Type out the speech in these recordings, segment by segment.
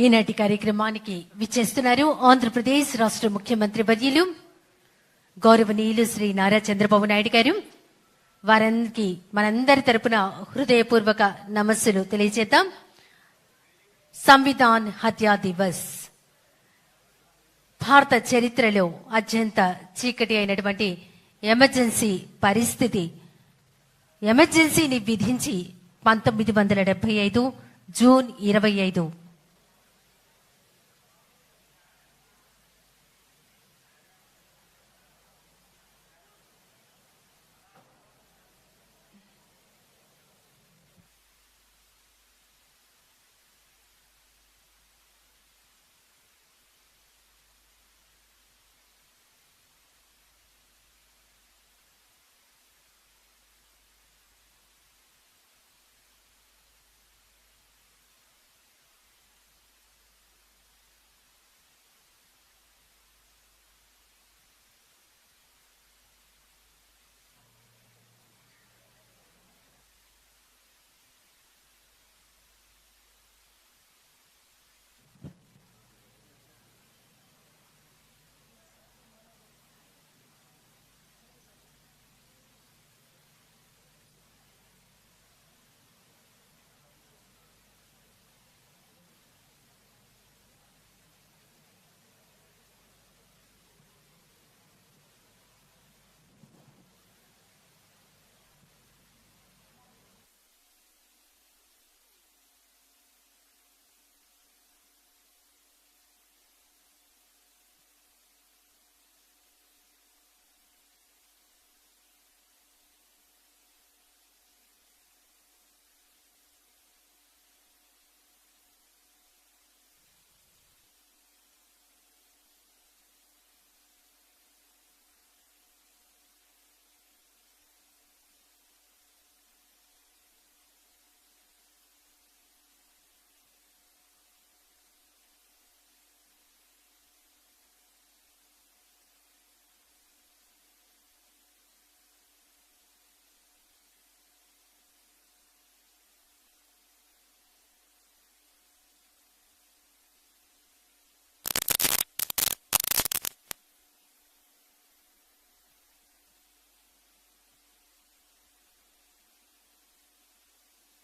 ఈనాటి కార్యక్రమానికి విచ్చేస్తున్నారు ఆంధ్రప్రదేశ్ రాష్ట్ర ముఖ్యమంత్రి వర్యులు గౌరవనీయులు శ్రీ నారా చంద్రబాబు నాయుడు గారు. వారికి మనందరి తరపున హృదయపూర్వక నమస్సులు తెలియజేద్దాం. సంవిధాన్ హత్యా దివస్ భారత చరిత్రలో అత్యంత చీకటి అయినటువంటి ఎమర్జెన్సీ పరిస్థితి, ఎమర్జెన్సీని విధించి 1975 జూన్ 25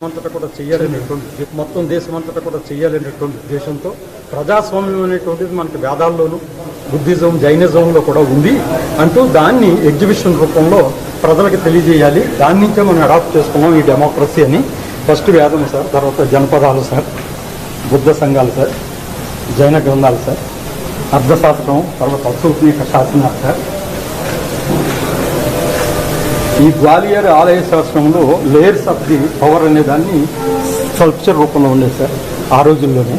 అంతటా కూడా చేయాలనేటువంటి మొత్తం దేశమంతటా కూడా చేయాలనేటువంటి ఉద్దేశంతో ప్రజాస్వామ్యం అనేటువంటిది మనకి వేదాల్లోనూ బుద్ధిజం జైనిజంలో కూడా ఉంది అంటూ దాన్ని ఎగ్జిబిషన్ రూపంలో ప్రజలకు తెలియజేయాలి. దాని నుంచే మనం అడాప్ట్ చేసుకున్నాం ఈ డెమోక్రసీ అని. ఫస్ట్ వేదం సార్, తర్వాత జనపదాలు సార్, బుద్ధ సంఘాలు సార్, జైన గ్రంథాలు సార్, అర్థశాస్త్రం, తర్వాత అసూత్నిక శాసనాలు సార్. ఈ గ్వాలియర్ ఆలయ శాస్త్రంలో లేయర్స్ ఆఫ్ ది పవర్ అనే దాన్ని స్కల్ప్చర్ రూపంలో ఉండేది సార్ ఆ రోజుల్లోనే.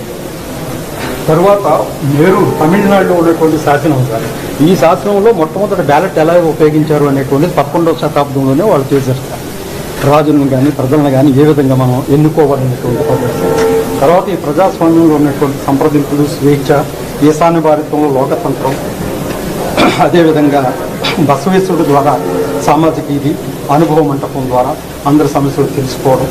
తర్వాత మేరు తమిళనాడులో ఉన్నటువంటి శాసనం సార్. ఈ శాసనంలో మొట్టమొదటి బ్యాలెట్ ఎలా ఉపయోగించారు అనేటువంటిది 11వ శతాబ్దంలోనే వాళ్ళు చేశారు సార్. రాజులను కానీ ప్రజలను కానీ ఏ విధంగా మనం ఎన్నుకోవాలనేటువంటి పద్ధతి. తర్వాత ఈ ప్రజాస్వామ్యంలో ఉన్నటువంటి సంప్రదింపులు, స్వేచ్ఛ, ఈశాన్య భారతంలో లోకతంత్రం, అదేవిధంగా బసవేశ్వరుడు ద్వారా సామాజిక ఇది అనుభవ మంటపం ద్వారా అందరి సమస్యలు తెలుసుకోవడం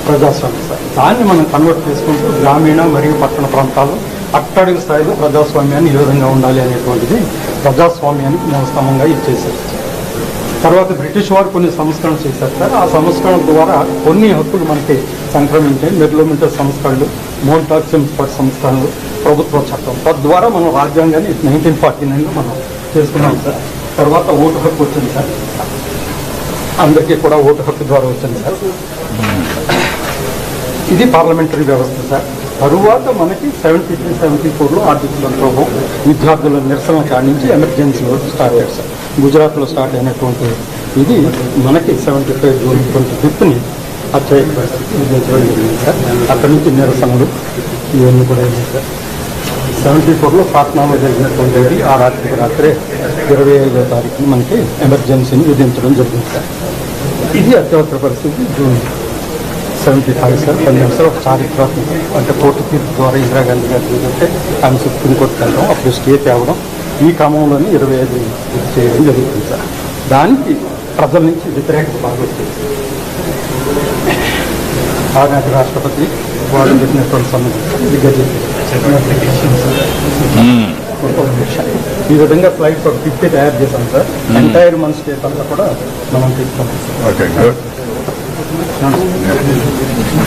ప్రజాస్వామ్యం సార్. దాన్ని మనం కన్వర్ట్ చేసుకుంటూ గ్రామీణ మరియు పట్టణ ప్రాంతాలు అట్టడుగు స్థాయిలో ప్రజాస్వామ్యాన్ని ఏ విధంగా ఉండాలి అనేటువంటిది ప్రజాస్వామ్యానికి మూలస్తంభంగా ఇచ్చేశారు. తర్వాత బ్రిటిష్ వారు కొన్ని సంస్కరణలు చేశారు సార్. ఆ సంస్కరణల ద్వారా కొన్ని హక్కులు మనకి సంక్రమించాయి. మెర్లోమెంటల్ సంస్కరణలు, మోంటాక్సిమ్స్పర్ట్ సంస్కరణలు, ప్రభుత్వ చట్టం, తద్వారా మనం రాజ్యాంగాన్ని 1949లో మనం చేసుకున్నాం సార్. తర్వాత ఓటు హక్కు వచ్చింది సార్. అందరికీ కూడా ఓటు హక్కు ద్వారా వచ్చింది సార్. ఇది పార్లమెంటరీ వ్యవస్థ సార్. తరువాత మనకి 73-74లో ఆర్టికల్ ప్రభావం విద్యార్థుల నిరసన కాడి నుంచి ఎమర్జెన్సీలో స్టార్ట్ అయ్యారు సార్. గుజరాత్లో స్టార్ట్ అయినటువంటి ఇది మనకి 75 జూన్ 25ని అత్యధిక పరిస్థితి విధించడం జరిగింది సార్. అక్కడి నుంచి నిరసనలు ఇవన్నీ కూడా అయింది సార్. 74లో పాట్నాలో జరిగినటువంటిది ఆ రాత్రికి రాత్రే 25వ తారీఖున మనకి ఎమర్జెన్సీని విధించడం జరిగింది సార్. ఇది అత్యవసర పరిస్థితి జూన్ 75 సార్. 10 నిమిషాలు ఒక చారిత్రాత్మక అంటే కోర్టు తీర్పు ద్వారా ఇందిరాగాంధీ గారు చూస్తే ఆమె సుప్రీంకోర్టుకి వెళ్ళడం, అప్పుడు స్టే తేవడం, ఈ క్రమంలోనే 25 చేయడం జరుగుతుంది సార్. దానికి ప్రజల నుంచి వ్యతిరేకత బాగా వచ్చింది. ఆనాటి రాష్ట్రపతి వాళ్ళు పెట్టినటువంటి సంబంధించి ఇది గజెట్ ఈ విధంగా ఫ్లైట్ 50 తయారు చేశాం సార్. ఎంటైర్ మన స్టేట్ అంతా కూడా మనం తీసుకున్నాం. Okay, good.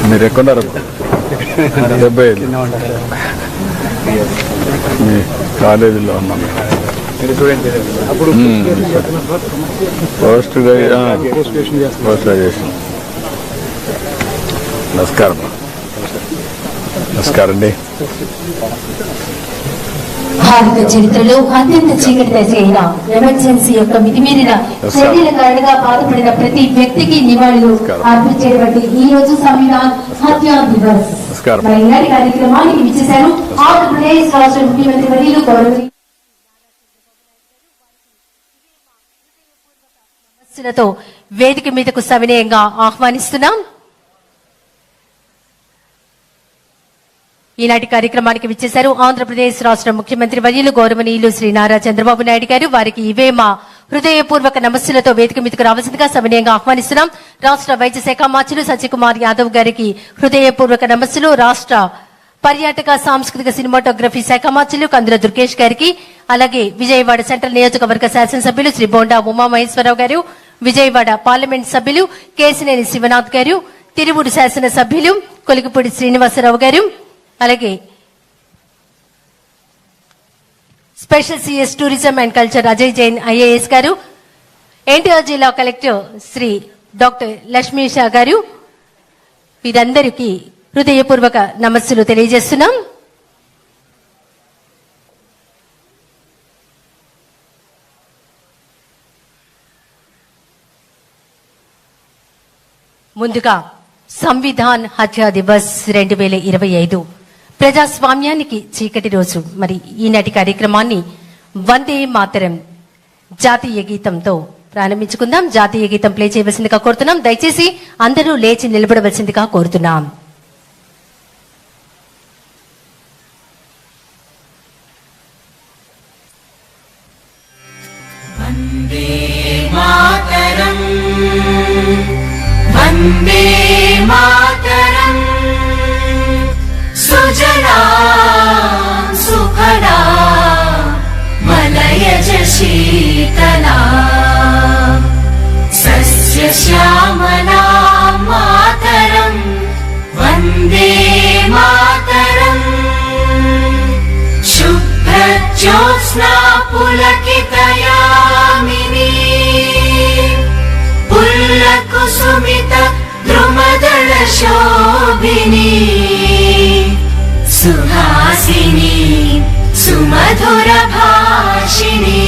మీరు ఎక్కున్నారు 75 మీ కాలేజీలో ఉన్నాం. Post graduation. నమస్కారం. నమస్కారం అండి. భారత చరిత్రలో అత్యంత చీకటి దశ అయిన ఎమర్జెన్సీ యొక్క మితిమీరిన చర్యల కారణంగా బాధపడిన ప్రతి వ్యక్తికి నివాళులు అర్పించేటువంటి ఈ రోజు సంవిధాన్ హత్యా దివస్. మరి ఈనాటి కార్యక్రమానికి విచ్చేశారు ఆంధ్రప్రదేశ్ రాష్ట్ర ముఖ్యమంత్రి వర్యులు గౌరవనీయులతో వేదిక మీదకు సవినయంగా ఆహ్వానిస్తున్నాం. ఈనాటి కార్యక్రమానికి విచ్చేశారు ఆంధ్రప్రదేశ్ రాష్ట్ర ముఖ్యమంత్రి వర్యులు గౌరవనీయులు శ్రీ నారా చంద్రబాబు నాయుడు గారు. వారికి ఇవే మా హృదయపూర్వక నమస్సులతో వేదిక మీదకు రావాల్సిందిగా సవినయంగా ఆహ్వానిస్తున్నాం. రాష్ట్ర వైద్య శాఖ మంత్రులు సత్యకుమార్ యాదవ్ గారికి హృదయపూర్వక నమస్సులు. రాష్ట్ర పర్యాటక సాంస్కృతిక సినిమాటోగ్రఫీ శాఖ మంత్రులు కందుల దుర్గేష్ గారికి, అలాగే విజయవాడ సెంట్రల్ నియోజకవర్గ శాసనసభ్యులు శ్రీ బోండా ఉమామహేశ్వరరావు గారు, విజయవాడ పార్లమెంట్ సభ్యులు కేసినేని శివనాథ్ గారు, తిరువురు శాసనసభ్యులు కొలిగిపూడి శ్రీనివాసరావు గారు, అలాగే special CS tourism and culture Ajay Jain IAS గారు, ఎన్టీఆర్ జిల్లా కలెక్టర్ శ్రీ డాక్టర్ లక్ష్మీ షా గారు, వీరందరికీ హృదయపూర్వక నమస్సులు తెలియజేస్తున్నాం. ముందుగా సంవిధాన్ హత్యా దివస్ 2025 ప్రజాస్వామ్యానికి చీకటి రోజు. మరి ఈనాటి కార్యక్రమాన్ని వందే మాతరం జాతీయ గీతంతో ప్రారంభించుకుందాం. జాతీయ గీతం ప్లే చేయవలసిందిగా కోరుతున్నాం. దయచేసి అందరూ లేచి నిలబడవలసిందిగా కోరుతున్నాం. వందే మాతరం, వందే మాతరం, సుజలా సుఫలా మలయజ శీతలా సస్య శ్యామలా మాతరం, వందే మాతరం, శుభ్రజ్యోత్స్నా పులకితయామినీ పుల్లకుసుమిత ద్రుమదళ శోభినీ సుహాసినీ సుమధుర భాషిణీ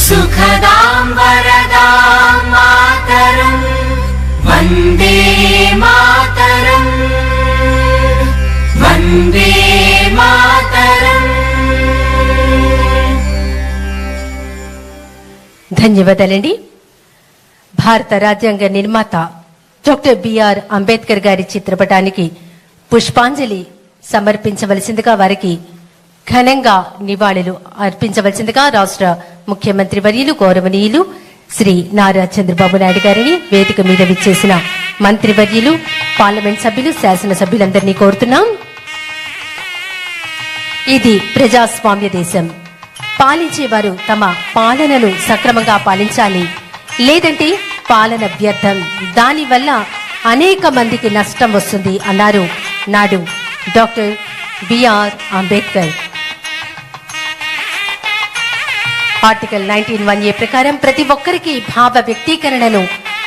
సుఖదాం వరదాం మాతరం, వందే మాతరం, వందే మాతరం. ధన్యవాదాలండి. భారత రాజ్యాంగ నిర్మాత డాక్టర్ బిఆర్ అంబేద్కర్ గారి చిత్రపటానికి పుష్పాంజలి సమర్పించవలసిందిగా, వారికి ఘనంగా నివాళులు అర్పించవలసిందిగా రాష్ట్ర ముఖ్యమంత్రి వర్యులు గౌరవనీయులు శ్రీ నారా చంద్రబాబు నాయుడు గారిని, వేదిక మీద విచ్చేసిన మంత్రివర్యులు, పార్లమెంట్ సభ్యులు, శాసనసభ్యులందరినీ కోరుతున్నాం. ఇది ప్రజాస్వామ్య దేశం. పాలించేవారు తమ పాలనను సక్రమంగా పాలించాలి, లేదంటే పాలన వ్యర్థం, దానివల్ల అనేక మందికి నష్టం వస్తుంది అన్నారు నాడు doctor BR Ambedkar. Article 19(1)A ప్రకారం ప్రతి ఒక్కరికి భావ వ్యక్తీకరణను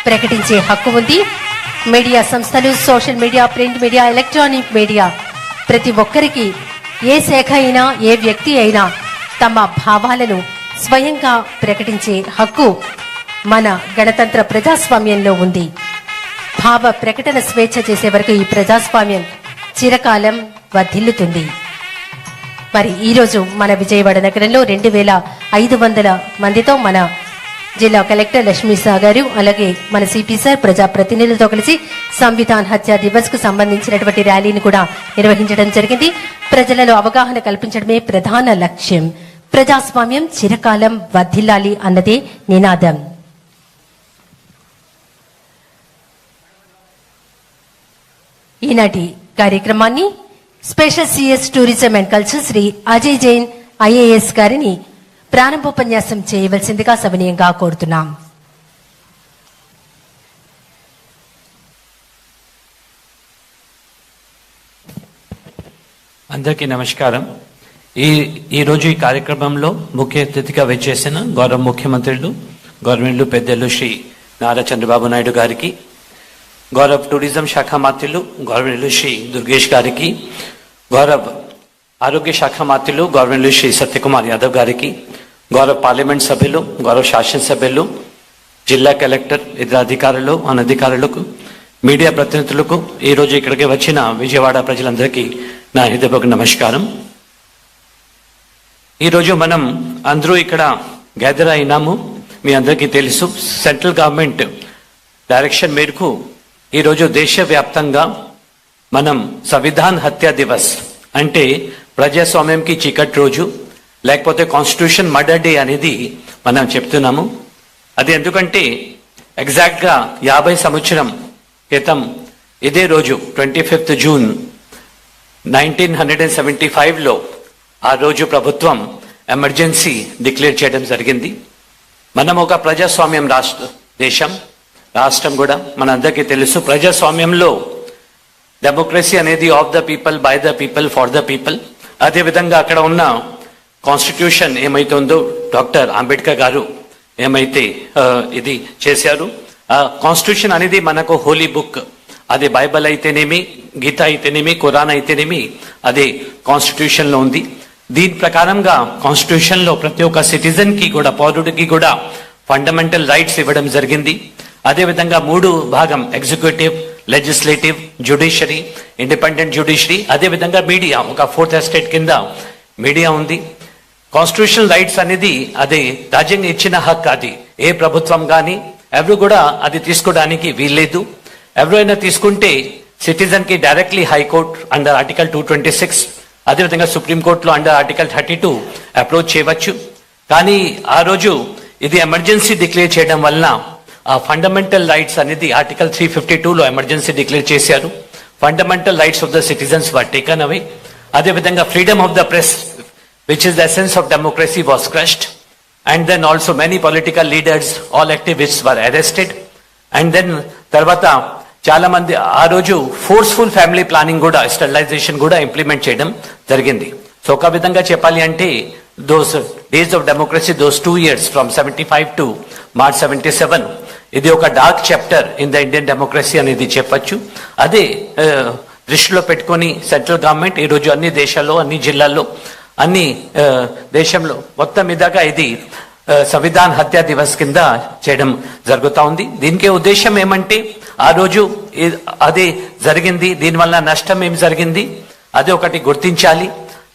ప్రకటించే హక్కు ఉంది. మీడియా సంస్థలు, social media, print media, electronic media, ప్రతి ఒక్కరికి, ఏ శాఖ అయినా, ఏ వ్యక్తి అయినా తమ భావాలను స్వయంగా ప్రకటించే హక్కు మన గణతంత్ర ప్రజాస్వామ్యంలో ఉంది. భావ ప్రకటన స్వేచ్ఛ చేసే వరకు ఈ ప్రజాస్వామ్యం చిరకాలం వర్ధిల్లుతుంది. మరి ఈరోజు మన విజయవాడ నగరంలో 2500 మందితో మన జిల్లా కలెక్టర్ లక్ష్మీ షా గారు, అలాగే మన సిపి సార్, ప్రజాప్రతినిధులతో కలిసి సంవిధాన్ హత్యా దివస్ కు సంబంధించినటువంటి ర్యాలీని కూడా నిర్వహించడం జరిగింది. ప్రజలలో అవగాహన కల్పించడమే ప్రధాన లక్ష్యం. ప్రజాస్వామ్యం చిరకాలం వర్ధిల్లాలి అన్నదే నినాదం. ఈనాటి కార్యక్రమాన్ని special CS tourism and culture Shri Ajay Jain IAS గారిని ప్రారంభోపన్యాసం చేయవలసిందిగా సవినయంగా కోరుతున్నాం. అందరికీ నమస్కారం. ఈ రోజు ఈ కార్యక్రమంలో ముఖ్య అతిథిగా వచ్చేసిన గౌరవ ముఖ్యమంత్రులు గవర్నమెంట్లు పెద్దలు శ్రీ నారా చంద్రబాబు నాయుడు గారికి, గౌరవ టూరిజం శాఖ మంత్రులు గవర్నమెంట్లు శ్రీ దుర్గేష్ గారికి, గౌరవ ఆరోగ్య శాఖ మంత్రులు గవర్నమెంట్లు శ్రీ సత్యకుమార్ యాదవ్ గారికి, గౌరవ పార్లమెంట్ సభ్యులు, గౌరవ శాసనసభ్యులు, జిల్లా కలెక్టర్, ఇతర అధికారులు, అనధికారులకు, మీడియా ప్రతినిధులకు, ఈ రోజు ఇక్కడికి వచ్చిన విజయవాడ ప్రజలందరికీ నా హృదయపూర్వక నమస్కారం. ఈరోజు మనం అందరూ ఇక్కడ గ్యాదర్ అయినాము. మీ అందరికీ తెలుసు, సెంట్రల్ గవర్నమెంట్ డైరెక్షన్ మేరకు ఈరోజు దేశవ్యాప్తంగా మనం సంవిధాన్ హత్యా దివస్ అంటే ప్రజాస్వామ్యంకి చీకటి రోజు, లేకపోతే కాన్స్టిట్యూషన్ మర్డర్ డే అనేది మనం చెప్తున్నాము. అది ఎందుకంటే ఎగ్జాక్ట్గా 50 సంవత్సరం క్రితం ఇదే రోజు 25 జూన్ 1975లో ఆ రోజు ప్రభుత్వం ఎమర్జెన్సీ డిక్లేర్ చేయడం జరిగింది. మనం ఒక ప్రజాస్వామ్యం రాష్ట్రం కూడా మనందరికీ తెలుసు. ప్రజాస్వామ్యంలో డెమోక్రసీ అనేది of the people, by the people, for the people. అదేవిధంగా అక్కడ ఉన్న కాన్స్టిట్యూషన్ ఏమైతుందో డాక్టర్ అంబేద్కర్ గారు ఏమైతే ఇది చేశారు, ఆ కాన్స్టిట్యూషన్ అనేది మనకు హోలీ బుక్. అది బైబిల్ అయితేనేమి, గీత అయితేనేమి, ఖురాన్ అయితేనేమి, అది కాన్స్టిట్యూషన్ లో ఉంది. దీని ప్రకారంగా కాన్స్టిట్యూషన్ లో ప్రతి ఒక్క సిటిజన్ కి కూడా, పౌరుడికి కూడా ఫండమెంటల్ రైట్స్ ఇవ్వడం జరిగింది. అదేవిధంగా 3 భాగం executive, legislative, judiciary, independent judiciary, అదేవిధంగా మీడియా, ఒక 4th ఎస్టేట్ కింద మీడియా ఉంది. కాన్స్టిట్యూషనల్ రైట్స్ అనేది అది రాజ్యాంగం ఇచ్చిన హక్కు. అది ఏ ప్రభుత్వం కానీ ఎవరు కూడా అది తీసుకోవడానికి వీల్లేదు. ఎవరైనా తీసుకుంటే సిటిజన్ కి డైరెక్ట్లీ హైకోర్టు అండర్ ఆర్టికల్ 226, అదేవిధంగా సుప్రీంకోర్టులో అండర్ ఆర్టికల్ 32 అప్రోచ్ చేయవచ్చు. కానీ ఆ రోజు ఇది ఎమర్జెన్సీ డిక్లేర్ చేయడం వలన ఆ ఫండమెంటల్ రైట్స్ అనేది ఆర్టికల్ 352లో ఎమర్జెన్సీ డిక్లేర్ చేశారు. Fundamental rights of the citizens were taken away. అదేవిధంగా freedom of the press, which is the essence of democracy, was crushed. And then also many political leaders, all activists were arrested. And then తర్వాత చాలా మంది ఆ రోజు forceful family planning కూడా, sterilisation కూడా implement చేయడం జరిగింది. సో ఒక విధంగా చెప్పాలి అంటే those days of democracy, those 2 years from 75 to March 77, ఇది ఒక dark chapter in the Indian democracy అనేది చెప్పచ్చు. అదే దృష్టిలో పెట్టుకొని సెంట్రల్ గవర్నమెంట్ ఈరోజు అన్ని దేశాల్లో, అన్ని జిల్లాల్లో, అన్ని దేశంలో మొత్తం మీదగా ఇది సంవిధాన్ హత్యా దివస్ కింద చేయడం జరుగుతూ ఉంది. దీనికి ఉద్దేశం ఏమంటే ఆ రోజు అది జరిగింది, దీనివల్ల నష్టం ఏం జరిగింది అదే ఒకటి గుర్తించాలి.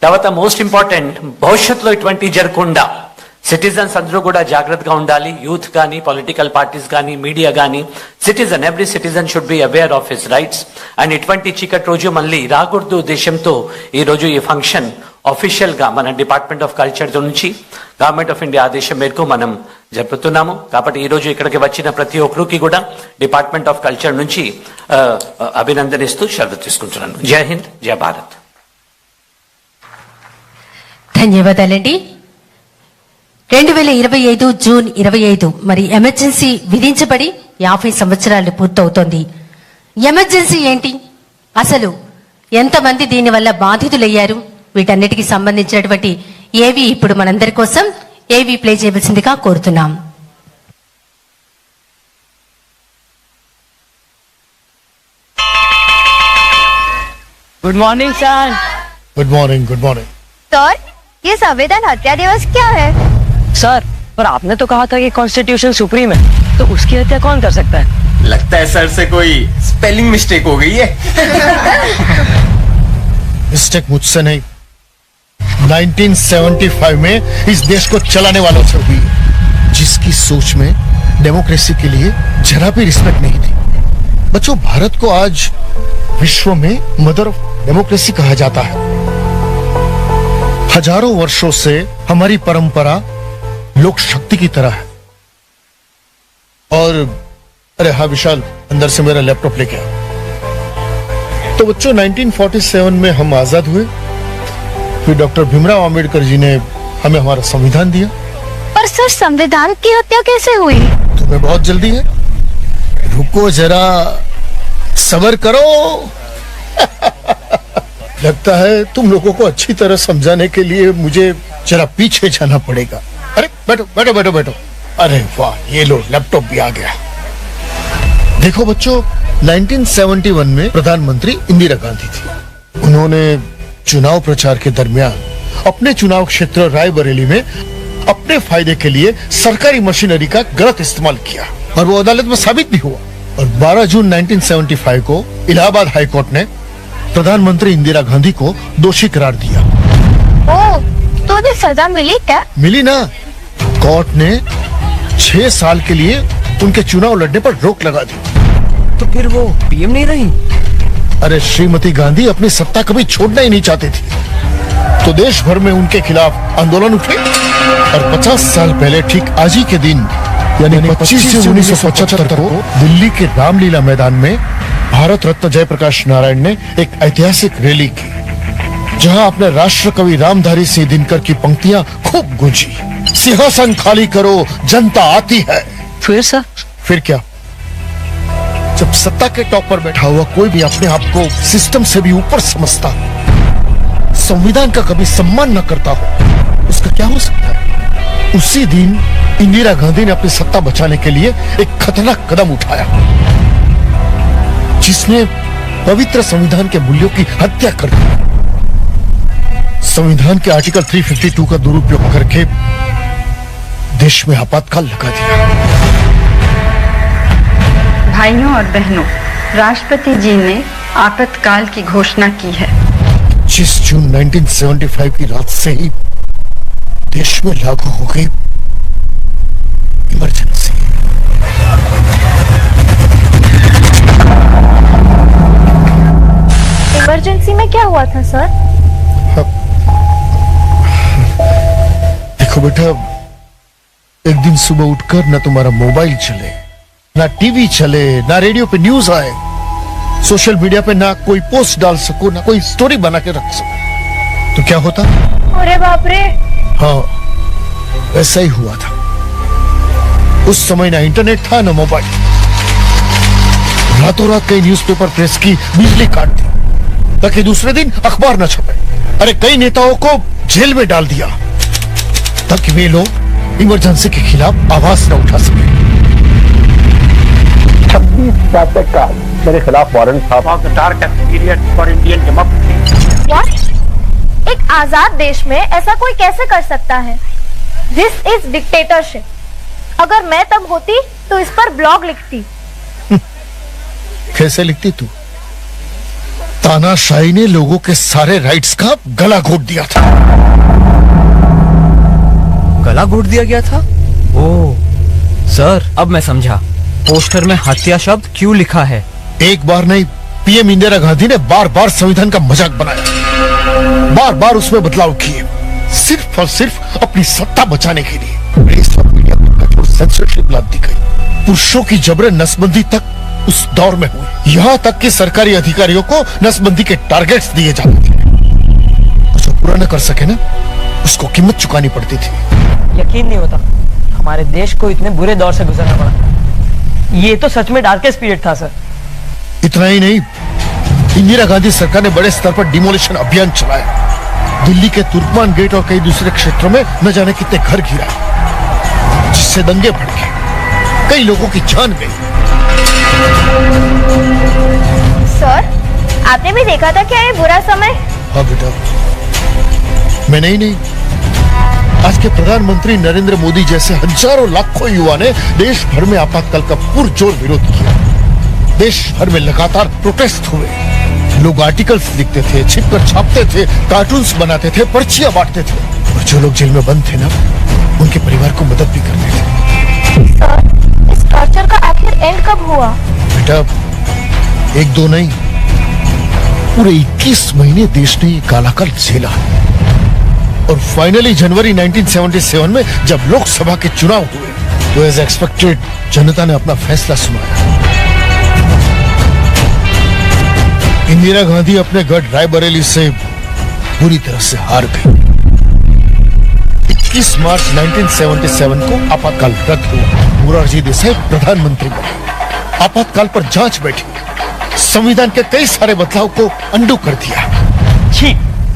తర్వాత మోస్ట్ ఇంపార్టెంట్, భవిష్యత్తులో ఇటువంటి జరగకుండా సిటిజన్స్ అందరూ కూడా జాగ్రత్తగా ఉండాలి. యూత్ కానీ, పొలిటికల్ పార్టీస్ కానీ, మీడియా కానీ, every citizen should be aware of his rights. And ఇటువంటి చీకటి రోజు మళ్ళీ రాకూడదు ఉద్దేశంతో ఈరోజు ఈ ఫంక్షన్ అఫీషియల్ గా మన డిపార్ట్మెంట్ ఆఫ్ కల్చర్ నుంచి గవర్నమెంట్ ఆఫ్ ఇండియా ఆదేశం మేరకు మనం జరుపుతున్నాము. కాబట్టి ఈ రోజు ఇక్కడికి వచ్చిన ప్రతి ఒక్కరికి కూడా డిపార్ట్మెంట్ ఆఫ్ కల్చర్ నుంచి అభినందనిస్తూ సెలవు తీసుకుంటున్నాను. జై హింద్, జై భారత్. ధన్యవాదాలండి. 2025 జూన్ 25 మరి ఎమర్జెన్సీ విధించబడి 50 సంవత్సరాలు పూర్తవుతోంది. ఎమర్జెన్సీ ఏంటి, అసలు ఎంతమంది దీనివల్ల బాధితులయ్యారు, వీటన్నిటికీ సంబంధించినటువంటి ఏవి ఇప్పుడు మనందరి కోసం ఏవి ప్లే చేయవలసిందిగా కోరుతున్నాం. Good morning sir. Good morning. Good morning sir, ये संविधान हत्या दिवस क्या है? सर, पर आपने तो कहा था कि कॉन्स्टिट्यूशन सुप्रीम है, तो उसकी हत्या कौन कर सकता है? लगता है सर से कोई स्पेलिंग मिस्टेक हो गई है. मिस्टेक मुझसे नहीं, 1975 में इस देश को चलाने वालों से हुई, जिसकी सोच में डेमोक्रेसी के लिए जरा भी रिस्पेक्ट नहीं थी. बच्चों, भारत को आज विश्व में मदर ऑफ डेमोक्रेसी कहा जाता है. हजारों वर्षों से हमारी परंपरा लोक शक्ति की तरह है. और अरे हाँ विशाल, अंदर से मेरा लैपटॉप लेके आ. तो बच्चों 1947 में हम आजाद हुए, फिर डॉक्टर भीमराव अंबेडकर जी ने हमें हमारा संविधान दिया। पर सर संविधान की हत्या कैसे हुई? तुम्हें बहुत जल्दी है, रुको जरा, सब्र करो। लगता है तुम लोगों को अच्छी तरह समझाने के लिए मुझे जरा पीछे जाना पड़ेगा। अरे बैठो बैठो बैठो बैठो। अरे वाह, ये लो लैपटॉप भी आ गया। देखो बच्चों, 1971 में प्रधानमंत्री इंदिरा गांधी थी। उन्होंने चुनाव प्रचार के दरमियान अपने चुनाव क्षेत्र रायबरेली में अपने फायदे के लिए सरकारी मशीनरी का गलत इस्तेमाल किया और वो अदालत में साबित भी हुआ। और 12 जून 1975 को इलाहाबाद हाई कोर्ट ने प्रधानमंत्री इंदिरा गांधी को दोषी करार दिया। ओ, तो उन्हें सजा मिली क्या? मिली ना। कोर्ट ने 6 साल के लिए उनके चुनाव लड़ने पर रोक लगा दी। तो फिर वो पीएम नहीं रही? अरे श्रीमती गांधी अपनी सत्ता कभी छोड़ना ही नहीं चाहती थी, तो देश भर में उनके खिलाफ आंदोलन उठे और 50 साल पहले ठीक आज ही के दिन यानी 25 जून 1975 को दिल्ली के रामलीला मैदान में भारत रत्न जयप्रकाश नारायण ने एक ऐतिहासिक रैली की, जहां अपने राष्ट्र कवि रामधारी सिंह दिनकर की पंक्तियां खूब गूंजी। सिंहासन खाली करो, जनता आती है। फिर सर? फिर क्या, जब सत्ता के टॉप पर बैठा हुआ कोई भी अपने आप को सिस्टम से भी ऊपर समझता, संविधान का कभी सम्मान न करता हो, उसका क्या हो सकता है? उसी दिन इंदिरा गांधी ने अपनी सत्ता बचाने के लिए एक खतरनाक कदम उठाया, जिसने पवित्र संविधान के मूल्यों की हत्या कर दी। संविधान के आर्टिकल 352 का दुरुपयोग करके देश में आपातकाल लगा दिया। भाइयों और बहनों, राष्ट्रपति जी ने आपातकाल की घोषणा की है। 25 जून 1975 की रात से ही देश में लागू हो गई इमरजेंसी। इमरजेंसी में क्या हुआ था सर? देखो बेटा, एक दिन सुबह उठकर न तुम्हारा मोबाइल चले, ना टीवी चले, ना रेडियो पे न्यूज आए, सोशल मीडिया पे ना कोई पोस्ट डाल सको, ना कोई स्टोरी बना के रख सको, तो क्या होता? अरे बाप रे। हाँ, वैसा ही हुआ था। उस समय ना इंटरनेट था, ना मोबाइल। रातों रात कई न्यूज़पेपर प्रेस की बिजली काट दी ताकि दूसरे दिन अखबार न छपे। अरे कई नेताओं को जेल में डाल दिया ताकि वे लोग इमरजेंसी के खिलाफ आवाज न उठा सके। 26 साल का मेरे खिलाफ वारंट था। एक आजाद देश में ऐसा कोई कैसे कर सकता है? This is dictatorship. अगर मैं तब होती तो इस पर ब्लॉग लिखती। कैसे लिखती तू? तानाशाही ने लोगों के सारे राइट्स का गला घोट दिया था। गला घोट दिया गया था? ओह सर, अब मैं समझा पोस्टर में हत्या शब्द क्यों लिखा है। एक बार नहीं, पीएम इंदिरा गांधी ने बार बार संविधान का मजाक बनाया, बार बार उसमें बदलाव किए, सिर्फ और सिर्फ अपनी सत्ता बचाने के लिए। सेंसरशिप लाद दी गई। पुरुषों की जबरन नसबंदी तक उस दौर में हुई। यहाँ तक कि सरकारी अधिकारियों को नसबंदी के टारगेट्स दिए जाते थे। जो पूरा न कर सके ना, उसको कीमत चुकानी पड़ती थी। यकीन नहीं होता हमारे देश को इतने बुरे दौर से गुजरना पड़ा। ये तो सच में डार्केस्ट पीरियड था सर। इतना ही नहीं, इंदिरा गांधी सरकार ने बड़े स्तर पर डिमोलिशन अभियान चलाया। दिल्ली के तुर्कमान गेट और कई दूसरे क्षेत्रों में न जाने कितने घर गिराए, जिससे दंगे भड़के, कई लोगों की जान गई। सर, आपने भी देखा था क्या ये बुरा समय? हाँ बेटा, मैंने ही नहीं, आज के प्रधानमंत्री नरेंद्र मोदी जैसे हजारों लाखों युवा ने देश भर में आपातकाल का पुरजोर विरोध किया। देश भर में लगातार प्रोटेस्ट हुए। लोग आर्टिकल्स लिखते थे, छिपकर छापते थे, कार्टून्स बनाते थे, पर्चियां बांटते थे, और जो लोग जेल में बंद थे ना, उनके परिवार को मदद भी करते थे। सर, इस टॉर्चर का आखिर एंड कब हुआ? बेटा, 1-2 नहीं, पूरे 21 महीने देश ने ये कालाकाल झेला। और फाइनली जनवरी 1977 में जब लोकसभा के चुनाव हुए, तो एज एक्सपेक्टेड जनता ने अपना फैसला सुनाया। इंदिरा गांधी अपने गढ़ रायबरेली से पूरी तरह से हार गई। 21 मार्च 1977 को आपातकाल रद्द हुआ। मोरारजी देसाई प्रधानमंत्री बने। आपातकाल पर जांच बैठी, संविधान के कई सारे बदलाव को अंडू कर दिया। छी,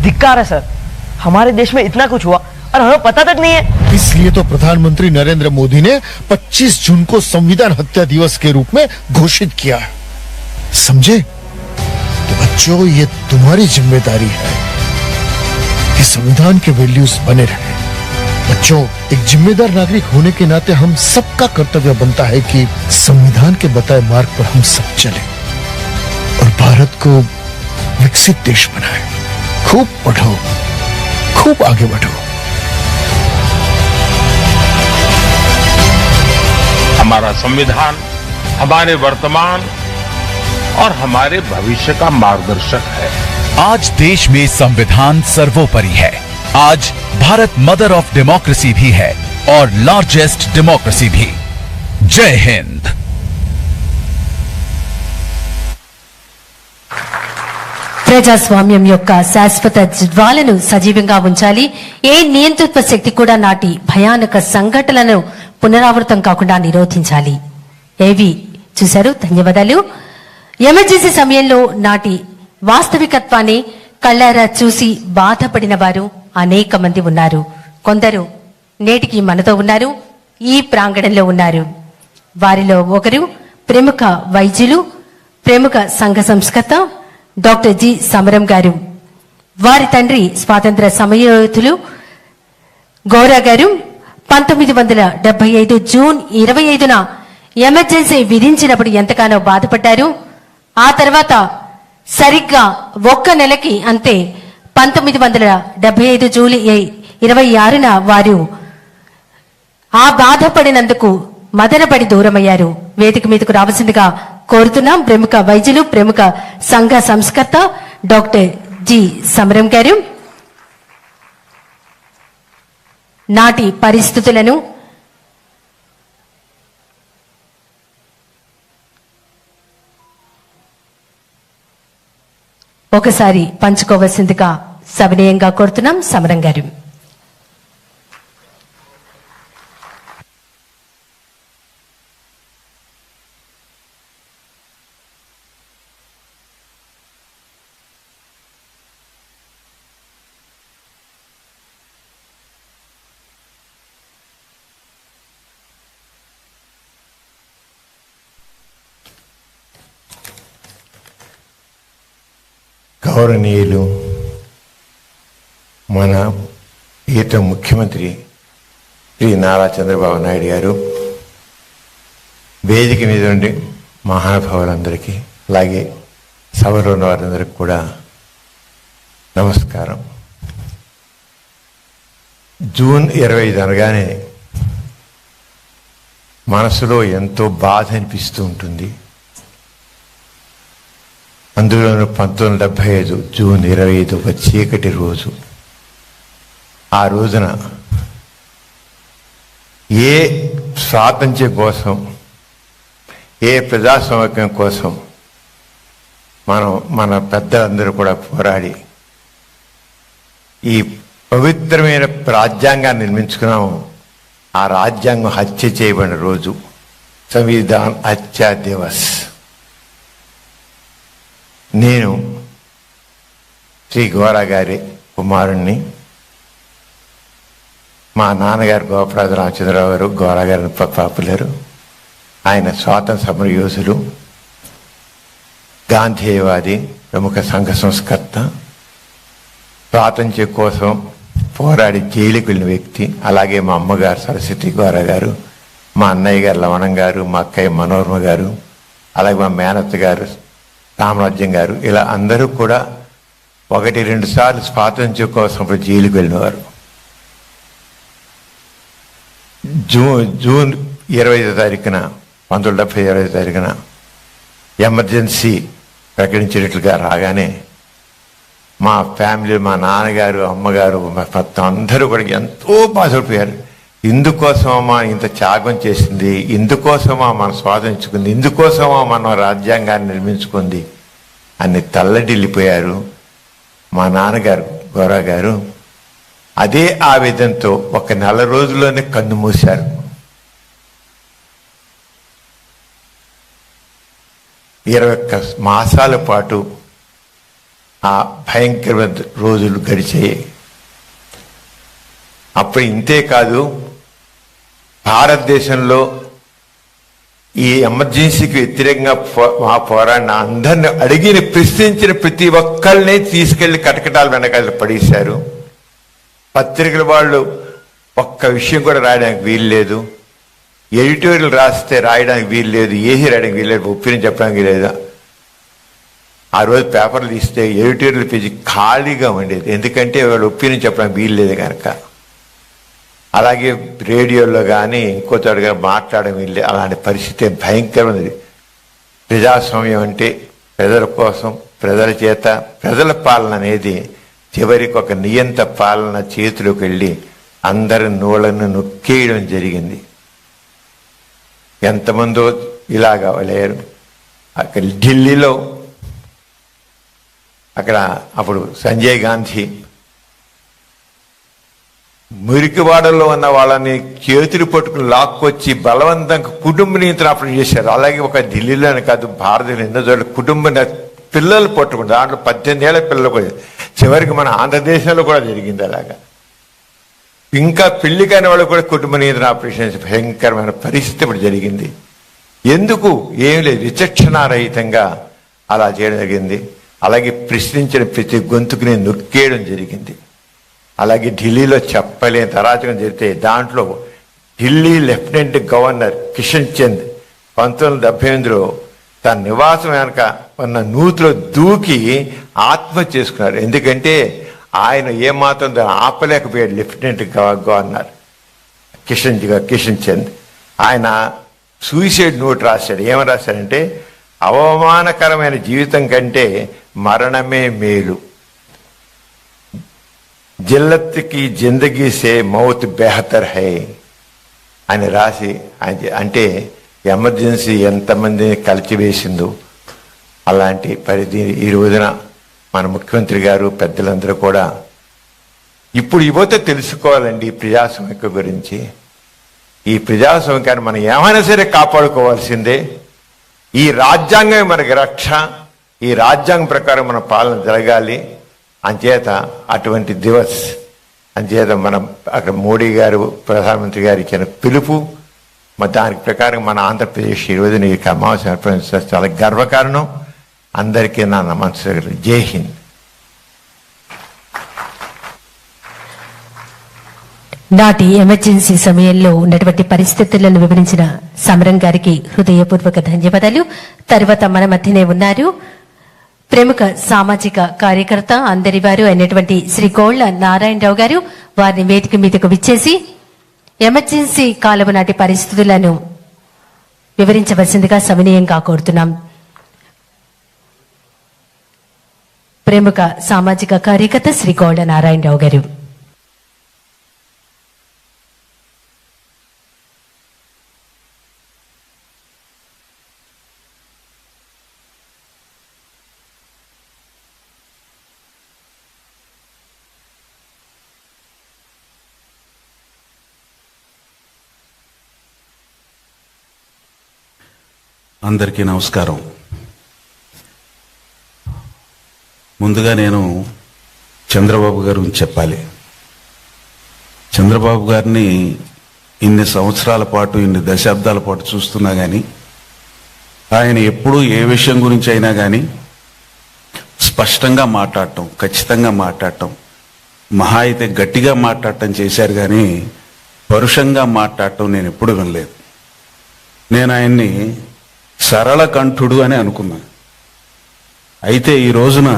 धिक्कार है सर, हमारे देश में इतना कुछ हुआ और हमें पता तक नहीं है। इसलिए तो प्रधानमंत्री नरेंद्र मोदी ने 25 जून को संविधान हत्या दिवस के रूप में घोषित किया है। समझे? तो बच्चों, ये तुम्हारी जिम्मेदारी है कि संविधान के वैल्यूज बने रहे। बच्चों, एक जिम्मेदार नागरिक होने के नाते हम सबका कर्तव्य बनता है कि संविधान के बताए मार्ग पर हम सब चलें और भारत को विकसित देश बनाएं। खूब पढ़ो, खूब आगे बढ़ो। हमारा संविधान हमारे वर्तमान और हमारे भविष्य का मार्गदर्शक है। आज देश में संविधान सर्वोपरि है। आज भारत मदर ऑफ डेमोक्रेसी भी है और लार्जेस्ट डेमोक्रेसी भी। जय हिंद। ప్రజాస్వామ్యం యొక్క శాశ్వత జ్వాలను సజీవంగా ఉంచాలి. ఏ నియంతృత్వ శక్తి కూడా నాటి భయానక సంఘటనలను పునరావృతం కాకుండా నిరోధించాలి. ఏవి చూశారు? ధన్యవాదాలు. ఎమర్జెన్సీ సమయంలో నాటి వాస్తవికత్వాన్ని కళ్ళారా చూసి బాధపడిన వారు అనేక మంది ఉన్నారు. కొందరు నేటికి మనతో ఉన్నారు, ఈ ప్రాంగణంలో ఉన్నారు. వారిలో ఒకరు ప్రముఖ వైద్యులు, ప్రముఖ సంఘ సంస్కర్త డాక్టర్ జి సమరం గారు. వారి తండ్రి స్వాతంత్ర సమరయోధులు గౌరా గారు 1975 జూన్ 25న ఎమర్జెన్సీ విధించినప్పుడు ఎంతగానో బాధపడ్డారు. ఆ తర్వాత సరిగ్గా ఒక్క నెలకి అంతే 1975 జూలై 26న వారు ఆ బాధపడినందుకు మదనపడి దూరమయ్యారు. వేదిక మీదకు రావాల్సిందిగా కోరుతున్నాం ప్రముఖ వైద్యులు, ప్రముఖ సంఘ సంస్కర్త డాక్టర్ జి సమరం గారు. నాటి పరిస్థితులను ఒకసారి పంచుకోవాల్సిందిగా సవినయంగా కోరుతున్నాం సమరం గారు. గౌరవనీయులు మన ఈత ముఖ్యమంత్రి శ్రీ నారా చంద్రబాబు నాయుడు గారు, వేదిక మీద ఉండి మహానుభావులందరికీ, అలాగే సభలో ఉన్న వారందరికీ కూడా నమస్కారం. జూన్ 25 అనగానే మనసులో ఎంతో బాధ అనిపిస్తూ ఉంటుంది. అందులోనూ 1975 జూన్ 25 ఒక చీకటి రోజు. ఆ రోజున ఏ స్వాతంత్ర్యం కోసం, ఏ ప్రజాస్వామ్యం కోసం మన పెద్దలందరూ కూడా పోరాడి ఈ పవిత్రమైన రాజ్యాంగాన్ని నిర్మించుకున్నాము. ఆ రాజ్యాంగం హత్య చేయబడిన రోజు సంవిధాన్ హత్యా దివస్. నేను శ్రీ గోరా గారి కుమారుణ్ణి. మా నాన్నగారు గోపరాజు రామచంద్రరావు గారు గోరా గారిని పాపులరు. ఆయన స్వాతంత్ర సమర యోధులు, గాంధేయవాది, ప్రముఖ సంఘ సంస్కర్త, స్వాతంత్ర్యం కోసం పోరాడి జైలుకి వెళ్ళిన వ్యక్తి. అలాగే మా అమ్మగారు సరస్వతి గోరా గారు, మా అన్నయ్య గారు లవణం గారు, మా అక్కయ్య మనోరమ గారు, అలాగే మా మేనత్త గారు రామరాజ్యం గారు, ఇలా అందరూ కూడా 1-2 సార్లు స్వాతంత్ర్యం కోసం జైలుకి వెళ్ళినవారు. జూన్ 25వ తారీఖున 1970 తారీఖున ఎమర్జెన్సీ ప్రకటించినట్లుగా రాగానే మా ఫ్యామిలీ, మా నాన్నగారు, అమ్మగారు, మొత్తం అందరూ కూడా ఎంతో బాధపడిపోయారు. ఇందుకోసమా ఇంత త్యాగం చేసింది, ఇందుకోసమా మనం స్వాతంత్రించుకుంది, ఇందుకోసమా మనం రాజ్యాంగాన్ని నిర్మించుకుంది అన్ని తల్లడిల్లిపోయారు. మా నాన్నగారు గౌరవ గారు అదే ఆవేదనతో ఒక నెల రోజుల్లోనే కన్ను మూశారు. 21 మాసాల పాటు ఆ భయంకరమైన రోజులు గడిచాయి. అప్పుడు ఇంతే కాదు, భారతదేశంలో ఈ ఎమర్జెన్సీకి వ్యతిరేకంగా పోరాడిన అందరిని అడిగిన ప్రశ్నించిన ప్రతి ఒక్కరిని తీసుకెళ్లి కటకటాల వెనకాల పడేశారు. పత్రికల వాళ్ళు ఒక్క విషయం కూడా రాయడానికి వీలు లేదు, ఎడిటోరియల్ రాస్తే రాయడానికి వీలు లేదు, ఏసీ రాయడానికి వీలు లేదు, ఒపీనియన్ చెప్పడానికి లేదు. ఆ రోజు పేపర్లు తీస్తే ఎడిటోరియల్ పేజీ ఖాళీగా ఉండేది, ఎందుకంటే వాళ్ళు ఒపీనియన్ చెప్పడానికి వీలు లేదు కనుక. అలాగే రేడియోలో కానీ ఇంకో చోటగా మాట్లాడడం వీళ్ళు, అలాంటి పరిస్థితి భయంకరమైనది. ప్రజాస్వామ్యం అంటే ప్రజల కోసం, ప్రజల చేత, ప్రజల పాలన అనేది చివరికి ఒక నియంత పాలన చేతిలోకి వెళ్ళి అందరి నోళ్లను నొక్కేయడం జరిగింది. ఎంతమందో ఇలాగా లేరు. అక్కడ ఢిల్లీలో అక్కడ అప్పుడు సంజయ్ గాంధీ మురికివాడలో ఉన్న వాళ్ళని చేతులు పట్టుకుని లాక్కొచ్చి బలవంతంగా కుటుంబ నియంత్రణ ఆపరేషన్ చేశారు. అలాగే ఒక ఢిల్లీలోనే కాదు, భారతదేశంలో ఎన్నో చోట్ల కుటుంబ పిల్లలు పట్టుకుంటారు, దాంట్లో 18 ఏళ్ల పిల్లలు కూడా. చివరికి మన ఆంధ్రదేశంలో కూడా జరిగింది అలాగా. ఇంకా పెళ్లి కాని వాళ్ళు కూడా కుటుంబ నియంత్రణ ఆపరేషన్ భయంకరమైన పరిస్థితి ఇప్పుడు జరిగింది. ఎందుకు? ఏం లేదు, విచక్షణారహితంగా అలా చేయడం జరిగింది. అలాగే ప్రశ్నించిన ప్రతి గొంతుకుని నొక్కేయడం జరిగింది. అలాగే ఢిల్లీలో చెప్పలేని అరాచకం జరిగితే దాంట్లో ఢిల్లీ లెఫ్టినెంట్ గవర్నర్ కిషన్ చంద్ 1978లో తన నివాసం వెనక ఉన్న నూతిలో దూకి ఆత్మహత్య చేసుకున్నారు. ఎందుకంటే ఆయన ఏమాత్రం దాన్ని ఆపలేకపోయాడు. లెఫ్టినెంట్ గవర్నర్ కిషన్ చంద్ ఆయన సూసైడ్ నోట్ రాశాడు. ఏమని రాశాడంటే, అవమానకరమైన జీవితం కంటే మరణమే మేలు, జిల్లత్ కి జిందగీ సే మౌత్ బెహతర్ హై అని రాసి, అంటే ఎమర్జెన్సీ ఎంతమందిని కలిచివేసిందో అలాంటి పరిధి ఈ రోజున మన ముఖ్యమంత్రి గారు, పెద్దలందరూ కూడా ఇప్పుడు యువత తెలుసుకోవాలండి ఈ ప్రజాస్వామ్యం గురించి. ఈ ప్రజాస్వామ్యాన్ని మనం ఏమైనా సరే కాపాడుకోవాల్సిందే. ఈ రాజ్యాంగమే మనకి రక్ష, ఈ రాజ్యాంగం ప్రకారం మన పాలన జరగాలి. అంచేత అటువంటి దివస్, అంచేత మనం అక్కడ మోడీ గారు, ప్రధానమంత్రి గారు ఇచ్చిన పిలుపు, మరి దానికి ప్రకారం మన ఆంధ్రప్రదేశ్ ఈ రోజున ఈ సమావేశం ఏర్పడించడం చాలా గర్వకారణం. అందరికీ నా నమస్కారం. జై హింద్. నాటి ఎమర్జెన్సీ సమయంలో ఉన్నటువంటి పరిస్థితులను వివరించిన సమరం గారికి హృదయపూర్వక ధన్యవాదాలు. తర్వాత మన మధ్యనే ఉన్నారు ప్రముఖ సామాజిక కార్యకర్త, అందరి వారు అయినటువంటి శ్రీ గోళ్ల నారాయణరావు గారు. వారిని వేదిక మీదకు విచ్చేసి ఎమర్జెన్సీ కాలం నాటి పరిస్థితులను వివరించవలసిందిగా సవినయంగా కోరుతున్నాం. ప్రముఖ సామాజిక కార్యకర్త శ్రీ గోళ్ల నారాయణరావు గారు. అందరికీ నమస్కారం. ముందుగా నేను చంద్రబాబు గారి గురించి చెప్పాలి. చంద్రబాబు గారిని ఇన్ని సంవత్సరాల పాటు, ఇన్ని దశాబ్దాల పాటు చూస్తున్నా కానీ ఆయన ఎప్పుడూ ఏ విషయం గురించి అయినా కానీ స్పష్టంగా మాట్లాడటం, ఖచ్చితంగా మాట్లాడటం, మహా అయితే గట్టిగా మాట్లాడటం చేశారు కానీ పరుషంగా మాట్లాడటం నేను ఎప్పుడు వినలేదు. నేను ఆయన్ని సరళ కంఠుడు అని అనుకున్నాను. అయితే ఈ రోజున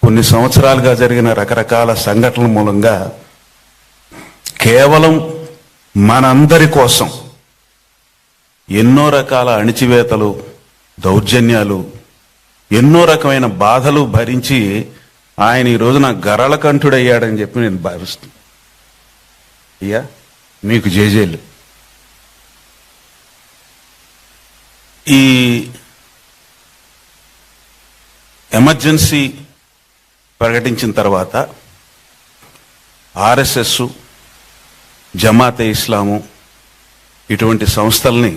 కొన్ని సంవత్సరాలుగా జరిగిన రకరకాల సంఘటనల మూలంగా కేవలం మనందరి కోసం ఎన్నో రకాల అణిచివేతలు, దౌర్జన్యాలు, ఎన్నో రకమైన బాధలు భరించి ఆయన ఈ రోజున గరళకంఠుడయ్యాడని చెప్పి నేను భావిస్తున్నాను. అయ్యా మీకు జేజేలు. ఈ ఎమర్జెన్సీ ప్రకటించిన తర్వాత ఆర్ఎస్ఎస్, జమాతే ఇస్లాము ఇటువంటి సంస్థల్ని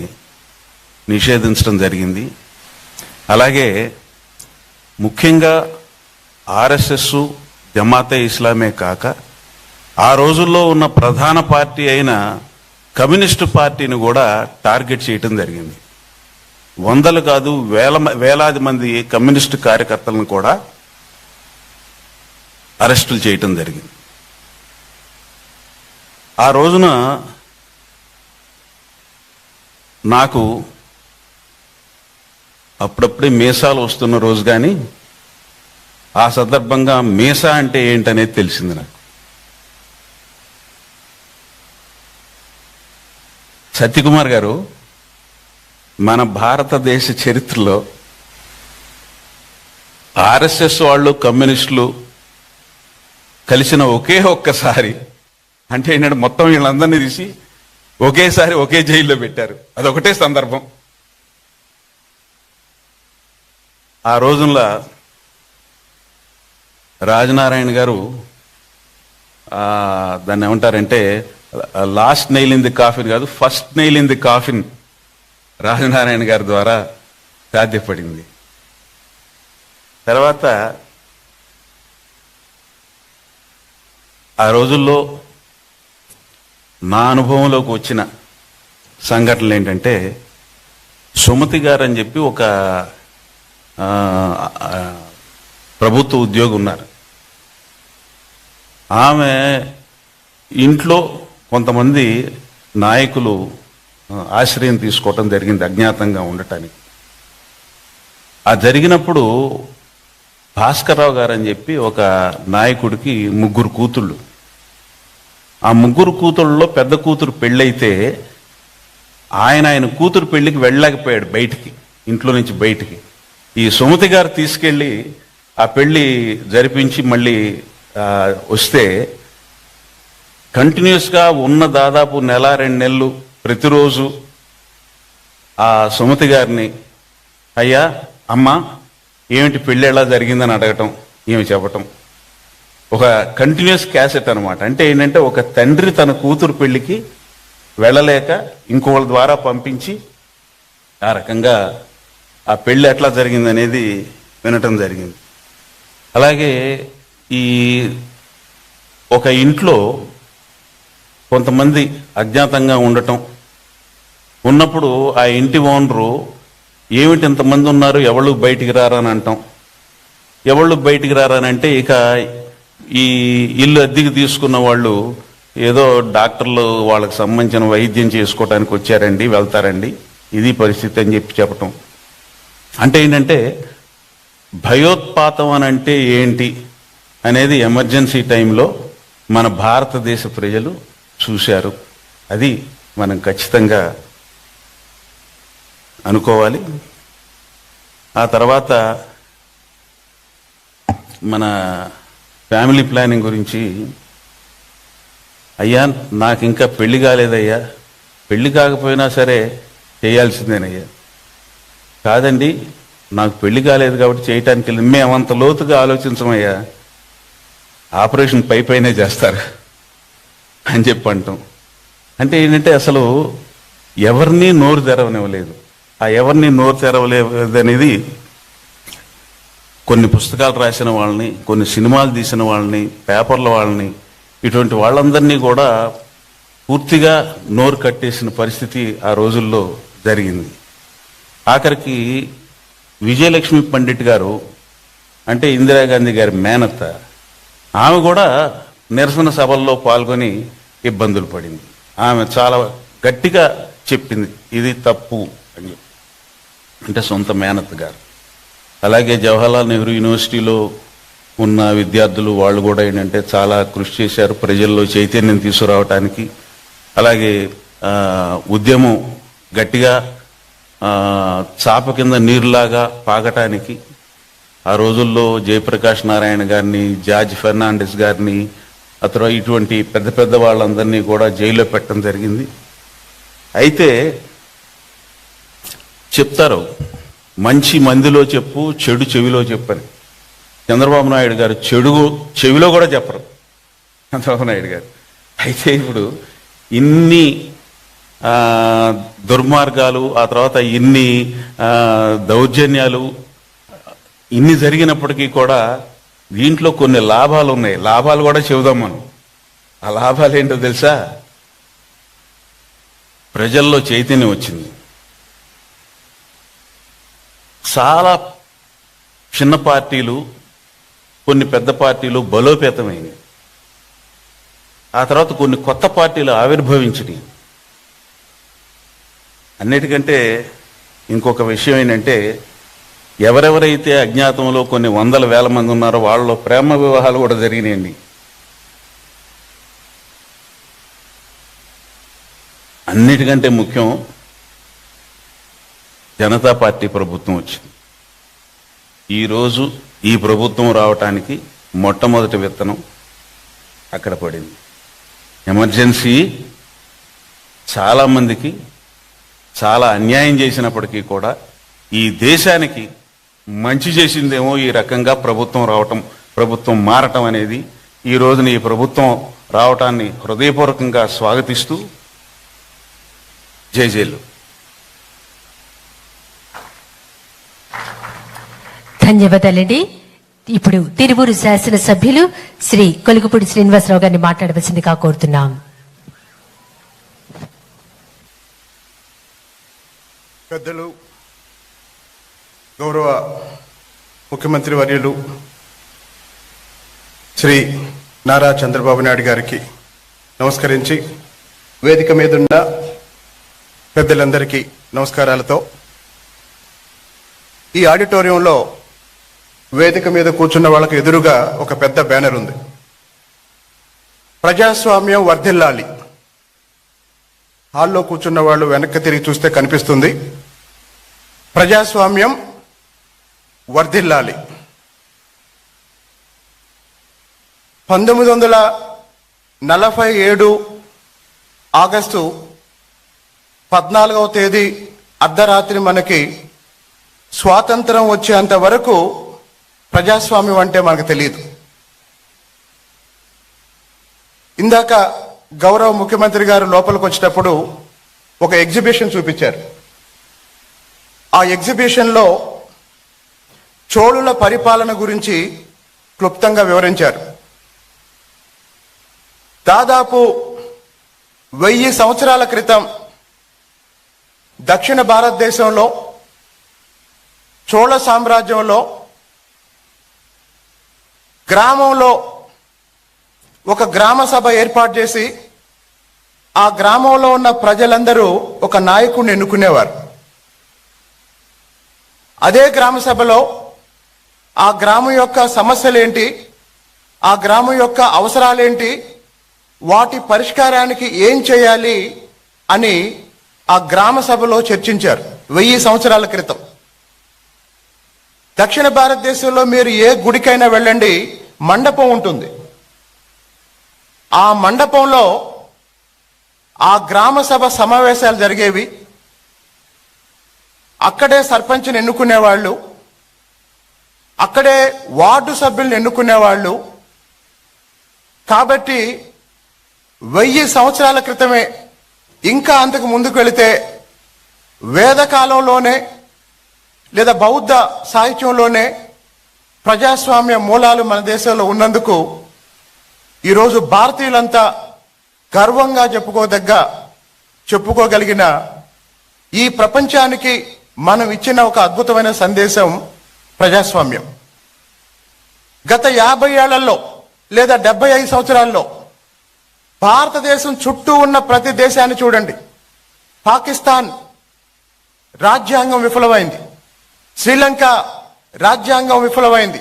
నిషేధించడం జరిగింది. అలాగే ముఖ్యంగా ఆర్ఎస్ఎస్, జమాతే ఇస్లామే కాక ఆ రోజుల్లో ఉన్న ప్రధాన పార్టీ అయిన కమ్యూనిస్టు పార్టీని కూడా టార్గెట్ చేయటం జరిగింది. వందలు కాదు వేలాది మంది కమ్యూనిస్టు కార్యకర్తలను కూడా అరెస్టులు చేయటం జరిగింది. ఆ రోజున నాకు అప్పుడప్పుడే మీసాలు వస్తున్న రోజు, కానీ ఆ సందర్భంగా మీసా అంటే ఏంటనేది తెలిసింది నాకు. సత్యకుమార్ గారు, మన భారతదేశ చరిత్రలో ఆర్ఎస్ఎస్ వాళ్ళు, కమ్యూనిస్టులు కలిసిన ఒకే ఒక్కసారి, అంటే ఏంటంటే మొత్తం వీళ్ళందరినీ తీసి ఒకేసారి ఒకే జైల్లో పెట్టారు. అదొకటే సందర్భం. ఆ రోజుల్లో రాజనారాయణ గారు దాన్ని ఏమంటారంటే last nail in the coffin కాదు, first nail in the coffin Rajnarayan గారి ద్వారా సాధ్యపడింది. తర్వాత ఆ రోజుల్లో నా అనుభవంలోకి వచ్చిన సంఘటనలు ఏంటంటే, సుమతి గారు అని చెప్పి ఒక ప్రభుత్వ ఉద్యోగి ఉన్నారు. ఆమె ఇంట్లో కొంతమంది నాయకులు ఆశ్రయం తీసుకోవటం జరిగింది అజ్ఞాతంగా ఉండటానికి. ఆ జరిగినప్పుడు భాస్కర్రావు గారు అని చెప్పి ఒక నాయకుడికి 3 కూతుళ్ళు. ఆ 3 కూతుళ్ళలో పెద్ద కూతురు పెళ్ళైతే ఆయన కూతురు పెళ్లికి వెళ్ళలేకపోయాడు బయటికి, ఇంట్లో నుంచి బయటికి. ఈ సుమతి గారు తీసుకెళ్ళి ఆ పెళ్లి జరిపించి మళ్ళీ వస్తే కంటిన్యూస్గా ఉన్న దాదాపు 1-2 నెలలు ప్రతిరోజు ఆ సుమతి గారిని, అయ్యా అమ్మా ఏమిటి పెళ్ళి ఎలా జరిగిందని అడగటం, ఏమి చెప్పటం. ఒక కంటిన్యూస్ క్యాసెట్ అనమాట. అంటే ఏంటంటే ఒక తండ్రి తన కూతురు పెళ్లికి వెళ్ళలేక ఇంకోళ్ళ ద్వారా పంపించి ఆ రకంగా ఆ పెళ్లి ఎట్లా జరిగిందనేది వినటం జరిగింది. అలాగే ఈ ఒక ఇంట్లో కొంతమంది అజ్ఞాతంగా ఉండటం, ఉన్నప్పుడు ఆ ఇంటి ఓనరు ఏమిటి ఇంతమంది ఉన్నారు, ఎవళ్ళు బయటికి రారని అంటాం. ఎవళ్ళు బయటికి రారనంటే ఇక ఈ ఇల్లు అద్దెకి తీసుకున్న వాళ్ళు ఏదో డాక్టర్లు వాళ్ళకి సంబంధించిన వైద్యం చేసుకోవడానికి వచ్చారండి, వెళ్తారండి, ఇది పరిస్థితి అని చెప్పటం. అంటే ఏంటంటే భయోత్పాతం అని అంటే ఏంటి అనేది ఎమర్జెన్సీ టైంలో మన భారతదేశ ప్రజలు చూశారు. అది మనం ఖచ్చితంగా అనుకోవాలి. ఆ తర్వాత మన ఫ్యామిలీ ప్లానింగ్ గురించి, అయ్యా నాకు ఇంకా పెళ్లి కాలేదయ్యా, పెళ్లి కాకపోయినా సరే చేయాల్సిందేనయ్యా. కాదండి నాకు పెళ్లి కాలేదు కాబట్టి చేయటానికి వెళ్ళి, మేమంత లోతుగా ఆలోచించమయ్యా, ఆపరేషన్ పైనే చేస్తారు అని చెప్పి అంటాం. అంటే ఏంటంటే అసలు ఎవరిని నోరు తెరవనివ్వలేదు. ఆ ఎవరిని నోరు తెరవలేదు అనేది కొన్ని పుస్తకాలు రాసిన వాళ్ళని, కొన్ని సినిమాలు తీసిన వాళ్ళని, పేపర్ల వాళ్ళని, ఇటువంటి వాళ్ళందరినీ కూడా పూర్తిగా నోరు కట్టేసిన పరిస్థితి ఆ రోజుల్లో జరిగింది. ఆఖరికి విజయలక్ష్మి పండిట్ గారు, అంటే ఇందిరాగాంధీ గారి మేనత్త, ఆమె కూడా నిరసన సభల్లో పాల్గొని ఇబ్బందులు పడింది. ఆమె చాలా గట్టిగా చెప్పింది ఇది తప్పు అని, అంటే సొంత మేనత్త గారు. అలాగే జవహర్లాల్ నెహ్రూ యూనివర్సిటీలో ఉన్న విద్యార్థులు వాళ్ళు కూడా ఏంటంటే చాలా కృషి చేశారు ప్రజల్లో చైతన్యం తీసుకురావటానికి. అలాగే ఉద్యమం గట్టిగా చాప కింద నీరులాగా పాగటానికి ఆ రోజుల్లో జయప్రకాష్ నారాయణ గారిని, జార్జ్ ఫెర్నాండెస్ గారిని, ఆ తర్వాత ఇటువంటి పెద్ద పెద్ద వాళ్ళందరినీ కూడా జైల్లో పెట్టడం జరిగింది. అయితే చెప్తారు మంచి మందిలో చెప్పు, చెడు చెవిలో చెప్పని. చంద్రబాబు నాయుడు గారు చెవిలో కూడా చెప్పరు చంద్రబాబు నాయుడు గారు. అయితే ఇప్పుడు ఇన్ని దుర్మార్గాలు, ఆ తర్వాత ఇన్ని దౌర్జన్యాలు ఇన్ని జరిగినప్పటికీ కూడా దీంట్లో కొన్ని లాభాలు ఉన్నాయి. లాభాలు కూడా చెబుదాం మనం. ఆ లాభాలు ఏంటో తెలుసా? ప్రజల్లో చైతన్యం వచ్చింది. చాలా చిన్న పార్టీలు, కొన్ని పెద్ద పార్టీలు బలోపేతమైనవి. ఆ తర్వాత కొన్ని కొత్త పార్టీలు ఆవిర్భవించినాయి. అన్నిటికంటే ఇంకొక విషయం ఏంటంటే, ఎవరెవరైతే అజ్ఞాతంలో కొన్ని వందల వేల మంది ఉన్నారో వాళ్ళలో ప్రేమ వివాహాలు కూడా జరిగినాయండి. అన్నిటికంటే ముఖ్యం, జనతా పార్టీ ప్రభుత్వం వచ్చింది. ఈరోజు ఈ ప్రభుత్వం రావటానికి మొట్టమొదటి విత్తనం అక్కడ పడింది. ఎమర్జెన్సీ చాలామందికి చాలా అన్యాయం చేసినప్పటికీ కూడా ఈ దేశానికి మంచి చేసిందేమో ఈ రకంగా ప్రభుత్వం రావటం, ప్రభుత్వం మారటం అనేది. ఈ రోజున ఈ ప్రభుత్వం రావటాన్ని హృదయపూర్వకంగా స్వాగతిస్తూ జైలు. ధన్యవాదాలండి. ఇప్పుడు తిరువూరు శాసనసభ్యులు శ్రీ కొలుగుపూడి శ్రీనివాసరావు గారిని మాట్లాడవలసిందిగా కోరుతున్నాం. పెద్దలు, గౌరవ ముఖ్యమంత్రి వర్యులు శ్రీ నారా చంద్రబాబు నాయుడు గారికి నమస్కరించి, వేదిక మీదున్న పెద్దలందరికీ నమస్కారాలతో, ఈ ఆడిటోరియంలో వేదిక మీద కూర్చున్న వాళ్ళకు ఎదురుగా ఒక పెద్ద బ్యానర్ ఉంది. ప్రజాస్వామ్యం వర్ధిల్లాలి. హాల్లో కూర్చున్న వాళ్ళు వెనక్కి తిరిగి చూస్తే కనిపిస్తుంది, ప్రజాస్వామ్యం వర్ధిల్లాలి. 1947 ఆగస్టు 14వ తేదీ అర్ధరాత్రి మనకి స్వాతంత్రం వచ్చేంత వరకు ప్రజాస్వామ్యం అంటే మనకు తెలియదు. ఇందాక గౌరవ ముఖ్యమంత్రి గారు లోపలికి వచ్చేటప్పుడు ఒక ఎగ్జిబిషన్ చూపించారు. ఆ ఎగ్జిబిషన్లో చోళుల పరిపాలన గురించి క్లుప్తంగా వివరించారు. దాదాపు 1000 సంవత్సరాల క్రితం దక్షిణ భారతదేశంలో చోళ సామ్రాజ్యంలో గ్రామంలో ఒక గ్రామ సభ ఏర్పాటు చేసి ఆ గ్రామంలో ఉన్న ప్రజలందరూ ఒక నాయకుడిని ఎన్నుకునేవారు. అదే గ్రామ సభలో ఆ గ్రామం యొక్క సమస్యలేంటి, ఆ గ్రామం యొక్క అవసరాలేంటి, వాటి పరిష్కారానికి ఏం చేయాలి అని ఆ గ్రామ సభలో చర్చించారు 1000 సంవత్సరాల క్రితం. దక్షిణ భారతదేశంలో మీరు ఏ గుడికైనా వెళ్ళండి, మండపం ఉంటుంది. ఆ మండపంలో ఆ గ్రామ సభ సమావేశాలు జరిగేవి. అక్కడే సర్పంచ్ని ఎన్నుకునేవాళ్ళు, అక్కడే వార్డు సభ్యుల్ని ఎన్నుకునేవాళ్ళు. కాబట్టి 1000 సంవత్సరాల క్రితమే, ఇంకా అంతకు ముందుకు వెళితే వేదకాలంలోనే లేదా బౌద్ధ సాహిత్యంలోనే ప్రజాస్వామ్య మూలాలు మన దేశంలో ఉన్నందుకు ఈరోజు భారతీయులంతా గర్వంగా చెప్పుకోగలిగిన ఈ ప్రపంచానికి మనం ఇచ్చిన ఒక అద్భుతమైన సందేశం ప్రజాస్వామ్యం. గత 50 ఏళ్లలో లేదా 75 సంవత్సరాల్లో భారతదేశం చుట్టూ ఉన్న ప్రతి దేశాన్ని చూడండి. పాకిస్తాన్ రాజ్యాంగం విఫలమైంది, శ్రీలంక రాజ్యాంగం విఫలమైంది,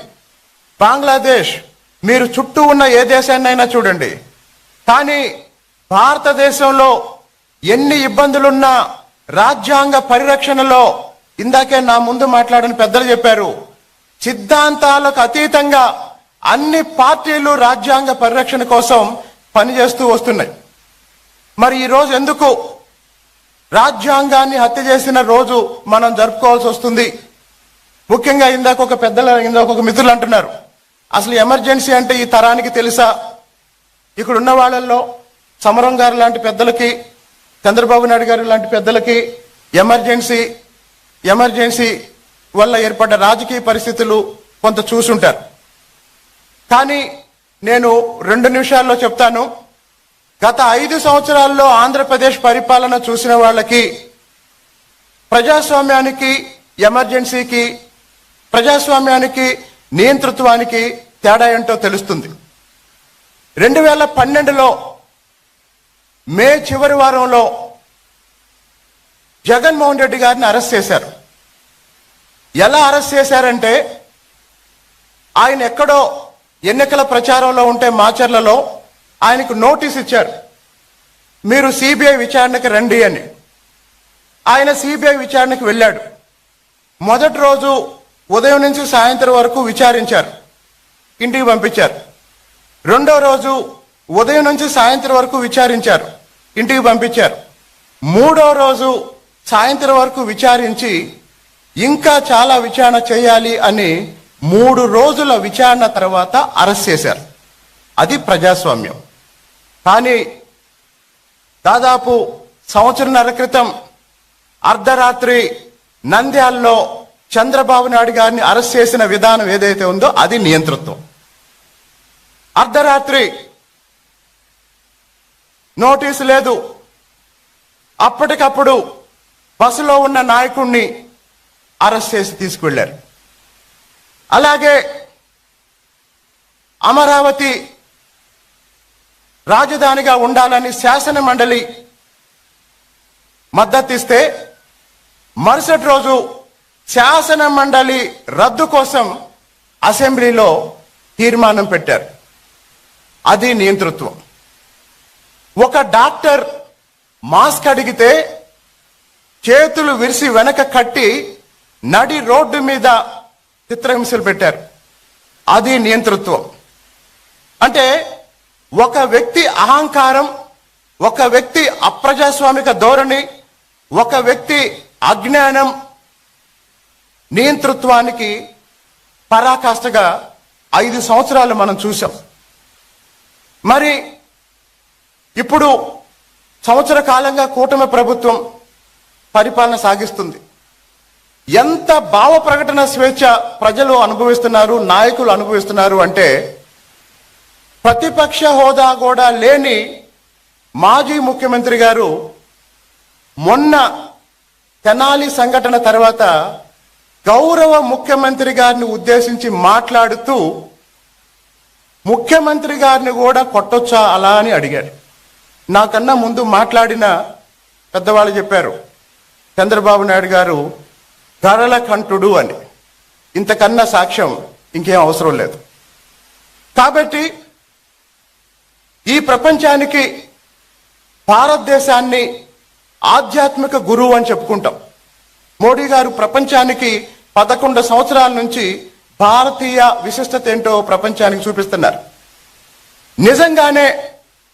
బంగ్లాదేశ్, మీరు చుట్టూ ఉన్న ఏ దేశాన్నైనా చూడండి. కానీ భారతదేశంలో ఎన్ని ఇబ్బందులున్నా రాజ్యాంగ పరిరక్షణలో, ఇందాకే నా ముందు మాట్లాడిన పెద్దలు చెప్పారు, సిద్ధాంతాలకు అతీతంగా అన్ని పార్టీలు రాజ్యాంగ పరిరక్షణ కోసం పనిచేస్తూ వస్తున్నాయి. మరి ఈ రోజు ఎందుకు రాజ్యాంగాన్ని హత్య చేసిన రోజు మనం జరుపుకోవాల్సి వస్తుంది? ముఖ్యంగా ఇందాక ఒక మిత్రులు అంటున్నారు, అసలు ఎమర్జెన్సీ అంటే ఈ తరానికి తెలుసా? ఇక్కడ ఉన్న వాళ్ళల్లో సమరం గారు లాంటి పెద్దలకి, చంద్రబాబు నాయుడు గారు లాంటి పెద్దలకి ఎమర్జెన్సీ వల్ల ఏర్పడ్డ రాజకీయ పరిస్థితులు కొంత చూసుంటారు. కానీ నేను 2 నిమిషాల్లో చెప్తాను. గత 5 సంవత్సరాల్లో ఆంధ్రప్రదేశ్ పరిపాలన చూసిన వాళ్ళకి ప్రజాస్వామ్యానికి, ఎమర్జెన్సీకి, ప్రజాస్వామ్యానికి, నియంతృత్వానికి తేడా ఏంటో తెలుస్తుంది. 2012లో మే చివరి వారంలో జగన్మోహన్ రెడ్డి గారిని అరెస్ట్ చేశారు. ఎలా అరెస్ట్ చేశారంటే, ఆయన ఎక్కడో ఎన్నికల ప్రచారంలో ఉంటే మాచర్లలో ఆయనకు నోటీస్ ఇచ్చారు, మీరు సిబిఐ విచారణకు రండి అని. ఆయన సిబిఐ విచారణకు వెళ్ళాడు. మొదటి రోజు ఉదయం నుంచి సాయంత్రం వరకు విచారించారు, ఇంటికి పంపించారు. రెండో రోజు ఉదయం నుంచి సాయంత్రం వరకు విచారించారు, ఇంటికి పంపించారు. మూడో రోజు సాయంత్రం వరకు విచారించి ఇంకా చాలా విచారణ చేయాలి అని 3 రోజుల విచారణ తర్వాత అరెస్ట్ చేశారు. అది ప్రజాస్వామ్యం. కానీ దాదాపు 1.5 సంవత్సరాల క్రితం అర్ధరాత్రి నంద్యాలలో చంద్రబాబు నాయుడు గారిని అరెస్ట్ చేసిన విధానం ఏదైతే ఉందో అది నియంతృత్వం. అర్ధరాత్రి నోటీసు లేదు, అప్పటికప్పుడు బస్సులో ఉన్న నాయకుడిని అరెస్ట్ చేసి తీసుకువెళ్లారు. అలాగే అమరావతి రాజధానిగా ఉండాలని శాసన మండలి మద్దతిస్తే మరుసటి రోజు శాసన మండలి రద్దు కోసం అసెంబ్లీలో తీర్మానం పెట్టారు. అది నియంతృత్వం. ఒక డాక్టర్ మాస్క్ అడిగితే చేతులు విరిసి వెనక కట్టి నడి రోడ్డు మీద చిత్రహింసలు పెట్టారు. అది నియంతృత్వం. అంటే ఒక వ్యక్తి అహంకారం, ఒక వ్యక్తి అప్రజాస్వామిక ధోరణి, ఒక వ్యక్తి అజ్ఞానం నియంతృత్వానికి పరాకాష్ఠగా 5 సంవత్సరాలు మనం చూసాం. మరి ఇప్పుడు 1 సంవత్సర కాలంగా కూటమి ప్రభుత్వం పరిపాలన సాగిస్తుంది. ఎంత భావ ప్రకటన స్వేచ్ఛ ప్రజలు అనుభవిస్తున్నారు, నాయకులు అనుభవిస్తున్నారు అంటే, ప్రతిపక్ష హోదా కూడా లేని మాజీ ముఖ్యమంత్రి గారు మొన్న తెనాలి సంఘటన తర్వాత గౌరవ ముఖ్యమంత్రి గారిని ఉద్దేశించి మాట్లాడుతూ ముఖ్యమంత్రి గారిని కూడా కొట్టొచ్చా అలా అని అడిగారు. నాకన్నా ముందు మాట్లాడిన పెద్దవాళ్ళు చెప్పారు, చంద్రబాబు నాయుడు గారు గరళ కంఠుడు అని. ఇంతకన్నా సాక్ష్యం ఇంకేం అవసరం లేదు. కాబట్టి ఈ ప్రపంచానికి భారతదేశాన్ని ఆధ్యాత్మిక గురువు అని చెప్పుకుంటాం. మోడీ గారు ప్రపంచానికి 11 సంవత్సరాల నుంచి భారతీయ విశిష్టత ఏంటో ప్రపంచానికి చూపిస్తున్నారు. నిజంగానే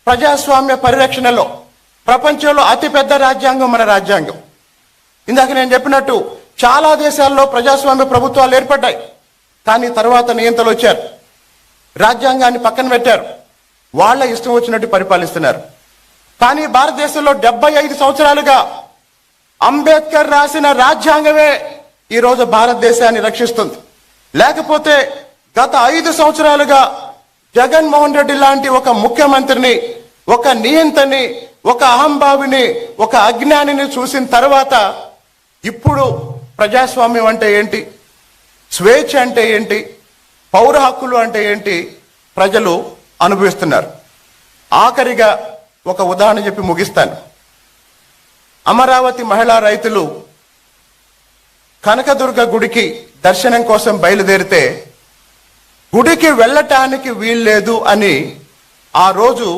ప్రజాస్వామ్య పరిరక్షణలో ప్రపంచంలో అతిపెద్ద రాజ్యాంగం మన రాజ్యాంగం. ఇందాక నేను చెప్పినట్టు చాలా దేశాల్లో ప్రజాస్వామ్య ప్రభుత్వాలు ఏర్పడ్డాయి, కానీ తర్వాత నియంతలు వచ్చారు, రాజ్యాంగాన్ని పక్కన పెట్టారు, వాళ్ళ ఇష్టం వచ్చినట్టు పరిపాలిస్తున్నారు. కానీ భారతదేశంలో 75 సంవత్సరాలుగా అంబేద్కర్ రాసిన రాజ్యాంగమే ఈరోజు భారతదేశాన్ని రక్షిస్తుంది. లేకపోతే గత 5 సంవత్సరాలుగా జగన్మోహన్ రెడ్డి లాంటి ఒక ముఖ్యమంత్రిని, ఒక నియంతని, ఒక అహంభావిని, ఒక అజ్ఞానిని చూసిన తర్వాత ఇప్పుడు ప్రజాస్వామ్యం అంటే ఏంటి, స్వేచ్ఛ అంటే ఏంటి, పౌర హక్కులు అంటే ఏంటి ప్రజలు అనుభవిస్తున్నారు. ఆఖరిగా ఒక ఉదాహరణ చెప్పి ముగిస్తాను. అమరావతి మహిళా రైతులు కనకదుర్గ గుడికి దర్శనం కోసం బయలుదేరితే గుడికి వెళ్ళటానికి వీల్లేదు అని ఆ రోజు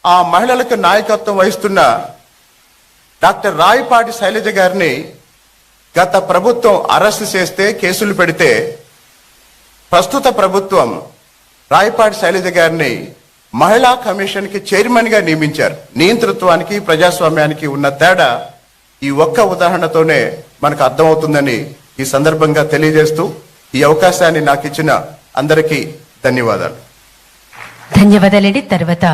ఆ మహిళలకు నాయకత్వం వహిస్తున్న డాక్టర్ రాయపాటి శైలజ గారిని గత ప్రభుత్వం అరెస్ట్ చేస్తే, కేసులు పెడితే ప్రస్తుత ప్రభుత్వం రాయపాటి శైలజ గారిని మహిళా కమిషన్ కి చైర్మన్ గా నియమించారు. నియంతృత్వానికి ప్రజాస్వామ్యానికి ఉన్న తేడా ఈ ఒక్క ఉదాహరణతోనే మనకు అర్థమవుతుందని ఈ సందర్భంగా తెలియజేస్తూ, ఈ అవకాశాన్ని నాకు ఇచ్చిన అందరికీ ధన్యవాదాలు. ధన్యవాదాలండి. తర్వాత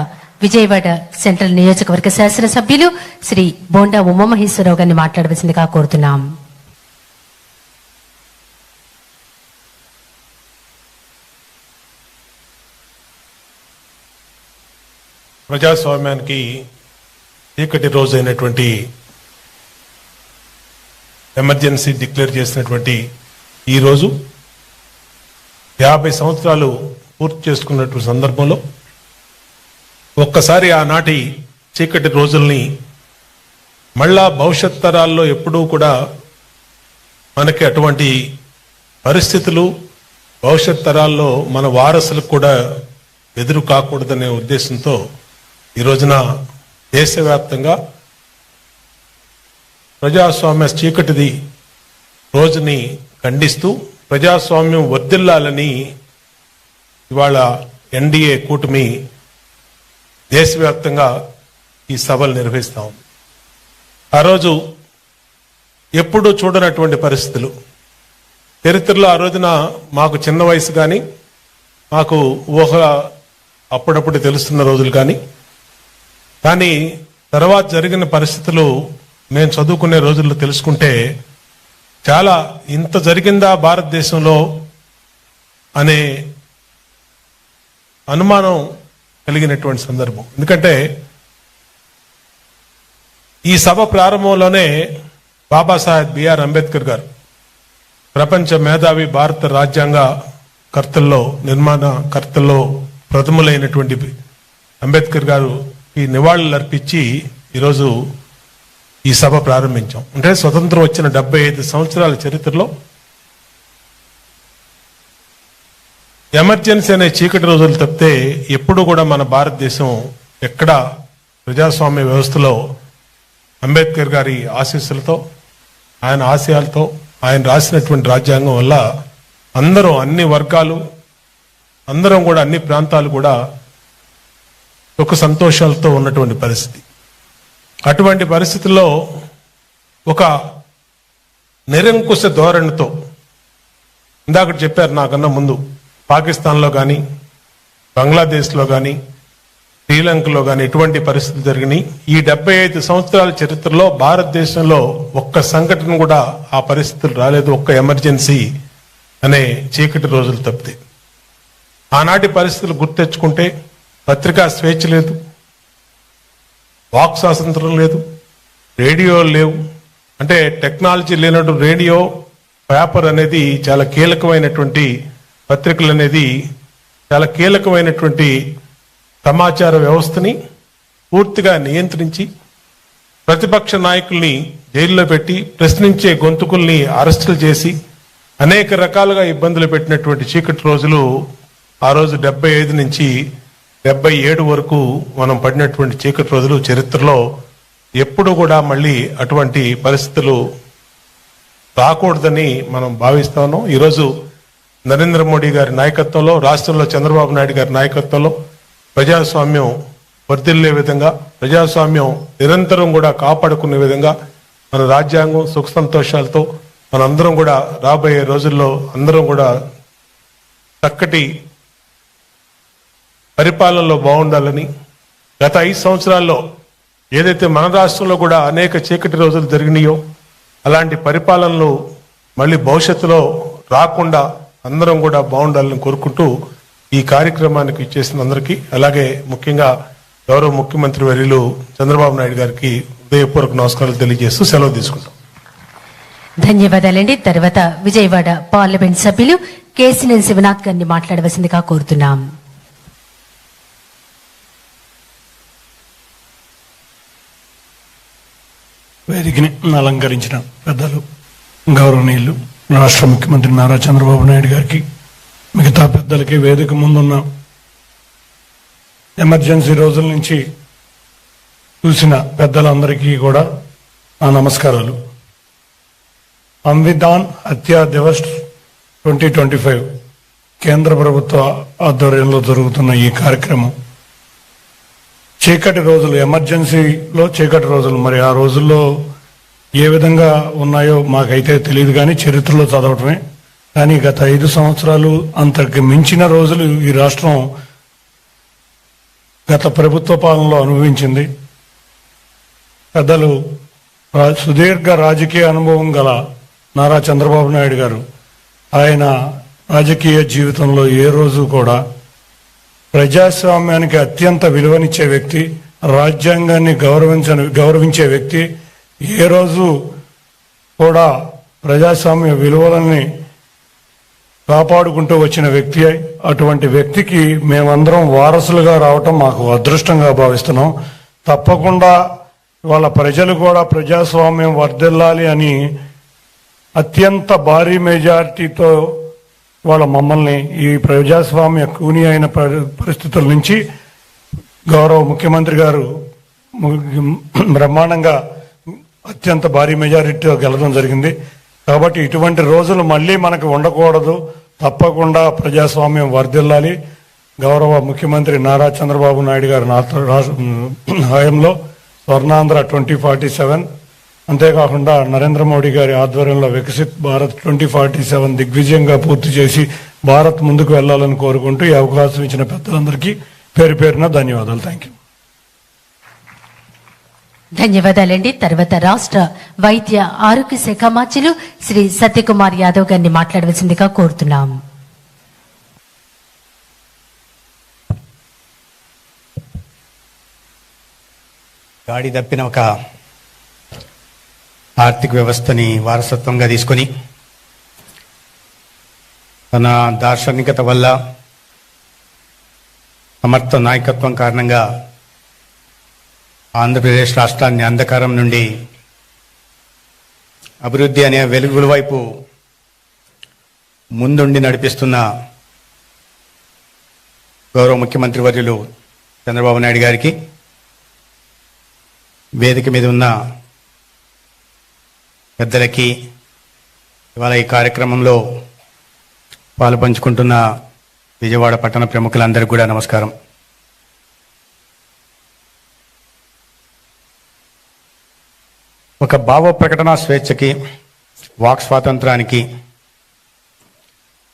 విజయవాడ సెంట్రల్ నియోజకవర్గ శాసనసభ్యులు శ్రీ బోండా ఉమామహేశ్వరరావు గారిని మాట్లాడవలసిందిగా కోరుతున్నాం. ప్రజాస్వామ్యానికి చీకటి రోజు అయినటువంటి ఎమర్జెన్సీ డిక్లేర్ చేసినటువంటి ఈ రోజు 50 సంవత్సరాలు పూర్తి చేసుకున్నటువంటి సందర్భంలో ఒక్కసారి ఆనాటి చీకటి రోజుల్ని మళ్ళా భవిష్యత్ తరాల్లో ఎప్పుడూ కూడా మనకి అటువంటి పరిస్థితులు భవిష్యత్ తరాల్లో మన వారసులకు కూడా ఎదురు కాకూడదనే ఉద్దేశంతో ఈ రోజున దేశవ్యాప్తంగా ప్రజాస్వామ్య చీకటిది రోజుని ఖండిస్తూ ప్రజాస్వామ్యం వర్ధిల్లాలని ఇవాళ ఎన్డీఏ కూటమి దేశవ్యాప్తంగా ఈ సభలు నిర్వహిస్తాం. ఆ రోజు ఎప్పుడూ చూడనటువంటి పరిస్థితులు చరిత్రలో ఆ రోజున మాకు చిన్న వయసు కానీ మాకు ఊహ అప్పుడప్పుడు తెలుస్తున్న రోజులు కానీ తర్వాత జరిగిన పరిస్థితులు మేము చదువుకునే రోజుల్లో తెలుసుకుంటే చాలా ఇంత జరిగిందా భారతదేశంలో అనే అనుమానం కలిగినటువంటి సందర్భం. ఎందుకంటే ఈ సభ ప్రారంభంలోనే బాబాసాహెబ్ బిఆర్ అంబేద్కర్ గారు ప్రపంచ మేధావి భారత రాజ్యాంగ కర్తల్లో నిర్మాణ కర్తల్లో ప్రథములైనటువంటి అంబేద్కర్ గారు ఈ నివాళులు అర్పించి ఈరోజు ఈ సభ ప్రారంభించాం. అంటే స్వతంత్రం వచ్చిన 75 సంవత్సరాల చరిత్రలో ఎమర్జెన్సీ అనే చీకటి రోజులు తప్పితే ఎప్పుడు కూడా మన భారతదేశం ఎక్కడ ప్రజాస్వామ్య వ్యవస్థలో అంబేద్కర్ గారి ఆశీస్సులతో ఆయన ఆశయాలతో ఆయన రాసినటువంటి రాజ్యాంగం వల్ల అందరం అన్ని వర్గాలు అందరం కూడా అన్ని ప్రాంతాలు కూడా సుఖ సంతోషాలతో ఉన్నటువంటి పరిస్థితి. అటువంటి పరిస్థితుల్లో ఒక నిరంకుశ ధోరణితో ఇందాక చెప్పారు నాకన్నా ముందు పాకిస్తాన్లో కానీ బంగ్లాదేశ్లో కానీ శ్రీలంకలో కానీ ఎటువంటి పరిస్థితులు జరిగినాయి. ఈ 75 సంవత్సరాల చరిత్రలో భారతదేశంలో ఒక్క సంఘటన కూడా ఆ పరిస్థితులు రాలేదు. ఒక్క ఎమర్జెన్సీ అనే చీకటి రోజులు తప్పితే ఆనాటి పరిస్థితులు గుర్తెచ్చుకుంటే పత్రికా స్వేచ్ఛ లేదు, వాక్ స్వాతంత్రం లేదు, రేడియోలు లేవు. అంటే టెక్నాలజీ లేనట్టు రేడియో పేపర్ అనేది చాలా కీలకమైనటువంటి పత్రికలు అనేది చాలా కీలకమైనటువంటి సమాచార వ్యవస్థని పూర్తిగా నియంత్రించి ప్రతిపక్ష నాయకుల్ని జైల్లో పెట్టి ప్రశ్నించే గొంతుకుల్ని అరెస్టులు చేసి అనేక రకాలుగా ఇబ్బందులు పెట్టినటువంటి చీకటి రోజులు ఆ రోజు 75 నుంచి 77 వరకు మనం పడినటువంటి చీకటి రోజులు చరిత్రలో ఎప్పుడు కూడా మళ్ళీ అటువంటి పరిస్థితులు రాకూడదని మనం భావిస్తా ఉన్నాం. ఈరోజు నరేంద్ర మోడీ గారి నాయకత్వంలో రాష్ట్రంలో చంద్రబాబు నాయుడు గారి నాయకత్వంలో ప్రజాస్వామ్యం వర్ధిల్లే విధంగా ప్రజాస్వామ్యం నిరంతరం కూడా కాపాడుకునే విధంగా మన రాజ్యాంగం సుఖ సంతోషాలతో మనందరం కూడా రాబోయే రోజుల్లో అందరం కూడా చక్కటి పరిపాలనలో బాగుండాలని గత 5 సంవత్సరాల్లో ఏదైతే మన రాష్ట్రంలో కూడా అనేక చీకటి రోజులు జరిగినాయో అలాంటి పరిపాలనలు మళ్ళీ భవిష్యత్తులో రాకుండా అందరం కూడా బాగుండాలని కోరుకుంటూ ఈ కార్యక్రమానికి ఇచ్చేసిన అందరికీ అలాగే ముఖ్యంగా గౌరవ ముఖ్యమంత్రి వర్యులు చంద్రబాబు నాయుడు గారికి హృదయపూర్వక నమస్కారాలు తెలియజేస్తూ సెలవు తీసుకుంటాం. ధన్యవాదాలండి. తర్వాత విజయవాడ పార్లమెంట్ సభ్యులు కేసినేని శివనాథ్ గారిని మాట్లాడవలసిందిగా కోరుతున్నాం. వేదికని అలంకరించిన పెద్దలు గౌరవనీయులు రాష్ట్ర ముఖ్యమంత్రి నారా చంద్రబాబు నాయుడు గారికి మిగతా పెద్దలకి వేదిక ముందున్న ఎమర్జెన్సీ రోజుల నుంచి చూసిన పెద్దలందరికీ కూడా నా నమస్కారాలు. సంవిధాన్ హత్యా దివస్ 2025 కేంద్ర ప్రభుత్వ ఆధ్వర్యంలో జరుగుతున్న ఈ కార్యక్రమం చీకటి రోజులు, ఎమర్జెన్సీలో చీకటి రోజులు. మరి ఆ రోజుల్లో ఏ విధంగా ఉన్నాయో మాకైతే తెలియదు, కానీ చరిత్రలో చదవటమే. కానీ గత 5 సంవత్సరాలు అంతకు మించిన రోజులు ఈ రాష్ట్రం గత ప్రభుత్వ పాలనలో అనుభవించింది. పెద్దలు సుదీర్ఘ రాజకీయ అనుభవం గల నారా చంద్రబాబు నాయుడు గారు ఆయన రాజకీయ జీవితంలో ఏ రోజు కూడా ప్రజాస్వామ్యానికి అత్యంత విలువనిచ్చే వ్యక్తి, రాజ్యాంగాన్ని గౌరవించే వ్యక్తి, ఏ రోజు కూడా ప్రజాస్వామ్య విలువలని కాపాడుకుంటూ వచ్చిన వ్యక్తి. అటువంటి వ్యక్తికి మేమందరం వారసులుగా రావటం మాకు అదృష్టంగా భావిస్తున్నాం. తప్పకుండా వాళ్ళ ప్రజలు కూడా ప్రజాస్వామ్యం వర్ధిల్లాలి అని అత్యంత భారీ మెజారిటీతో వాళ్ళ మమ్మల్ని ఈ ప్రజాస్వామ్య కూని అయిన పరిస్థితుల నుంచి గౌరవ ముఖ్యమంత్రి గారు బ్రహ్మాండంగా అత్యంత భారీ మెజారిటీతో గెలవడం జరిగింది. కాబట్టి ఇటువంటి రోజులు మళ్ళీ మనకు ఉండకూడదు. తప్పకుండా ప్రజాస్వామ్యం వర్ధిల్లాలి. గౌరవ ముఖ్యమంత్రి నారా చంద్రబాబు నాయుడు గారి హయాంలో స్వర్ణాంధ్ర 2047, అంతేకాకుండా నరేంద్ర మోడీ గారి ఆధ్వర్యంలో వికసిత్ భారత్ 2047 దిగ్విజయంగా పూర్తి చేసి భారత్ ముందుకు వెళ్లాలని కోరుకుంటూ ఈ అవకాశం ఇచ్చిన పెద్దలందరికీ పేరు పేరున ధన్యవాదాలు. Thank you. ధన్యవాదాలండి. తర్వాత రాష్ట్ర వైద్య ఆరోగ్య శాఖ మంత్రులు శ్రీ సత్యకుమార్ యాదవ్ గారిని మాట్లాడవలసిందిగా కోరుతున్నాం. గాడి తప్పిన ఒక ఆర్థిక వ్యవస్థని వారసత్వంగా తీసుకొని తన దార్శనికత వల్ల, సమర్థ నాయకత్వం కారణంగా ఆంధ్రప్రదేశ్ రాష్ట్రాన్ని అంధకారం నుండి అభివృద్ధి అనే వెలుగుల వైపు ముందుండి నడిపిస్తున్న గౌరవ ముఖ్యమంత్రి వర్యులు చంద్రబాబు నాయుడు గారికి, వేదిక మీద ఉన్న పెద్దలకి, ఇవాళ ఈ కార్యక్రమంలో పాలు పంచుకుంటున్న విజయవాడ పట్టణ ప్రముఖులందరికీ కూడా నమస్కారం. ఒక భావ ప్రకటన స్వేచ్ఛకి, వాక్ స్వాతంత్రానికి,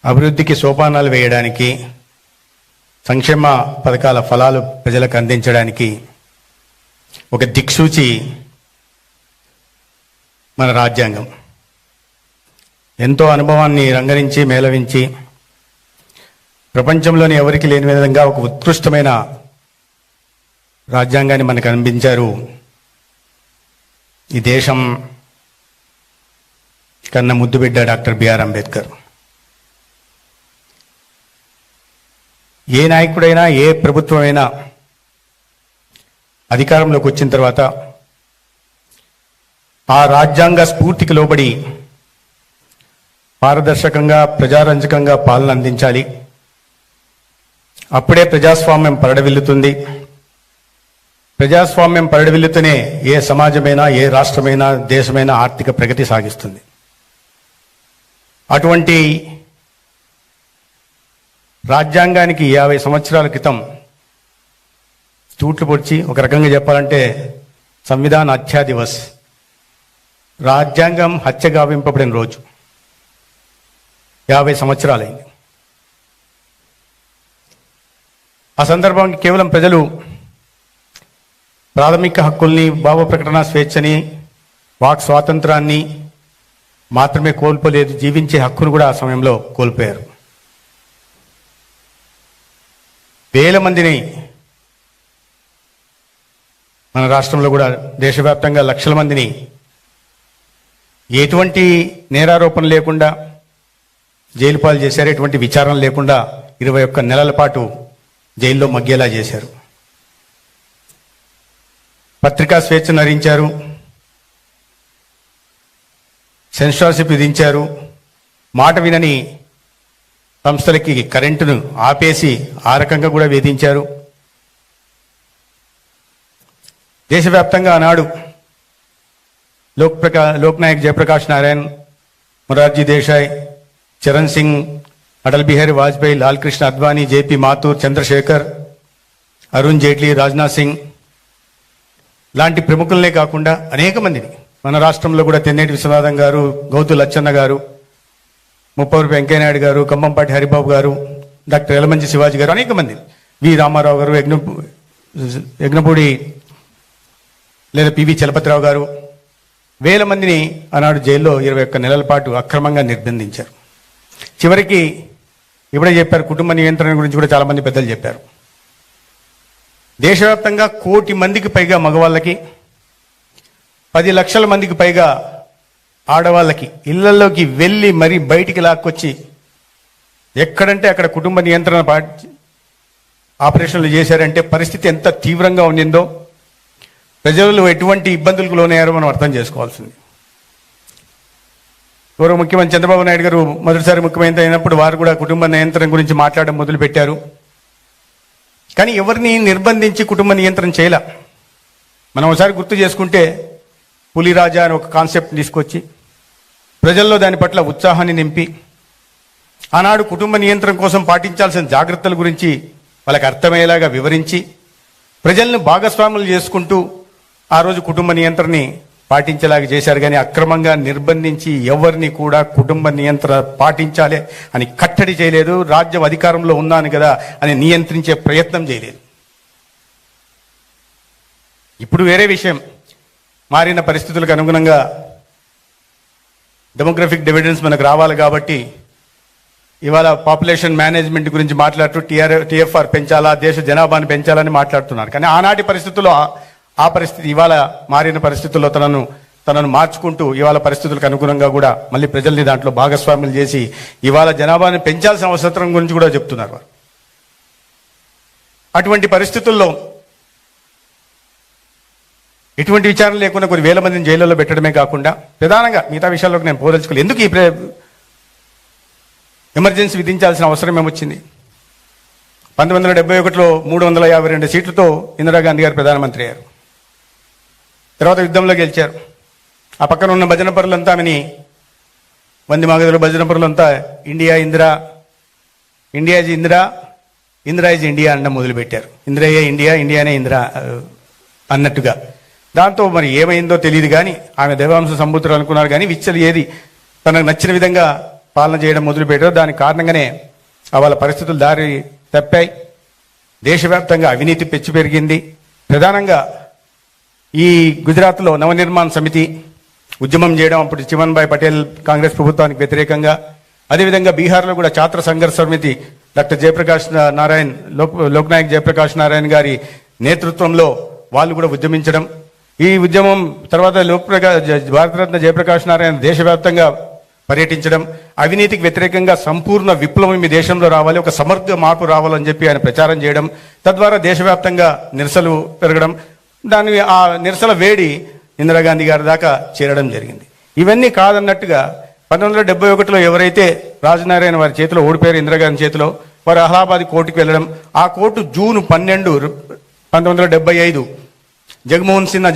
అభివృద్ధికి సోపానాలు వేయడానికి, సంక్షేమ పథకాల ఫలాలు ప్రజలకు అందించడానికి ఒక దిక్సూచి మన రాజ్యాంగం. ఎంతో అనుభవాన్ని రంగరించి మేళవించి ప్రపంచంలోని ఎవరికి లేని విధంగా ఒక ఉత్కృష్టమైన రాజ్యాంగాన్ని మనకు అందించారు ఈ దేశం కన్న ముద్దుబిడ్డ డాక్టర్ బిఆర్ అంబేద్కర్. ఏ నాయకుడైనా, ఏ ప్రభుత్వమైనా అధికారంలోకి వచ్చిన తర్వాత ఆ రాజ్యాంగ స్ఫూర్తికి లోబడి పారదర్శకంగా, ప్రజారంజకంగా పాలన అందించాలి. అప్పుడే ప్రజాస్వామ్యం పరిడవిల్లుతుంది. ప్రజాస్వామ్యం పరిడవిల్లుతూనే ఏ సమాజమైనా, ఏ రాష్ట్రమైనా, దేశమైనా ఆర్థిక ప్రగతి సాగిస్తుంది. అటువంటి రాజ్యాంగానికి 50 సంవత్సరాల క్రితం తూట్లు పొడిచి, ఒక రకంగా చెప్పాలంటే సంవిధాన హత్యా దివస్, రాజ్యాంగం హత్య గావింపబడిన రోజు 50 సంవత్సరాలైంది. ఆ సందర్భానికి కేవలం ప్రజలు ప్రాథమిక హక్కుల్ని, భావ ప్రకటన స్వేచ్ఛని, వాక్ స్వాతంత్రాన్ని మాత్రమే కోల్పోలేదు, జీవించే హక్కును కూడా ఆ సమయంలో కోల్పోయారు. వేల మందిని, మన రాష్ట్రంలో కూడా దేశవ్యాప్తంగా లక్షల మందిని ఎటువంటి నేరారోపణ లేకుండా జైలు పాలు చేశారు. ఎటువంటి విచారణ లేకుండా 21 నెలల పాటు జైల్లో మగ్గేలా చేశారు. పత్రికా స్వేచ్ఛను హరించారు, సెన్సార్షిప్ విధించారు, మాట వినని సంస్థలకి కరెంటును ఆపేసి ఆ రకంగా కూడా వేధించారు. దేశవ్యాప్తంగా ఆనాడు లోక్నాయక్ జయప్రకాష్ నారాయణ్, మొరార్జీ దేశాయ్, చరణ్ సింగ్, అటల్ బిహారీ వాజ్పేయి, లాల్ కృష్ణ అద్వానీ, జేపీ మాథూర్, చంద్రశేఖర్, అరుణ్ జైట్లీ, రాజ్నాథ్ సింగ్ లాంటి ప్రముఖులనే కాకుండా అనేక మందిని, మన రాష్ట్రంలో కూడా తెన్నేటి విశ్వనాథం గారు, గౌతు లచ్చన్న గారు, ముప్పవరపు వెంకయ్యనాయుడు గారు, కంబంపాటి హరిబాబు గారు, డాక్టర్ ఎలమంచి శివాజీ గారు, అనేక మంది, వి రామారావు గారు, యజ్ఞపూడి లేదా పివి చలపతిరావు గారు, వేల మందిని ఆనాడు జైల్లో 21 నెలల పాటు అక్రమంగా నిర్బంధించారు. చివరికి ఇప్పుడే చెప్పారు, కుటుంబ నియంత్రణ గురించి కూడా చాలామంది పెద్దలు చెప్పారు. దేశవ్యాప్తంగా 1 కోటి మందికి పైగా మగవాళ్ళకి, 10 లక్షల మందికి పైగా ఆడవాళ్ళకి ఇళ్లలోకి వెళ్ళి మరీ బయటికి లాక్కొచ్చి ఎక్కడంటే అక్కడ కుటుంబ నియంత్రణ ఆపరేషన్లు చేశారంటే పరిస్థితి ఎంత తీవ్రంగా ఉండిందో, ప్రజలు ఎటువంటి ఇబ్బందులకు లోనయ్యారో మనం అర్థం చేసుకోవాల్సింది. గౌరవ ముఖ్యమంత్రి చంద్రబాబు నాయుడు గారు మొదటిసారి ముఖ్యమంత్రి అయినప్పుడు వారు కూడా కుటుంబ నియంత్రణ గురించి మాట్లాడడం మొదలుపెట్టారు. కానీ ఎవరిని నిర్బంధించి కుటుంబ నియంత్రణ చేయలే. మనం ఒకసారి గుర్తు చేసుకుంటే పులిరాజా అని ఒక కాన్సెప్ట్ తీసుకొచ్చి ప్రజల్లో దాని పట్ల ఉత్సాహాన్ని నింపి ఆనాడు కుటుంబ నియంత్రణ కోసం పాటించాల్సిన జాగ్రత్తల గురించి వాళ్ళకి అర్థమయ్యేలాగా వివరించి ప్రజలను భాగస్వాములు చేసుకుంటూ ఆ రోజు కుటుంబ నియంత్రణని పాటించేలాగా చేశారు. కానీ అక్రమంగా నిర్బంధించి ఎవరిని కూడా కుటుంబ నియంత్రణ పాటించాలి అని కట్టడి చేయలేదు. రాజ్యం అధికారంలో ఉన్నాను కదా అని నియంత్రించే ప్రయత్నం చేయలేదు. ఇప్పుడు వేరే విషయం, మారిన పరిస్థితులకు అనుగుణంగా డెమోగ్రఫిక్ డివిడెన్స్ మనకు రావాలి కాబట్టి ఇవాళ పాపులేషన్ మేనేజ్మెంట్ గురించి మాట్లాడుతూ టీఎఫ్ఆర్ పెంచాలా, దేశ జనాభాను పెంచాలని మాట్లాడుతున్నారు. కానీ ఆనాటి పరిస్థితుల్లో ఆ పరిస్థితి ఇవాళ మారిన పరిస్థితుల్లో తనను మార్చుకుంటూ ఇవాళ పరిస్థితులకు అనుగుణంగా కూడా మళ్ళీ ప్రజల్ని దాంట్లో భాగస్వాములు చేసి ఇవాళ జనాభాను పెంచాల్సిన అవసరం గురించి కూడా చెప్తున్నారు వారు. అటువంటి పరిస్థితుల్లో ఎటువంటి విచారణ లేకుండా కొన్ని వేల మందిని జైల్లో పెట్టడమే కాకుండా ప్రధానంగా మిగతా విషయాల్లోకి నేను పోదలుచుకోలేదు. ఎందుకు ఈ ఎమర్జెన్సీ విధించాల్సిన అవసరం ఏమొచ్చింది? 1971లో 352 సీట్లతో ఇందిరాగాంధీ గారు ప్రధానమంత్రి అయ్యారు. తర్వాత యుద్ధంలో గెలిచారు. ఆ పక్కన ఉన్న భజన పరులంతా ఆమెని, వంది మాగదులు భజన పరులంతా India Indira, India is Indira, Indira is India అన్న మొదలుపెట్టారు. ఇందిరయ్యే ఇండియా, ఇండియానే ఇందిరా అన్నట్టుగా. దాంతో మరి ఏమైందో తెలియదు కానీ ఆమె దేవాంశ సంబూతులు అనుకున్నారు. కానీ విచ్చలు ఏది తనకు నచ్చిన విధంగా పాలన చేయడం మొదలుపెట్టారు. దానికి కారణంగానే వాళ్ళ పరిస్థితులు దారి తప్పాయి. దేశవ్యాప్తంగా అవినీతి పెంచి పెరిగింది. ప్రధానంగా ఈ గుజరాత్లో నవనిర్మాణ సమితి ఉద్యమం చేయడం, అప్పుడు చిమన్భాయ్ పటేల్ కాంగ్రెస్ ప్రభుత్వానికి వ్యతిరేకంగా. అదేవిధంగా బీహార్లో కూడా ఛాత్ర సంఘర్ష సమితి డాక్టర్ జయప్రకాష్ నారాయణ్, లోక్నాయక్ జయప్రకాష్ నారాయణ్ గారి నేతృత్వంలో వాళ్ళు కూడా ఉద్యమించడం. ఈ ఉద్యమం తర్వాత భారతరత్న జయప్రకాష్ నారాయణ్ దేశవ్యాప్తంగా పర్యటించడం, అవినీతికి వ్యతిరేకంగా సంపూర్ణ విప్లవం ఈ దేశంలో రావాలి, ఒక సమర్థ మార్పు రావాలని చెప్పి ఆయన ప్రచారం చేయడం, తద్వారా దేశవ్యాప్తంగా నిరసనలు పెరగడం, ఆ నిరసన వేడి ఇందిరాగాంధీ గారి దాకా చేరడం జరిగింది. ఇవన్నీ కాదన్నట్టుగా 1971లో ఎవరైతే రాజనారాయణ వారి చేతిలో ఓడిపోయారు, ఇందిరాగాంధీ చేతిలో, వారు అలహాబాద్ కోర్టుకు వెళ్ళడం. ఆ court June 12, 1975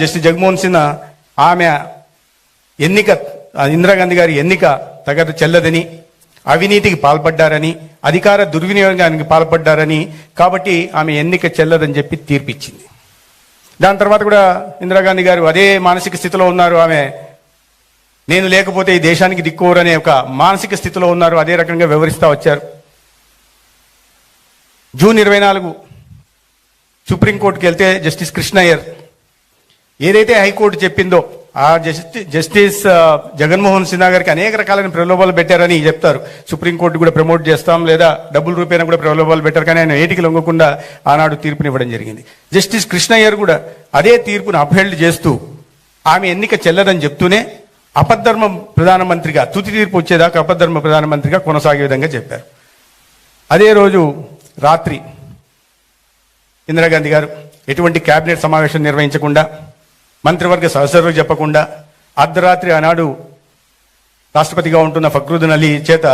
justice Jaganmohan Sinha ఆమె ఎన్నిక, ఇందిరాగాంధీ గారి ఎన్నిక తగదు చెల్లదని, అవినీతికి పాల్పడ్డారని, అధికార దుర్వినియోగానికి పాల్పడ్డారని, కాబట్టి ఆమె ఎన్నిక చెల్లదని చెప్పి తీర్పిచ్చింది. దాని తర్వాత కూడా ఇందిరాగాంధీ గారు అదే మానసిక స్థితిలో ఉన్నారు. ఆమె నేను లేకపోతే ఈ దేశానికి దిక్కువరనే ఒక మానసిక స్థితిలో ఉన్నారు. అదే రకంగా వివరిస్తూ వచ్చారు. జూన్ 24 సుప్రీంకోర్టుకి వెళ్తే జస్టిస్ కృష్ణయ్యర్ ఏదైతే హైకోర్టు చెప్పిందో ఆ జస్టిస్ జగన్మోహన్ సిన్హా గారికి అనేక రకాలైన ప్రలోభాలు పెట్టారని చెప్తారు. సుప్రీంకోర్టు కూడా ప్రమోట్ చేస్తాం లేదా డబ్బుల రూపేణ కూడా ప్రలోభాలు పెట్టారు. కానీ ఆయన ఏటికి లొంగకుండా ఆనాడు తీర్పునివ్వడం జరిగింది. జస్టిస్ కృష్ణయ్యర్ కూడా అదే తీర్పును అప్హెల్డ్ చేస్తూ ఆమె ఎన్నిక చెల్లదని చెప్తూనే అపద్ధర్మ ప్రధానమంత్రిగా, తుది తీర్పు వచ్చేదాకా అపద్ధర్మ ప్రధానమంత్రిగా కొనసాగే విధంగా చెప్పారు. అదే రోజు రాత్రి ఇందిరాగాంధీ గారు ఎటువంటి కేబినెట్ సమావేశం నిర్వహించకుండా, మంత్రివర్గ సదస్సులకు చెప్పకుండా అర్ధరాత్రి ఆనాడు రాష్ట్రపతిగా ఉంటున్న ఫక్రుద్దీన్ అలీ చేత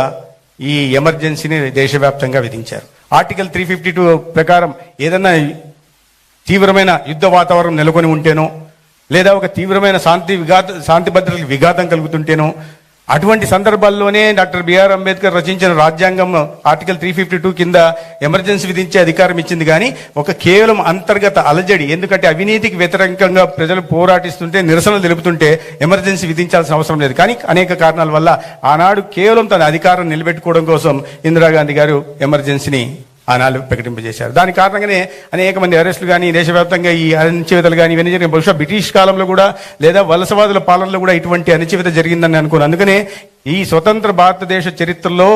ఈ ఎమర్జెన్సీని దేశవ్యాప్తంగా విధించారు. ఆర్టికల్ 352 ప్రకారం ఏదన్నా తీవ్రమైన యుద్ధ వాతావరణం నెలకొని ఉంటేనో లేదా ఒక తీవ్రమైన శాంతి భద్రతలకు విఘాతం కలుగుతుంటేనో అటువంటి సందర్భాల్లోనే డాక్టర్ బిఆర్ అంబేద్కర్ రచించిన రాజ్యాంగం ఆర్టికల్ 352 కింద ఎమర్జెన్సీ విధించే అధికారం ఇచ్చింది. కానీ ఒక కేవలం అంతర్గత అలజడి, ఎందుకంటే అవినీతికి వ్యతిరేకంగా ప్రజలు పోరాటిస్తుంటే, నిరసనలు తెలుపుతుంటే ఎమర్జెన్సీ విధించాల్సిన అవసరం లేదు. కానీ అనేక కారణాల వల్ల ఆనాడు కేవలం తన అధికారం నిలబెట్టుకోవడం కోసం ఇందిరాగాంధీ గారు ఎమర్జెన్సీని ఆనాడు ప్రకటింపజేశారు. దాని కారణంగానే అనేక మంది అరెస్టులు కానీ, దేశవ్యాప్తంగా ఈ అణచివేతలు కానీ ఇవన్నీ జరిగిన, బహుశా బ్రిటిష్ కాలంలో కూడా లేదా వలసవాదుల పాలనలో కూడా ఇటువంటి అణచివేత జరిగిందని అనుకోను. అందుకనే ఈ స్వతంత్ర భారతదేశ చరిత్రలో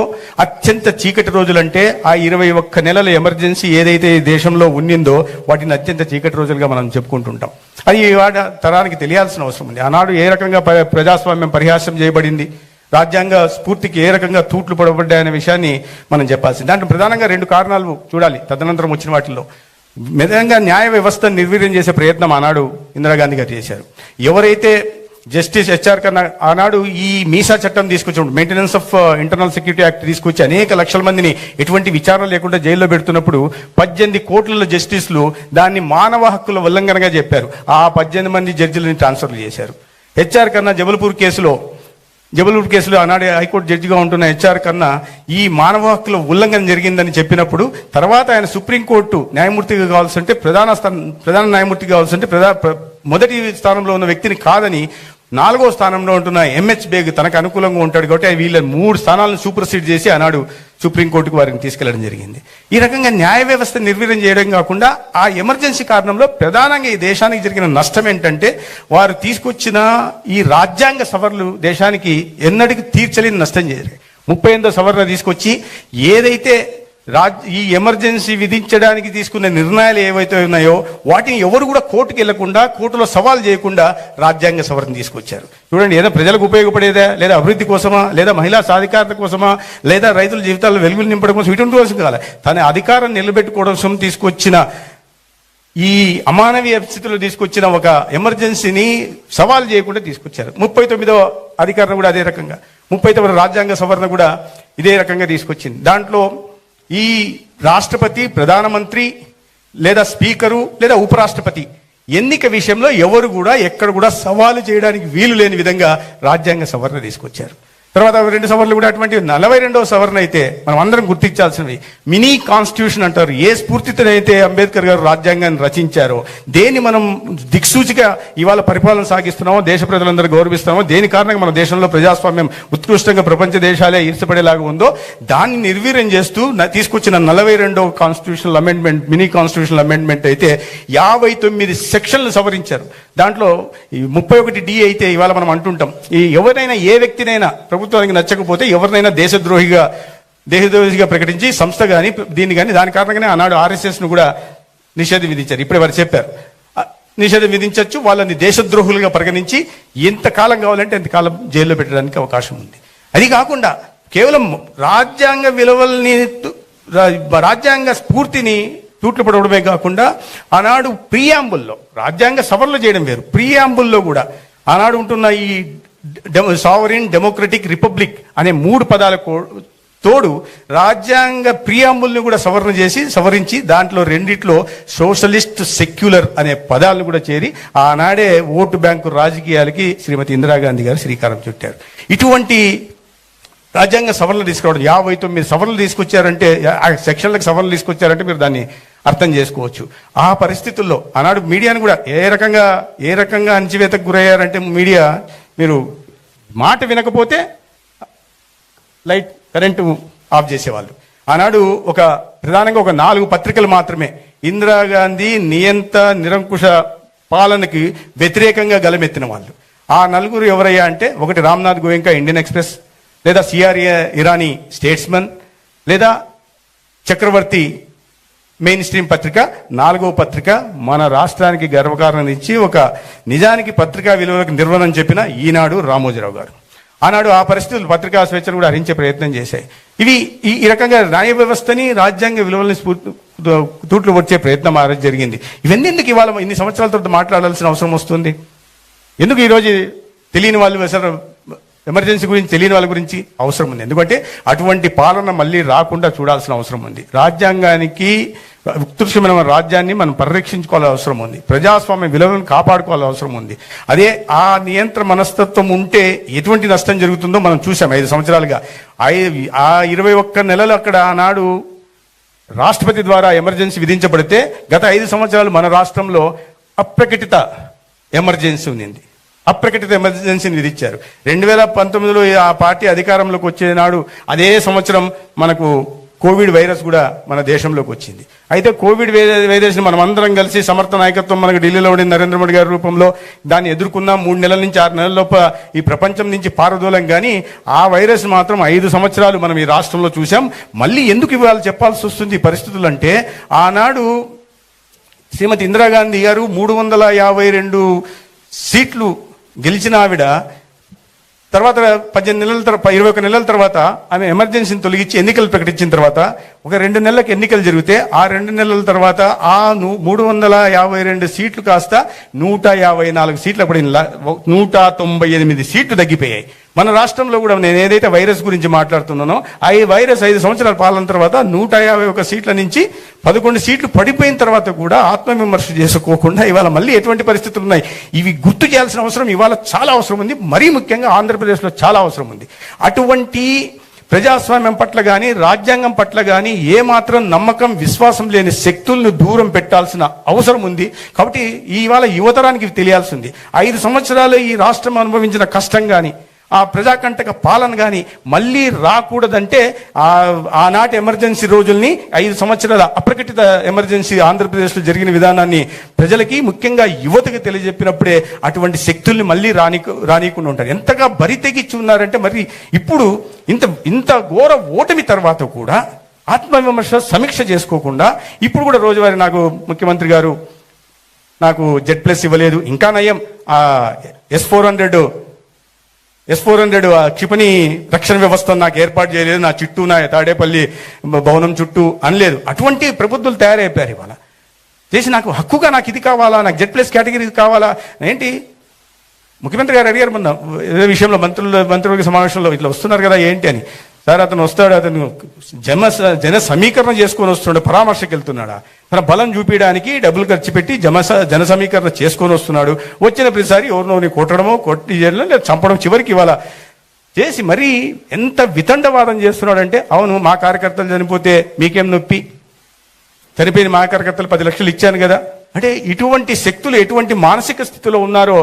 అత్యంత చీకటి రోజులంటే ఆ 21 నెలల ఎమర్జెన్సీ ఏదైతే దేశంలో ఉన్నిందో వాటిని అత్యంత చీకటి రోజులుగా మనం చెప్పుకుంటుంటాం. అది వాడ తరానికి తెలియాల్సిన అవసరం ఉంది. ఆనాడు ఏ రకంగా ప్రజాస్వామ్యం పరిహాసం చేయబడింది, రాజ్యాంగ స్ఫూర్తికి ఏ రకంగా తూట్లు పడబడ్డాయనే విషయాన్ని మనం చెప్పాల్సింది. దాంట్లో ప్రధానంగా 2 కారణాలు చూడాలి. తదనంతరం వచ్చిన వాటిల్లో మెదంగా న్యాయ వ్యవస్థను నిర్వీర్యం చేసే ప్రయత్నం ఆనాడు ఇందిరాగాంధీ గారు చేశారు. ఎవరైతే జస్టిస్ హెచ్ఆర్ కన్నా ఆనాడు ఈ మీసా చట్టం తీసుకొచ్చినప్పుడు, maintenance of internal security act తీసుకొచ్చి అనేక లక్షల మందిని ఎటువంటి విచారణ లేకుండా జైల్లో పెడుతున్నప్పుడు 18 కోట్ల జస్టిస్లు దాన్ని మానవ హక్కుల ఉల్లంఘనగా చెప్పారు. ఆ 18 మంది జడ్జిలని ట్రాన్స్ఫర్ చేశారు. హెచ్ఆర్ కన్నా జబల్పూర్ కేసులో ఆనాడు హైకోర్టు జడ్జిగా ఉంటున్న హెచ్ఆర్ కన్నా ఈ మానవ హక్కుల ఉల్లంఘన జరిగిందని చెప్పినప్పుడు తర్వాత ఆయన సుప్రీంకోర్టు న్యాయమూర్తిగా కావాల్సింటే ప్రధాన న్యాయమూర్తి కావాల్సింటే మొదటి స్థానంలో ఉన్న వ్యక్తిని కాదని 4వ స్థానంలో ఉంటున్న ఎంహెచ్ బేగ్ తనకు అనుకూలంగా ఉంటాడు కాబట్టి వీళ్ళ 3 స్థానాలను సూపర్సీడ్ చేసి ఆనాడు సుప్రీంకోర్టుకు వారిని తీసుకెళ్లడం జరిగింది. ఈ రకంగా న్యాయ వ్యవస్థ నిర్వీర్యం చేయడం కాకుండా ఆ ఎమర్జెన్సీ కారణంలో ప్రధానంగా ఈ దేశానికి జరిగిన నష్టం ఏంటంటే వారు తీసుకొచ్చిన ఈ రాజ్యాంగ సవరణలు దేశానికి ఎన్నటికి తీర్చలేని నష్టం చేశారు. 38వ సవరణ తీసుకొచ్చి ఏదైతే ఈ ఎమర్జెన్సీ విధించడానికి తీసుకున్న నిర్ణయాలు ఏవైతే ఉన్నాయో వాటిని ఎవరు కూడా కోర్టుకు వెళ్లకుండా, కోర్టులో సవాల్ చేయకుండా రాజ్యాంగ సవరణ తీసుకొచ్చారు. చూడండి, ఏదో ప్రజలకు ఉపయోగపడేదా, లేదా అభివృద్ధి కోసమా, లేదా మహిళా సాధికారత కోసమా, లేదా రైతుల జీవితాల్లో వెలుగులు నింపడం కోసం, ఇటువంటి కోసం కాదు, తన అధికారం నిలబెట్టుకోవడం కోసం తీసుకొచ్చిన ఈ అమానవీయ స్థితిలో తీసుకొచ్చిన ఒక ఎమర్జెన్సీని సవాల్ చేయకుండా తీసుకొచ్చారు. 39వ అధికారం కూడా అదే రకంగా, 39వ రాజ్యాంగ సవరణ కూడా ఇదే రకంగా తీసుకొచ్చింది. దాంట్లో ఈ రాష్ట్రపతి, ప్రధానమంత్రి లేదా స్పీకరు లేదా ఉపరాష్ట్రపతి ఎన్నిక విషయంలో ఎవరు కూడా ఎక్కడ కూడా సవాలు చేయడానికి వీలు లేని విధంగా రాజ్యాంగ సవరణ తీసుకొచ్చారు. తర్వాత 2 సవరణలు కూడా అటువంటి 42వ సవరణ అయితే మనం అందరం గుర్తించాల్సినవి. మినీ కాన్స్టిట్యూషన్ అంటారు. ఏ స్ఫూర్తితోనైతే అంబేద్కర్ గారు రాజ్యాంగాన్ని రచించారో, దేన్ని మనం దిక్సూచిగా ఇవాళ పరిపాలన సాగిస్తున్నామో, దేశ ప్రజలందరూ గౌరవిస్తున్నామో, దేని కారణంగా మన దేశంలో ప్రజాస్వామ్యం ఉత్కృష్టంగా ప్రపంచ దేశాలే ఈర్చపడేలాగా ఉందో దాన్ని నిర్వీర్యం చేస్తూ తీసుకొచ్చిన 42వ constitutional amendment, mini constitutional amendment అయితే 59 సెక్షన్లు సవరించారు. దాంట్లో 31D అయితే ఇవాళ మనం అంటుంటాం, ఈ ఎవరైనా ఏ వ్యక్తినైనా ప్రభుత్వానికి నచ్చకపోతే ఎవరినైనా దేశద్రోహిగా ప్రకటించి సంస్థ కానీ దీన్ని కానీ, దాని కారణంగానే ఆనాడు RSSను కూడా నిషేధం విధించారు. ఇప్పుడే వారు చెప్పారు నిషేధం విధించవచ్చు, వాళ్ళని దేశద్రోహులుగా పరిగణించి ఎంతకాలం కావాలంటే ఎంతకాలం జైల్లో పెట్టడానికి అవకాశం ఉంది. అది కాకుండా కేవలం రాజ్యాంగ విలువల్ని, రాజ్యాంగ స్ఫూర్తిని తూట్లు పడవడమే కాకుండా ఆనాడు ప్రియాంబుల్లో రాజ్యాంగ సవరణలు చేయడం వేరు, ప్రియాంబుల్లో కూడా ఆనాడు ఉంటున్న ఈ సావరిన్ డెమోక్రటిక్ రిపబ్లిక్ అనే 3 పదాలకు తోడు రాజ్యాంగ ప్రియాంబుల్ని కూడా సవరించి దాంట్లో 2 సోషలిస్ట్ సెక్యులర్ అనే పదాలను కూడా చేరి ఆనాడే ఓటు బ్యాంకు రాజకీయాలకి శ్రీమతి ఇందిరాగాంధీ గారు శ్రీకారం చుట్టారు. ఇటువంటి రాజ్యాంగ సవరణలు తీసుకురావడం 59 సవరణలు తీసుకొచ్చారంటే, సెక్షన్లకు సవరణలు తీసుకొచ్చారంటే మీరు దాన్ని అర్థం చేసుకోవచ్చు. ఆ పరిస్థితుల్లో ఆనాడు మీడియాను కూడా ఏ రకంగా అణచివేతకు గురయ్యారంటే, మీడియా మీరు మాట వినకపోతే కరెంటు ఆఫ్ చేసేవాళ్ళు. ఆనాడు ప్రధానంగా 4 పత్రికలు మాత్రమే ఇందిరాగాంధీ నిరంకుశ పాలనకి వ్యతిరేకంగా గలమెత్తిన వాళ్ళు. ఆ 4 ఎవరయ్యా అంటే, ఒకటి రామ్నాథ్ గోయంకా ఇండియన్ ఎక్స్ప్రెస్, లేదా సిఆర్ఏ ఇరానీ స్టేట్స్మన్, లేదా చక్రవర్తి మెయిన్ స్ట్రీమ్ పత్రిక. 4వ పత్రిక మన రాష్ట్రానికి గర్వకారణం ఇచ్చి నిజానికి పత్రికా విలువలకు నిర్వహణ చెప్పిన ఈనాడు రామోజీరావు గారు. ఆనాడు ఆ పరిస్థితులు పత్రికా స్వేచ్ఛను కూడా హరించే ప్రయత్నం చేశాయి. ఇవి ఈ రకంగా న్యాయ వ్యవస్థని, రాజ్యాంగ విలువల్ని తూట్లు వచ్చే ప్రయత్నం ఆ రోజు జరిగింది. ఇవన్నీ ఎందుకు ఇవాళ ఇన్ని సంవత్సరాల తర్వాత మాట్లాడాల్సిన అవసరం వస్తుంది? ఎందుకు ఈరోజు తెలియని వాళ్ళు ఎమర్జెన్సీ గురించి తెలియని వాళ్ళ గురించి అవసరం ఉంది. ఎందుకంటే అటువంటి పాలన మళ్ళీ రాకుండా చూడాల్సిన అవసరం ఉంది. రాజ్యాంగానికి ఉత్కృష్టమైన రాజ్యాన్ని మనం పరిరక్షించుకోవాల్సిన అవసరం ఉంది. ప్రజాస్వామ్య విలువలను కాపాడుకోవాల్సిన అవసరం ఉంది. అదే ఆ నియంత్రణ మనస్తత్వం ఉంటే ఎటువంటి నష్టం జరుగుతుందో మనం చూసాం 5 సంవత్సరాలుగా. ఆ 21 నెలలు అక్కడ ఆనాడు రాష్ట్రపతి ద్వారా ఎమర్జెన్సీ విధించబడితే గత 5 సంవత్సరాలు మన రాష్ట్రంలో అప్రకటిత ఎమర్జెన్సీ ఉంది. అప్రకటిత ఎమర్జెన్సీని విధించారు. 2019లో ఆ పార్టీ అధికారంలోకి వచ్చే నాడు అదే సంవత్సరం మనకు కోవిడ్ వైరస్ కూడా మన దేశంలోకి వచ్చింది. అయితే కోవిడ్ వైరస్ని మనం అందరం కలిసి సమర్థ నాయకత్వం మనకు ఢిల్లీలో ఉండే నరేంద్ర మోడీ గారి రూపంలో దాన్ని ఎదుర్కొన్నాం. 3 నెలల నుంచి 6 నెలల లోపల ఈ ప్రపంచం నుంచి పారదోలం. కానీ ఆ వైరస్ మాత్రం 5 సంవత్సరాలు మనం ఈ రాష్ట్రంలో చూసాం. మళ్ళీ ఎందుకు ఇవాళ చెప్పాల్సి వస్తుంది ఈ పరిస్థితులు అంటే, ఆనాడు శ్రీమతి ఇందిరాగాంధీ గారు 352 సీట్లు గెలిచిన ఆవిడ తర్వాత 18 నెలల తర్వాత 21 నెలల తర్వాత ఆమె ఎమర్జెన్సీని తొలగించి ఎన్నికలు ప్రకటించిన తర్వాత ఒక 2 నెలలకు ఎన్నికలు జరిగితే ఆ 2 నెలల తర్వాత ఆ 352 సీట్లు కాస్త 154 సీట్లు పడి 198 సీట్లు తగ్గిపోయాయి. మన రాష్ట్రంలో కూడా నేను ఏదైతే వైరస్ గురించి మాట్లాడుతున్నానో ఆ వైరస్ 5 సంవత్సరాల పాలన తర్వాత 151 సీట్ల నుంచి 11 సీట్లు పడిపోయిన తర్వాత కూడా ఆత్మవిమర్శ చేసుకోకుండా ఇవాళ మళ్ళీ ఎటువంటి పరిస్థితులు ఉన్నాయి ఇవి గుర్తు చేయాల్సిన అవసరం ఇవాళ చాలా అవసరం ఉంది. మరీ ముఖ్యంగా ఆంధ్రప్రదేశ్లో చాలా అవసరం ఉంది. అటువంటి ప్రజాస్వామ్యం పట్ల కానీ రాజ్యాంగం పట్ల కానీ ఏమాత్రం నమ్మకం విశ్వాసం లేని శక్తులను దూరం పెట్టాల్సిన అవసరం ఉంది. కాబట్టి ఇవాళ యువతరానికి తెలియాల్సింది 5 సంవత్సరాలు ఈ రాష్ట్రం అనుభవించిన కష్టం కానీ ఆ ప్రజాకంటక పాలన కానీ మళ్ళీ రాకూడదంటే ఆనాటి ఎమర్జెన్సీ రోజుల్ని 5 సంవత్సరాల అప్రకటిత ఎమర్జెన్సీ ఆంధ్రప్రదేశ్లో జరిగిన విధానాన్ని ప్రజలకి ముఖ్యంగా యువతకి తెలియజెప్పినప్పుడే అటువంటి శక్తుల్ని మళ్ళీ రానికుండా ఉంటారు. ఎంతగా బరి తెగించి ఉన్నారంటే మరి ఇప్పుడు ఇంత ఘోర ఓటమి తర్వాత కూడా ఆత్మవిమర్శ సమీక్ష చేసుకోకుండా ఇప్పుడు కూడా రోజువారీ నాకు ముఖ్యమంత్రి గారు నాకు Z+ ఇవ్వలేదు, ఇంకా నయం S-400 క్షిపణి రక్షణ వ్యవస్థ నాకు ఏర్పాటు చేయలేదు, నా చుట్టూ నా తాడేపల్లి భవనం చుట్టూ అనలేదు. అటువంటి ప్రబుద్ధులు తయారైపోయారు ఇవాళ. చేసి నాకు హక్కుగా నాకు ఇది కావాలా, నాకు Z+ కేటగిరీ కావాలా ఏంటి? ముఖ్యమంత్రి గారు అడిగారు మొన్న ఇదే విషయంలో మంత్రివర్గ సమావేశంలో ఇట్లా వస్తున్నారు కదా ఏంటి అని. సార్ అతను వస్తాడు, అతను జన సమీకరణ చేసుకొని వస్తున్నాడు, పరామర్శకు వెళ్తున్నాడా? తన బలం చూపించడానికి డబ్బులు ఖర్చు పెట్టి జన సమీకరణ చేసుకొని వస్తున్నాడు. వచ్చిన ప్రతిసారి ఎవరినోని కొట్టడమో కొట్టి లేదా చంపడం చివరికి ఇవాళ చేసి మరీ ఎంత వితండవాదం చేస్తున్నాడంటే, అవును మా కార్యకర్తలు చనిపోతే మీకేం నొప్పి, చనిపోయిన మా కార్యకర్తలు 10 లక్షలు ఇచ్చాను కదా అంటే ఇటువంటి శక్తులు ఎటువంటి మానసిక స్థితిలో ఉన్నారో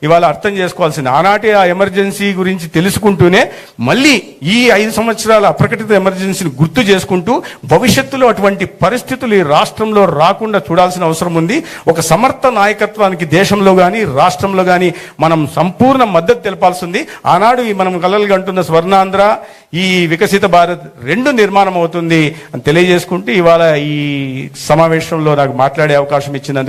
ఇవాళ అర్థం చేసుకోవాల్సింది. ఆనాటి ఆ ఎమర్జెన్సీ గురించి తెలుసుకుంటూనే మళ్ళీ ఈ 5 సంవత్సరాల అప్రకటిత ఎమర్జెన్సీని గుర్తు చేసుకుంటూ భవిష్యత్తులో అటువంటి పరిస్థితులు ఈ రాష్ట్రంలో రాకుండా చూడాల్సిన అవసరం ఉంది. ఒక సమర్థ నాయకత్వానికి దేశంలో కానీ రాష్ట్రంలో కానీ మనం సంపూర్ణ మద్దతు తెలపాల్సింది. ఆనాడు మనం కలలు కంటున్న స్వర్ణాంధ్ర, ఈ వికసిత భారత్ 2 నిర్మాణం అవుతుంది అని తెలియజేసుకుంటూ ఇవాళ ఈ సమావేశంలో నాకు మాట్లాడే అవకాశం ఇచ్చినందుకు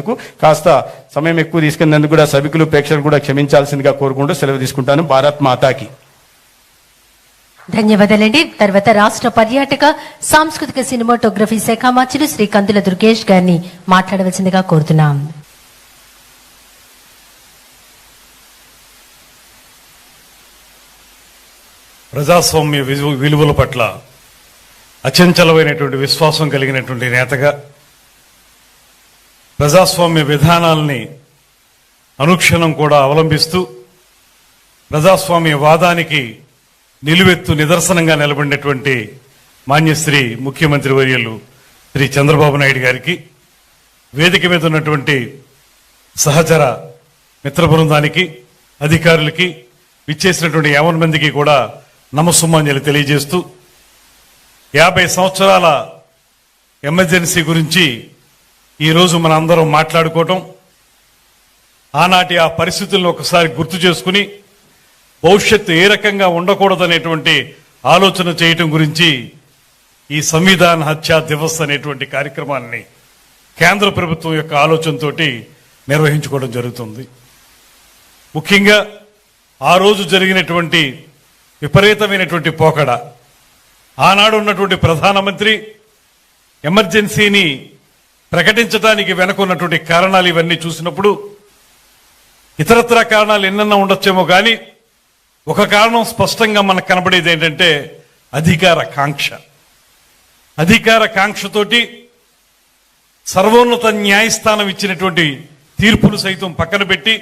కాస్త సమయం ఎక్కువ తీసుకున్నందుకు కూడా సభికులు ప్రేక్షకులు కూడా క్షమించాల్సిందిగా కోరుకుంటూ సెలవు తీసుకుంటాను. భారత్ మాతాకి ధన్యవాదాలండి. తర్వాత రాష్ట్ర పర్యాటక సాంస్కృతిక సినిమాటోగ్రఫీ శాఖ మంత్రులు శ్రీ కందుల దుర్గేష్ గారిని మాట్లాడవలసిందిగా కోరుతున్నాం. ప్రజాస్వామ్య విలువల పట్ల అచంచలమైనటువంటి విశ్వాసం కలిగినటువంటి నేతగా ప్రజాస్వామ్య విధానాల్ని అనుక్షణం కూడా అవలంబిస్తూ ప్రజాస్వామ్య వాదానికి నిలువెత్తు నిదర్శనంగా నిలబడినటువంటి మాన్యశ్రీ ముఖ్యమంత్రి వర్యులు శ్రీ చంద్రబాబు నాయుడు గారికి, వేదిక మీద ఉన్నటువంటి సహచర మిత్ర బృందానికి, అధికారులకి, విచ్చేసినటువంటి 50 మందికి కూడా నమస్సుమాంజలి తెలియజేస్తూ 50 సంవత్సరాల ఎమర్జెన్సీ గురించి ఈరోజు మన అందరం మాట్లాడుకోవటం, ఆనాటి ఆ పరిస్థితులను ఒకసారి గుర్తు చేసుకుని భవిష్యత్తు ఏ రకంగా ఉండకూడదనేటువంటి ఆలోచన చేయటం గురించి ఈ సంవిధాన హత్యా దివస్ అనేటువంటి కార్యక్రమాన్ని కేంద్ర ప్రభుత్వం యొక్క ఆలోచనతో నిర్వహించుకోవడం జరుగుతుంది. ముఖ్యంగా ఆ రోజు జరిగినటువంటి విపరీతమైనటువంటి పోకడ, ఆనాడు ఉన్నటువంటి ప్రధానమంత్రి ఎమర్జెన్సీని ప్రకటించడానికి వెనుకున్నటువంటి కారణాలు ఇవన్నీ చూసినప్పుడు ఇతరత్ర కారణాలు ఎన్నన్నా ఉండొచ్చేమో కానీ ఒక కారణం స్పష్టంగా మనకు కనబడేది ఏంటంటే అధికార కాంక్ష. అధికార కాంక్షతోటి సర్వోన్నత న్యాయస్థానం ఇచ్చినటువంటి తీర్పులు సైతం పక్కన పెట్టి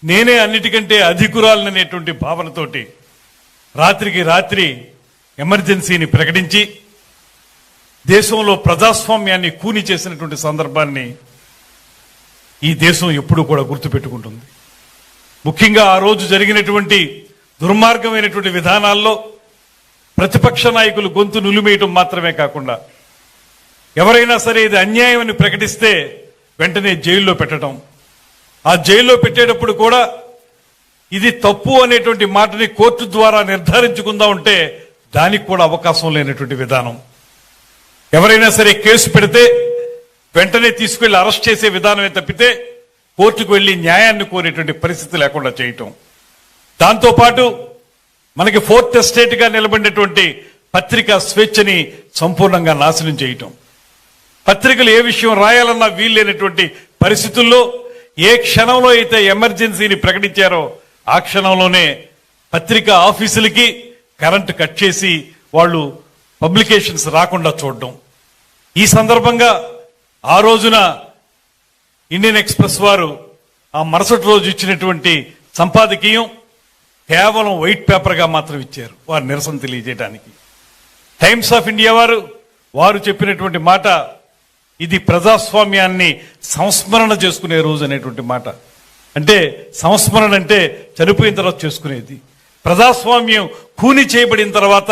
నేనే అన్నిటికంటే అధికురాలనేటువంటి భావనతోటి రాత్రికి రాత్రి ఎమర్జెన్సీని ప్రకటించి దేశంలో ప్రజాస్వామ్యాన్ని కూని చేసినటువంటి సందర్భాన్ని ఈ దేశం ఎప్పుడూ కూడా గుర్తుపెట్టుకుంటుంది. ముఖ్యంగా ఆ రోజు జరిగినటువంటి దుర్మార్గమైనటువంటి విధానాల్లో ప్రతిపక్ష నాయకులు గొంతు నులిమేయటం మాత్రమే కాకుండా ఎవరైనా సరే ఇది అన్యాయం అని ప్రకటిస్తే వెంటనే జైల్లో పెట్టడం, ఆ జైల్లో పెట్టేటప్పుడు కూడా ఇది తప్పు అనేటువంటి మాటని కోర్టు ద్వారా నిర్ధారించుకుందా ఉంటే దానికి కూడా అవకాశం లేనటువంటి విధానం. ఎవరైనా సరే కేసు పెడితే వెంటనే తీసుకెళ్లి అరెస్ట్ చేసే విధానమే తప్పితే కోర్టుకు వెళ్లి న్యాయాన్ని కోరేటువంటి పరిస్థితి లేకుండా చేయటం. దాంతోపాటు మనకి ఫోర్త్ ఎస్టేట్ గా నిలబడినటువంటి పత్రికా స్వేచ్ఛని సంపూర్ణంగా నాశనం చేయటం. పత్రికలు ఏ విషయం రాయాలన్నా వీల్లేనటువంటి పరిస్థితుల్లో ఏ క్షణంలో అయితే ఎమర్జెన్సీని ప్రకటించారో ఆ క్షణంలోనే పత్రికా ఆఫీసులకి కరెంటు కట్ చేసి వాళ్ళు పబ్లికేషన్స్ రాకుండా చూడడం. ఈ సందర్భంగా ఆ రోజున ఇండియన్ ఎక్స్ప్రెస్ వారు ఆ మరుసటి రోజు ఇచ్చినటువంటి సంపాదకీయం కేవలం వైట్ పేపర్గా మాత్రం ఇచ్చారు వారు నిరసన తెలియజేయడానికి. టైమ్స్ ఆఫ్ ఇండియా వారు చెప్పినటువంటి మాట ఇది ప్రజాస్వామ్యాన్ని సంస్మరణ చేసుకునే రోజు అనేటువంటి మాట. అంటే సంస్మరణ అంటే చనిపోయిన తర్వాత చేసుకునేది, ప్రజాస్వామ్యం కూని చేయబడిన తర్వాత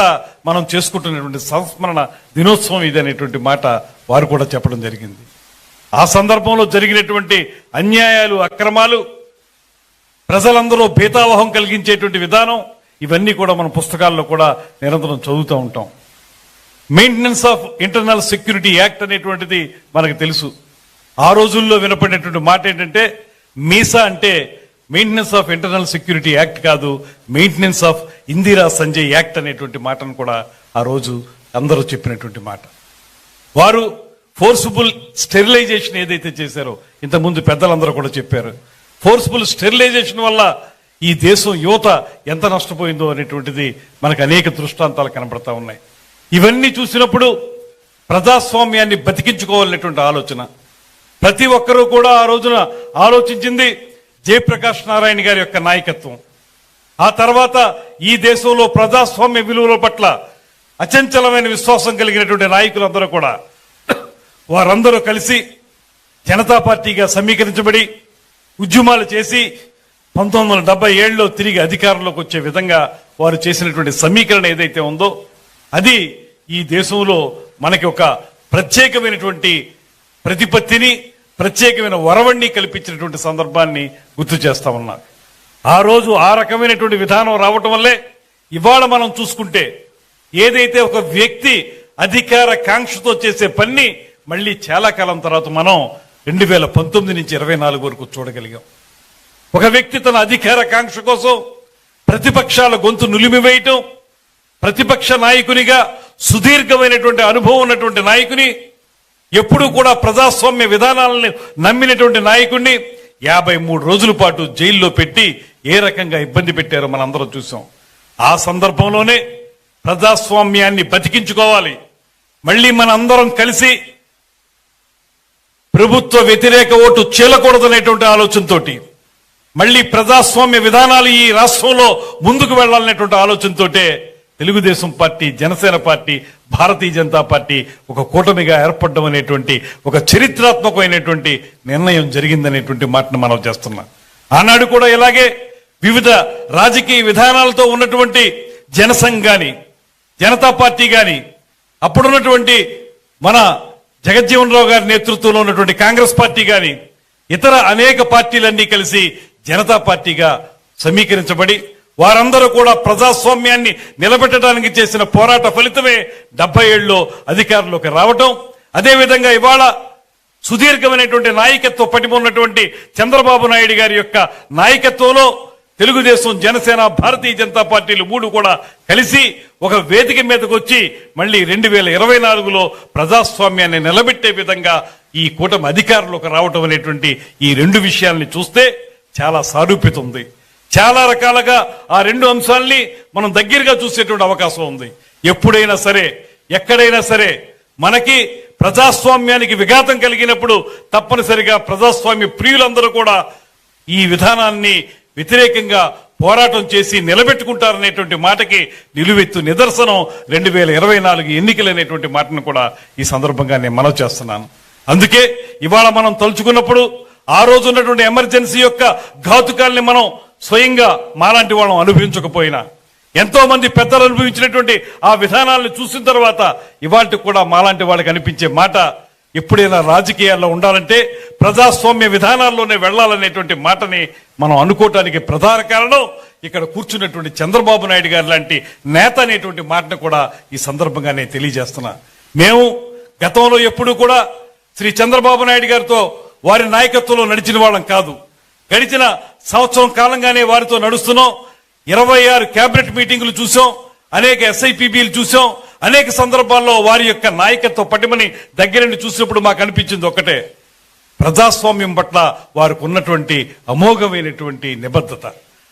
మనం చేసుకుంటున్నటువంటి సంస్మరణ దినోత్సవం ఇది అనేటువంటి మాట వారు కూడా చెప్పడం జరిగింది. ఆ సందర్భంలో జరిగినటువంటి అన్యాయాలు, అక్రమాలు, ప్రజలందరూ భీతావహం కలిగించేటువంటి విధానం ఇవన్నీ కూడా మన పుస్తకాల్లో కూడా నిరంతరం చదువుతూ ఉంటాం. Maintenance of internal security act అనేటువంటిది మనకు తెలుసు. ఆ రోజుల్లో వినపడినటువంటి మాట ఏంటంటే మీసా అంటే maintenance of internal security act కాదు, maintenance of Indira Sanjay act అనేటువంటి మాటను కూడా ఆ రోజు అందరూ చెప్పినటువంటి మాట. వారు ఫోర్స్ఫుల్ స్టెరిలైజేషన్ ఏదైతే చేశారో ఇంతకుముందు పెద్దలందరూ కూడా చెప్పారు. ఫోర్స్ఫుల్ స్టెరిలైజేషన్ వల్ల ఈ దేశం యువత ఎంత నష్టపోయిందో అనేటువంటిది మనకు అనేక దృష్టాంతాలు కనబడతా ఉన్నాయి. ఇవన్నీ చూసినప్పుడు ప్రజాస్వామ్యాన్ని బతికించుకోవాలనేటువంటి ఆలోచన ప్రతి ఒక్కరూ కూడా ఆ రోజున ఆలోచించింది. జయప్రకాష్ నారాయణ గారి యొక్క నాయకత్వం, ఆ తర్వాత ఈ దేశంలో ప్రజాస్వామ్య విలువల పట్ల అచంచలమైన విశ్వాసం కలిగినటువంటి నాయకులందరూ కూడా వారందరూ కలిసి జనతా పార్టీగా సమీకరించబడి ఉద్యమాలు చేసి 1977లో తిరిగి అధికారంలోకి వచ్చే విధంగా వారు చేసినటువంటి సమీకరణ ఏదైతే ఉందో అది ఈ దేశంలో మనకి ఒక ప్రత్యేకమైనటువంటి ప్రతిపత్తిని, ప్రత్యేకమైన వరవణ్ణి కల్పించినటువంటి సందర్భాన్ని గుర్తు చేస్తా ఉన్నారు. ఆ రోజు ఆ రకమైనటువంటి విధానం రావటం వల్లే ఇవాళ మనం చూసుకుంటే ఏదైతే ఒక వ్యక్తి అధికార కాంక్షతో చేసే పని మళ్ళీ చాలా కాలం తర్వాత మనం 2019 నుంచి 24 వరకు చూడగలిగాం. ఒక వ్యక్తి తన అధికార కాంక్ష కోసం ప్రతిపక్షాల గొంతు నులిమివేయటం, ప్రతిపక్ష నాయకునిగా సుదీర్ఘమైనటువంటి అనుభవం ఉన్నటువంటి నాయకుని, ఎప్పుడూ కూడా ప్రజాస్వామ్య విధానాలను నమ్మినటువంటి నాయకుడిని 53 రోజుల పాటు జైల్లో పెట్టి ఏ రకంగా ఇబ్బంది పెట్టారో మనందరం చూసాం. ఆ సందర్భంలోనే ప్రజాస్వామ్యాన్ని బతికించుకోవాలి, మళ్ళీ మనందరం కలిసి ప్రభుత్వ వ్యతిరేక ఓటు చీలకూడదనేటువంటి ఆలోచనతోటి మళ్ళీ ప్రజాస్వామ్య విధానాలు ఈ రాష్ట్రంలో ముందుకు వెళ్లాలనేటువంటి ఆలోచనతోటే Telugu Desam party, Janasena party, Bharatiya Janata party ఒక కూటమిగా ఏర్పడడం అనేటువంటి ఒక చరిత్రాత్మకమైనటువంటి నిర్ణయం జరిగిందనేటువంటి మాటను మనం చేస్తున్నాం. ఆనాడు కూడా ఇలాగే వివిధ రాజకీయ విధానాలతో ఉన్నటువంటి జనసంఘ్ గాని, జనతా పార్టీ గాని, అప్పుడున్నటువంటి మన జగజ్జీవన్ రావు గారి నేతృత్వంలో ఉన్నటువంటి కాంగ్రెస్ పార్టీ గాని, ఇతర అనేక పార్టీలన్నీ కలిసి జనతా పార్టీగా సమీకరించబడి వారందరూ కూడా ప్రజాస్వామ్యాన్ని నిలబెట్టడానికి చేసిన పోరాట ఫలితమే 77లో అధికారంలోకి రావటం. అదేవిధంగా ఇవాళ సుదీర్ఘమైనటువంటి నాయకత్వ పటిమ ఉన్నటువంటి చంద్రబాబు నాయుడు గారి యొక్క నాయకత్వంలో తెలుగుదేశం, జనసేన, భారతీయ జనతా పార్టీలు మూడు కూడా కలిసి ఒక వేదిక మీదకు వచ్చి మళ్ళీ 2024లో ప్రజాస్వామ్యాన్ని నిలబెట్టే విధంగా ఈ కూటమి అధికారంలోకి రావటం అనేటువంటి ఈ రెండు విషయాల్ని చూస్తే చాలా సారూప్యత ఉంది. చాలా రకాలుగా ఆ రెండు అంశాలని మనం దగ్గరగా చూసేటువంటి అవకాశం ఉంది. ఎప్పుడైనా సరే, ఎక్కడైనా సరే మనకి ప్రజాస్వామ్యానికి విఘాతం కలిగినప్పుడు తప్పనిసరిగా ప్రజాస్వామ్య ప్రియులందరూ కూడా ఈ విధానాన్ని వ్యతిరేకంగా పోరాటం చేసి నిలబెట్టుకుంటారనేటువంటి మాటకి నిలువెత్తు నిదర్శనం 2024 ఎన్నికలనేటువంటి మాటను కూడా ఈ సందర్భంగా నేను మనవి చేస్తున్నాను. అందుకే ఇవాళ మనం తలుచుకున్నప్పుడు ఆ రోజు ఉన్నటువంటి ఎమర్జెన్సీ యొక్క ఘాతుకాల్ని మనం స్వయంగా మాలాంటి వాళ్ళం అనుభవించకపోయినా ఎంతో మంది పెద్దలు అనుభవించినటువంటి ఆ విధానాలను చూసిన తర్వాత ఇవాళ కూడా మాలాంటి వాళ్ళకి అనిపించే మాట, ఎప్పుడైనా రాజకీయాల్లో ఉండాలంటే ప్రజాస్వామ్య విధానాల్లోనే వెళ్లాలనేటువంటి మాటని మనం అనుకోవటానికి ప్రధాన కారణం ఇక్కడ కూర్చున్నటువంటి చంద్రబాబు నాయుడు గారు లాంటి నేత అనేటువంటి మాటను కూడా ఈ సందర్భంగా నేను తెలియజేస్తున్నా. మేము గతంలో ఎప్పుడూ కూడా శ్రీ చంద్రబాబు నాయుడు గారితో వారి నాయకత్వంలో నడిచిన వాళ్ళం కాదు. గడిచిన సంవత్సరం కాలంగానే వారితో నడుస్తున్నాం. 26 కేబినెట్ మీటింగులు చూసాం, అనేక SIPBలు చూసాం. అనేక సందర్భాల్లో వారి యొక్క నాయకత్వ పటిమని దగ్గరుండి చూసినప్పుడు మాకు అనిపించింది ఒకటే, ప్రజాస్వామ్యం పట్ల వారికి ఉన్నటువంటి అమోఘమైనటువంటి నిబద్ధత.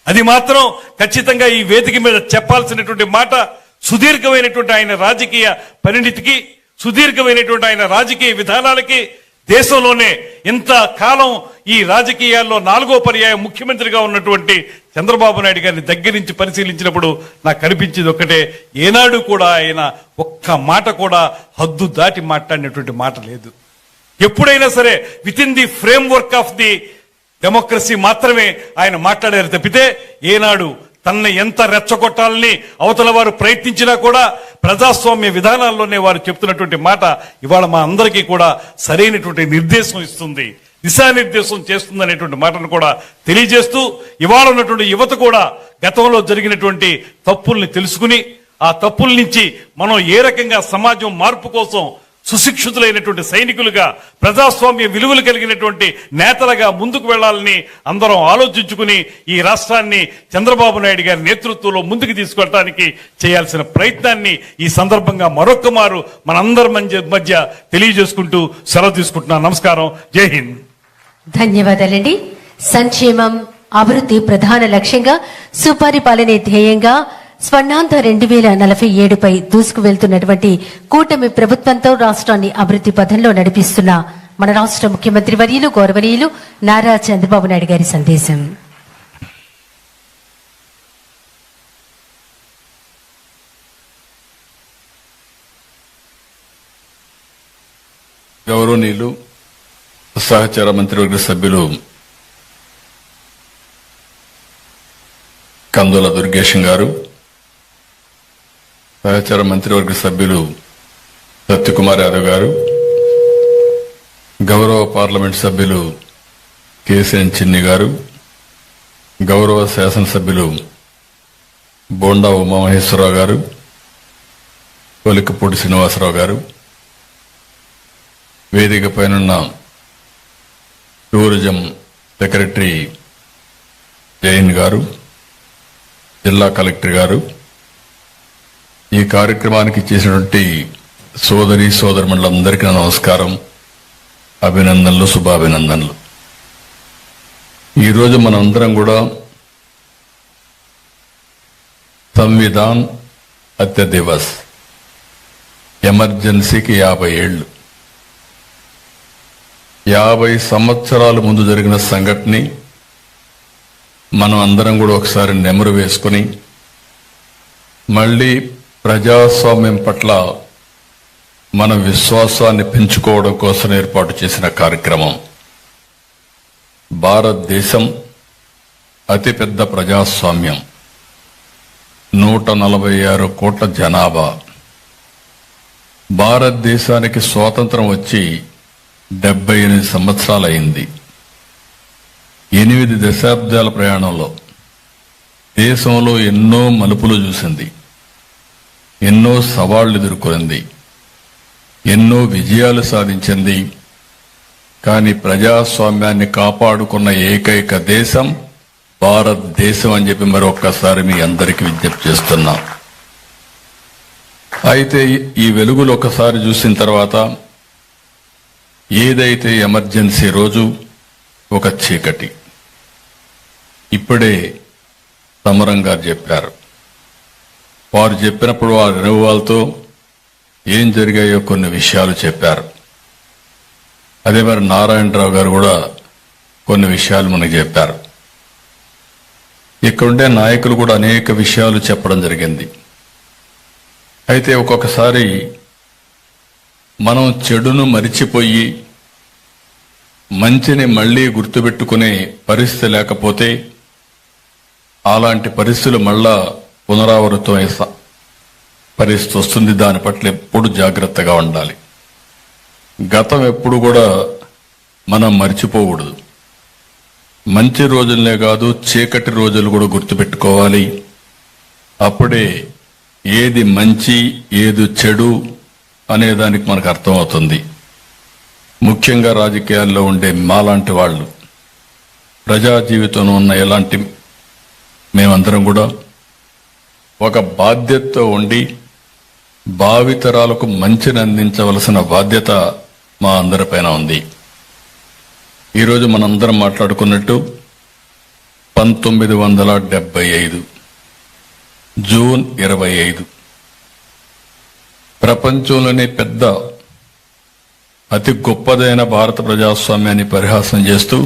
అది మాత్రం ఖచ్చితంగా ఈ వేదిక మీద చెప్పాల్సినటువంటి మాట. సుదీర్ఘమైనటువంటి ఆయన రాజకీయ పరిణితికి, సుదీర్ఘమైనటువంటి ఆయన రాజకీయ విధానాలకి, దేశంలోనే ఇంత కాలం ఈ రాజకీయాల్లో 4వ పర్యాయం ముఖ్యమంత్రిగా ఉన్నటువంటి చంద్రబాబు నాయుడు గారిని దగ్గర నుంచి పరిశీలించినప్పుడు నాకు కనిపించింది ఒకటే, ఏనాడు కూడా ఆయన ఒక్క మాట కూడా హద్దు దాటి మాట్లాడినటువంటి మాట లేదు. ఎప్పుడైనా సరే with in the frame work of the democracy మాత్రమే ఆయన మాట్లాడారు తప్పితే ఏనాడు తనని ఎంత రెచ్చగొట్టాలని అవతల వారు ప్రయత్నించినా కూడా ప్రజాస్వామ్య విధానాల్లోనే వారు చెప్తున్నటువంటి మాట ఇవాళ మా అందరికీ కూడా సరైనటువంటి నిర్దేశం ఇస్తుంది, దిశానిర్దేశం చేస్తుంది అనేటువంటి మాటను కూడా తెలియజేస్తూ, ఇవాళ ఉన్నటువంటి యువత కూడా గతంలో జరిగినటువంటి తప్పుల్ని తెలుసుకుని ఆ తప్పుల నుంచి మనం ఏ రకంగా సమాజం మార్పు కోసం సుశిక్షితులైనటువంటి సైనికులుగా, ప్రజాస్వామ్య విలువలు కలిగినటువంటి నేతలుగా ముందుకు వెళ్లాలని అందరం ఆలోచించుకుని ఈ రాష్ట్రాన్ని చంద్రబాబు నాయుడు గారి నేతృత్వంలో ముందుకు తీసుకెళ్ళడానికి చేయాల్సిన ప్రయత్నాన్ని ఈ సందర్భంగా మరొక్క మారు మనందరి మధ్య తెలియజేసుకుంటూ సెలవు తీసుకుంటున్నాను. నమస్కారం. జై హింద్. ధన్యవాదాలండి. సంక్షేమం, అభివృద్ధి ప్రధాన లక్ష్యంగా, సుపరిపాలనే ధ్యేయంగా స్వర్ణాంధ్ర 2047పై దూసుకు వెళ్తున్నటువంటి కూటమి ప్రభుత్వంతో రాష్ట్రాన్ని అభివృద్ధి పథంలో నడిపిస్తున్న మన రాష్ట్ర ముఖ్యమంత్రి వర్యులు గౌరవనీయులు నారా చంద్రబాబు నాయుడు గారి సందేశం. గౌరవనీయులు సహచర మంత్రివర్గ సభ్యులు కందుల దుర్గేశం గారు, సహచర మంత్రివర్గ సభ్యులు సత్యకుమార్ యాదవ్ గారు, గౌరవ పార్లమెంట్ సభ్యులు కేసీఎన్ చిన్ని గారు, గౌరవ శాసనసభ్యులు బోండా ఉమామహేశ్వరరావు గారు, కొలికపూడి శ్రీనివాసరావు గారు, వేదిక పైనున్న టూరిజం సెక్రటరీ జైన్ గారు, జిల్లా కలెక్టర్ గారు, ఈ కార్యక్రమానికి చేసినటువంటి సోదరి సోదరులందరికీ నమస్కారం, అభినందనలు, శుభాభినందనలు. ఈరోజు మనందరం కూడా సంవిధాన్ హత్య దివస్, ఎమర్జెన్సీకి 50 ఏళ్లు, 50 సంవత్సరాల ముందు జరిగిన సంఘటన మనం అందరం కూడా ఒకసారి నెమరు వేసుకుని మళ్ళీ ప్రజాస్వామ్యం పట్ల మన విశ్వాసాన్ని పెంచుకోవడం కోసం ఏర్పాటు చేసిన కార్యక్రమం. భారతదేశం అతిపెద్ద ప్రజాస్వామ్యం, 146 కోట్ల జనాభా. భారతదేశానికి స్వాతంత్రం వచ్చి 78 సంవత్సరాలైంది. 8 దశాబ్దాల ప్రయాణంలో దేశంలో ఎన్నో మలుపులు చూసింది, ఎన్నో సవాళ్లు ఎదుర్కొంది, ఎన్నో విజయాలు సాధించింది. కానీ ప్రజాస్వామ్యాన్ని కాపాడుకున్న ఏకైక దేశం భారతదేశం అని చెప్పి మరొక్కసారి మీ అందరికీ విజ్ఞప్తి చేస్తున్నా. అయితే ఈ వెలుగులు ఒకసారి చూసిన తర్వాత ఏదైతే ఎమర్జెన్సీ రోజు ఒక చీకటి, ఇప్పుడే సమరం గారు చెప్పారు. వారు చెప్పినప్పుడు వారి అనుభవాలతో ఏం జరిగాయో కొన్ని విషయాలు చెప్పారు. అదే మరి నారాయణరావు గారు కూడా కొన్ని విషయాలు మనకు చెప్పారు. ఇక్కడుండే నాయకులు కూడా అనేక విషయాలు చెప్పడం జరిగింది. అయితే ఒక్కొక్కసారి మనం చెడును మరిచిపోయి మంచిని మళ్లీ గుర్తుపెట్టుకునే పరిస్థితి లేకపోతే అలాంటి పరిస్థితులు మళ్ళా పునరావృతమయ్యే పరిస్థితి వస్తుంది. దాని పట్ల ఎప్పుడు జాగ్రత్తగా ఉండాలి. గతం ఎప్పుడు కూడా మనం మర్చిపోకూడదు. మంచి రోజులనే కాదు, చీకటి రోజులు కూడా గుర్తుపెట్టుకోవాలి. అప్పుడే ఏది మంచి ఏది చెడు అనేదానికి మనకు అర్థమవుతుంది. ముఖ్యంగా రాజకీయాల్లో ఉండే మాలాంటి వాళ్ళు, ప్రజా జీవితంలో ఉన్న ఎలాంటి మేమందరం కూడా ఒక బాధ్యతతో ఉండి భావితరాలకు మంచిని అందించవలసిన బాధ్యత మా అందరిపైన ఉంది. ఈరోజు మనందరం మాట్లాడుకున్నట్టు 1975 జూన్ 25 ప్రపంచంలోనే పెద్ద అతి గొప్పదైన భారత ప్రజాస్వామ్యాన్ని పరిహాసం చేస్తూ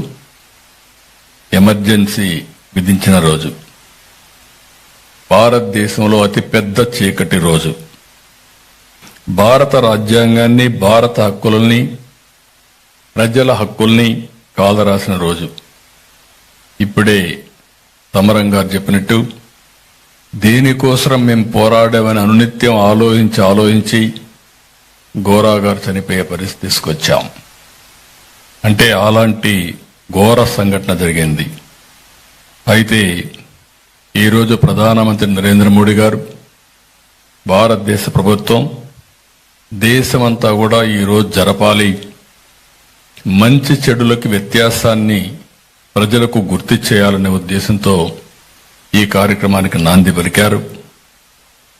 ఎమర్జెన్సీ విధించిన రోజు. భారతదేశంలో అతి పెద్ద చీకటి రోజు. భారత రాజ్యాంగాన్ని, భారత హక్కుల్ని, ప్రజల హక్కుల్ని కాలరాసిన రోజు. ఇప్పుడే సమరం గారు చెప్పినట్టు దేనికోసం మేము పోరాడామని అనునిత్యం ఆలోచించి గోరా గారు చనిపోయే పరిస్థితి తీసుకొచ్చాం. అంటే అలాంటి ఘోర సంఘటన జరిగింది. అయితే ఈరోజు ప్రధానమంత్రి నరేంద్ర మోడీ గారు, భారతదేశ ప్రభుత్వం, దేశమంతా కూడా ఈరోజు జరపాలి, మంచి చెడులకి వ్యత్యాసాన్ని ప్రజలకు గుర్తు చేయాలనే ఉద్దేశంతో ఈ కార్యక్రమానికి నాంది పలికారు.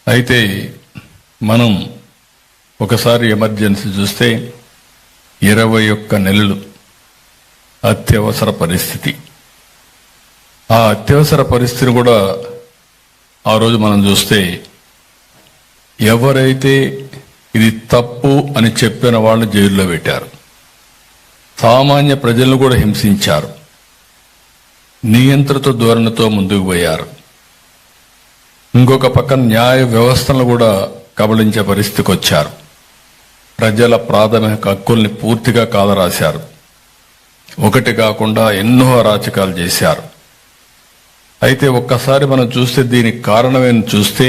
అయితే మనం ఒకసారి ఎమర్జెన్సీ చూస్తే 21 నెలలు అత్యవసర పరిస్థితి. ఆ అత్యవసర పరిస్థితిని కూడా ఆ రోజు మనం చూస్తే ఎవరైతే ఇది తప్పు అని చెప్పిన వాళ్ళని జైల్లో పెట్టారు. సామాన్య ప్రజలను కూడా హింసించారు. నియంత్రిత ధోరణితో ముందుకు పోయారు. ఇంకొక పక్కన న్యాయ వ్యవస్థను కూడా కబళించే పరిస్థితికి వచ్చారు. ప్రజల ప్రాథమిక హక్కుల్ని పూర్తిగా కాలరాశారు. ఒకటి కాకుండా ఎన్నో అరాచకాలు చేశారు. అయితే ఒక్కసారి మనం చూస్తే దీనికి కారణమేం చూస్తే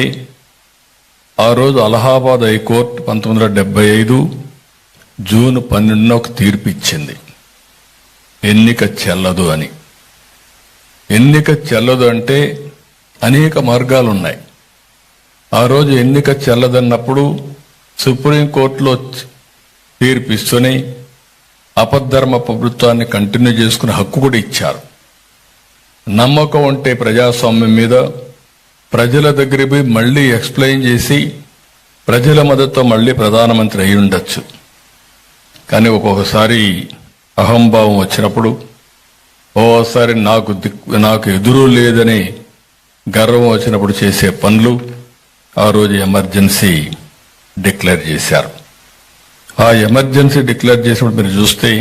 ఆ రోజు అలహాబాద్ హైకోర్టు 1975 జూన్ 12న ఒక తీర్పు ఇచ్చింది. ఎన్నిక చెల్లదు అని. ఎన్నిక చెల్లదు అంటే అనేక మార్గాలు ఉన్నాయి. ఆ రోజు ఎన్నిక చెల్లదన్నప్పుడు సుప్రీంకోర్టులో తీర్పు ఇస్తూనే అపద్ధర్మ ప్రభుత్వాన్ని కంటిన్యూ చేసుకునే హక్కు కూడా ఇచ్చారు. నమ్మకం ఉంటే ప్రజాస్వామ్యం మీద ప్రజల దగ్గరికి పోయి మళ్లీ ఎక్స్ప్లెయిన్ చేసి ప్రజల మద్దతుతో మళ్లీ ప్రధానమంత్రి అయి ఉండొచ్చు. కానీ ఒక్కొక్కసారి అహంభావం వచ్చినప్పుడు, ఓసారి నాకు ఎదురు లేదని గర్వం వచ్చినప్పుడు చేసే పనులు ఆ రోజు ఎమర్జెన్సీ డిక్లేర్ చేశారు. ఆ ఎమర్జెన్సీ డిక్లేర్ చేసినప్పుడు మీరు చూస్తే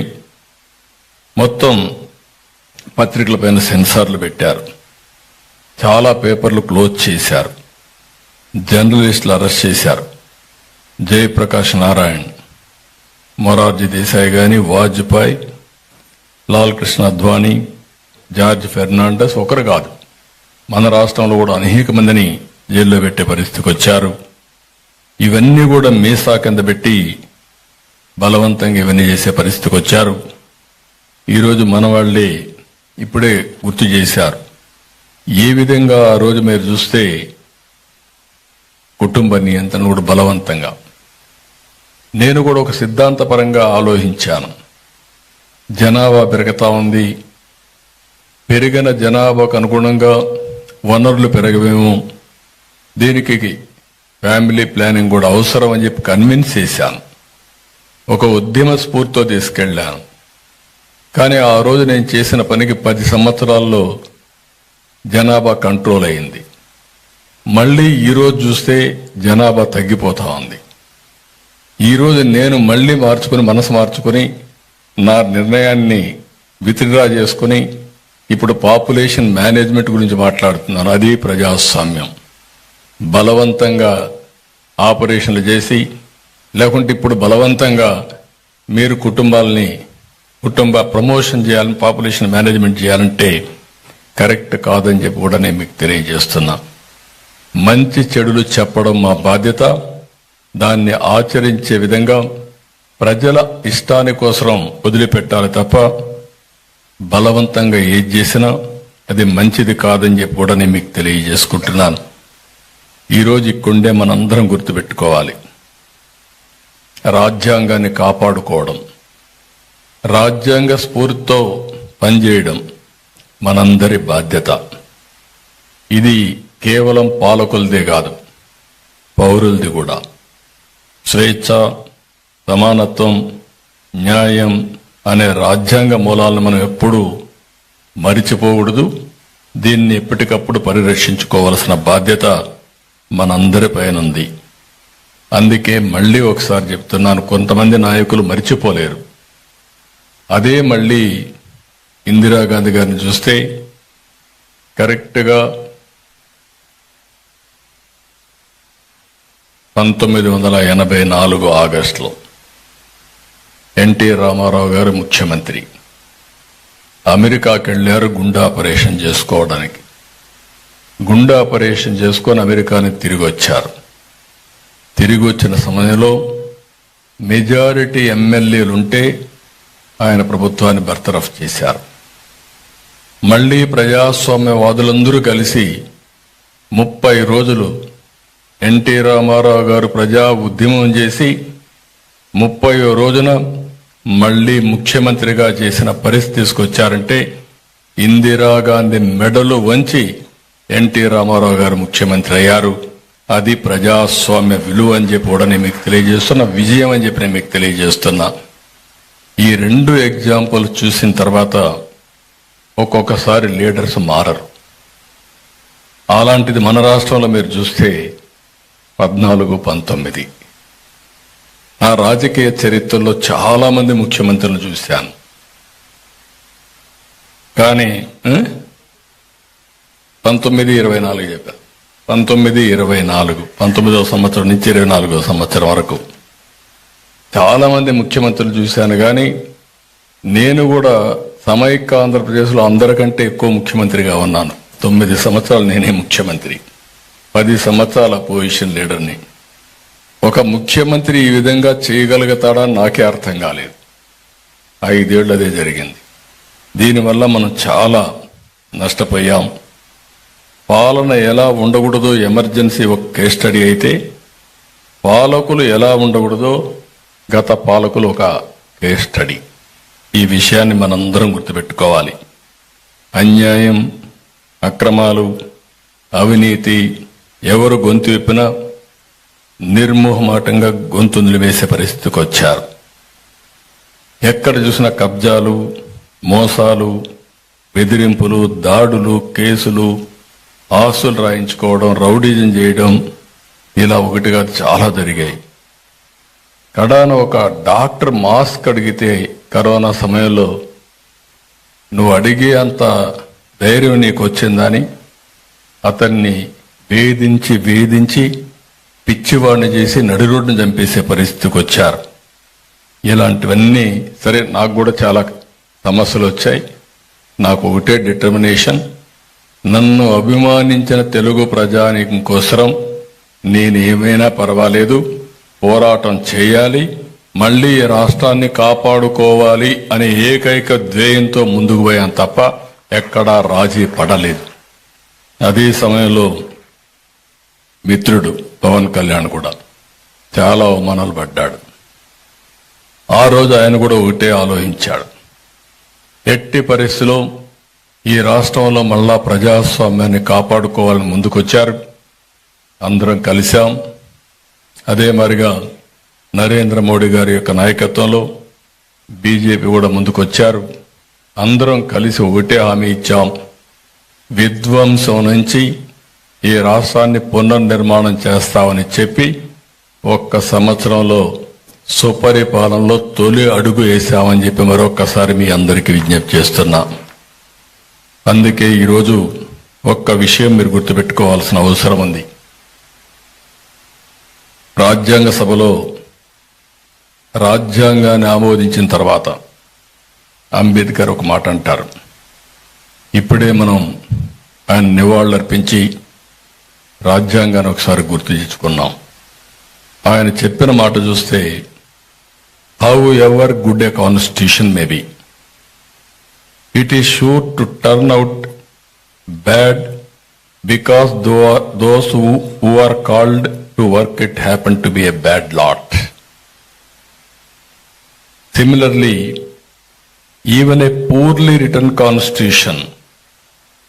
మొత్తం పత్రికలపైన సెన్సార్లు పెట్టారు. చాలా పేపర్లు క్లోజ్ చేశారు. జర్నలిస్టులు అరెస్ట్ చేశారు. జయప్రకాష్ నారాయణ్, మొరార్జీ దేశాయ్ గాని, వాజ్పేయి, లాల్ కృష్ణ అద్వానీ, జార్జ్ ఫెర్నాండస్ ఒకరు కాదు, మన రాష్ట్రంలో కూడా అనేక మందిని జైల్లో పెట్టే పరిస్థితికి వచ్చారు. ఇవన్నీ కూడా మీసా కింద పెట్టి బలవంతంగా ఇవన్నీ చేసే పరిస్థితికి వచ్చారు. ఈరోజు మన వాళ్లే ఇప్పుడే గుర్తు చేశారు. ఏ విధంగా ఆ రోజు మీరు చూస్తే కుటుంబ నియంత్రణ కూడా బలవంతంగా. నేను కూడా ఒక సిద్ధాంతపరంగా ఆలోచించాను. జనాభా పెరుగుతా ఉంది. పెరిగిన జనాభాకు అనుగుణంగా వనరులు పెరగవేమో, దీనికి ఫ్యామిలీ ప్లానింగ్ కూడా అవసరం అని చెప్పి కన్విన్స్ చేశాను. ఒక ఉద్యమ స్ఫూర్తితో తీసుకెళ్లాను. కానీ ఆ రోజు నేను చేసిన పనికి 10 సంవత్సరాల్లో జనాభా కంట్రోల్ అయింది. మళ్ళీ ఈరోజు చూస్తే జనాభా తగ్గిపోతా ఉంది. ఈరోజు నేను మళ్ళీ మనసు మార్చుకుని నా నిర్ణయాన్ని విత్డ్రా చేసుకుని ఇప్పుడు పాపులేషన్ మేనేజ్మెంట్ గురించి మాట్లాడుతున్నాను. అది ప్రజాస్వామ్యం. బలవంతంగా ఆపరేషన్లు చేసి, లేకుంటే ఇప్పుడు బలవంతంగా మీరు కుటుంబ ప్రమోషన్ చేయాలని, పాపులేషన్ మేనేజ్మెంట్ చేయాలంటే కరెక్ట్ కాదని చెప్పి కూడా నేను మీకు తెలియజేస్తున్నా. మంచి చెడులు చెప్పడం మా బాధ్యత. దాన్ని ఆచరించే విధంగా ప్రజల ఇష్టాని కోసం వదిలిపెట్టాలి తప్ప బలవంతంగా ఏది చేసినా అది మంచిది కాదని చెప్పి కూడా నేను మీకు తెలియజేసుకుంటున్నాను. ఈరోజు ఇక్కడే మనందరం గుర్తుపెట్టుకోవాలి, రాజ్యాంగాన్ని కాపాడుకోవడం, రాజ్యాంగ స్ఫూర్తితో పనిచేయడం మనందరి బాధ్యత. ఇది కేవలం పాలకులదే కాదు, పౌరులది కూడా. స్వేచ్ఛ, సమానత్వం, న్యాయం అనే రాజ్యాంగ మూలాలను మనం ఎప్పుడూ మరిచిపోకూడదు. దీన్ని ఎప్పటికప్పుడు పరిరక్షించుకోవాల్సిన బాధ్యత మనందరిపైన ఉంది. అందుకే మళ్ళీ ఒకసారి చెప్తున్నాను, కొంతమంది నాయకులు మరిచిపోలేరు. అదే మళ్ళీ ఇందిరాగాంధీ గారిని చూస్తే కరెక్ట్గా 1984 ఆగస్టులో ఎన్టీ రామారావు గారు ముఖ్యమంత్రి అమెరికాకి వెళ్లారు గుండె ఆపరేషన్ చేసుకోవడానికి. గుండె ఆపరేషన్ చేసుకొని అమెరికాని తిరిగి వచ్చారు. తిరిగి వచ్చిన సమయంలో మెజారిటీ ఎమ్మెల్యేలుంటే ఆయన ప్రభుత్వాన్ని బర్తరఫ్ చేశారు. మళ్లీ ప్రజాస్వామ్యవాదులందరూ కలిసి 30 రోజులు ఎన్టీ రామారావు గారు ప్రజా ఉద్యమం చేసి 30వ రోజున మళ్లీ ముఖ్యమంత్రిగా చేసిన పరిస్థితి తీసుకొచ్చారంటే ఇందిరాగాంధీ మెడలు వంచి ఎన్టీ రామారావు గారు ముఖ్యమంత్రి అయ్యారు. అది ప్రజాస్వామ్య విలువ అని చెప్పి కూడా నేను మీకు తెలియజేస్తున్నా, విజయం అని చెప్పి నేను మీకు తెలియజేస్తున్నా. ఈ 2 ఎగ్జాంపుల్ చూసిన తర్వాత ఒక్కొక్కసారి లీడర్స్ మారరు. అలాంటిది మన రాష్ట్రంలో మీరు చూస్తే 14-19 నా రాజకీయ చరిత్రలో చాలా మంది ముఖ్యమంత్రులను చూశాను. కానీ 19-24 చెప్పాను. 19-24 19వ సంవత్సరం నుంచి 24వ సంవత్సరం వరకు చాలా మంది ముఖ్యమంత్రులు చూశాను. కానీ నేను కూడా సమైక్య ఆంధ్రప్రదేశ్లో అందరికంటే ఎక్కువ ముఖ్యమంత్రిగా ఉన్నాను. 9 సంవత్సరాలు నేనే ముఖ్యమంత్రి, 10 సంవత్సరాల అపోజిషన్ లీడర్ని. ఒక ముఖ్యమంత్రి ఈ విధంగా చేయగలుగుతాడా నాకే అర్థం కాలేదు. 5 ఏళ్ళు అదే జరిగింది. దీనివల్ల మనం చాలా నష్టపోయాం. పాలన ఎలా ఉండకూడదో ఎమర్జెన్సీ ఒక కేస్ స్టడీ అయితే, పాలకులు ఎలా ఉండకూడదో గత పాలకులు ఒక కేస్ స్టడీ. ఈ విషయాన్ని మనందరం గుర్తుపెట్టుకోవాలి. అన్యాయం, అక్రమాలు, అవినీతి ఎవరు గొంతు విప్పినా నిర్మోహమాటంగా గొంతు నిలివేసే పరిస్థితికి వచ్చారు. ఎక్కడ చూసినా కబ్జాలు, మోసాలు, బెదిరింపులు, దాడులు, కేసులు, ఆస్తులు రాయించుకోవడం, రౌడీజం చేయడం, ఇలా ఒకటిగా చాలా జరిగాయి. కడాన ఒక డాక్టర్ మాస్క్ అడిగితే కరోనా సమయంలో నువ్వు అడిగే అంత ధైర్యం నీకు వచ్చిందని అతన్ని వేధించి పిచ్చివాడిని చేసి నడి రోడ్డును చంపేసే పరిస్థితికి వచ్చారు. ఇలాంటివన్నీ సరే, నాకు కూడా చాలా సమస్యలు వచ్చాయి. నాకు ఒకటే డిటర్మినేషన్, నన్ను అభిమానించిన తెలుగు ప్రజానీకం కోసం నేను ఏమైనా పర్వాలేదు, పోరాటం చేయాలి, మళ్లీ ఈ రాష్ట్రాన్ని కాపాడుకోవాలి అనే ఏకైక ధ్యేయంతో ముందుకు పోయాను తప్ప ఎక్కడా రాజీ పడలేదు. అదే సమయంలో మిత్రుడు పవన్ కళ్యాణ్ కూడా చాలా అవమానాలు పడ్డాడు. ఆ రోజు ఆయన కూడా ఒకటే ఆలోచించాడు, ఎట్టి పరిస్థితిలో ఈ రాష్ట్రంలో మళ్ళా ప్రజాస్వామ్యాన్ని కాపాడుకోవాలని ముందుకొచ్చారు. అందరం కలిశాం. అదే మరిగా నరేంద్ర మోడీ గారి యొక్క నాయకత్వంలో బీజేపీ కూడా ముందుకొచ్చారు. అందరం కలిసి ఒకటే హామీ ఇచ్చాం, విధ్వంసం నుంచి ఈ రాష్ట్రాన్ని పునర్నిర్మాణం చేస్తామని చెప్పి 1 సంవత్సరంలో సుపరిపాలనలో తొలి అడుగు వేశామని చెప్పి మరొక్కసారి మీ అందరికీ విజ్ఞప్తి చేస్తున్నా. అందుకే ఈరోజు ఒక్క విషయం మీరు గుర్తుపెట్టుకోవాల్సిన అవసరం ఉంది. రాజ్యాంగ సభలో రాజ్యాంగాన్ని ఆమోదించిన తర్వాత అంబేద్కర్ ఒక మాట అంటారు. ఇప్పుడే మనం ఆయన నివాళులర్పించి రాజ్యాంగాన్ని ఒకసారి గుర్తు తెచ్చుకున్నాం. ఆయన చెప్పిన మాట చూస్తే, however good a constitution may be, it is sure to turn out bad because those who are called to work it happen to be a bad lot. Similarly, even a poorly written constitution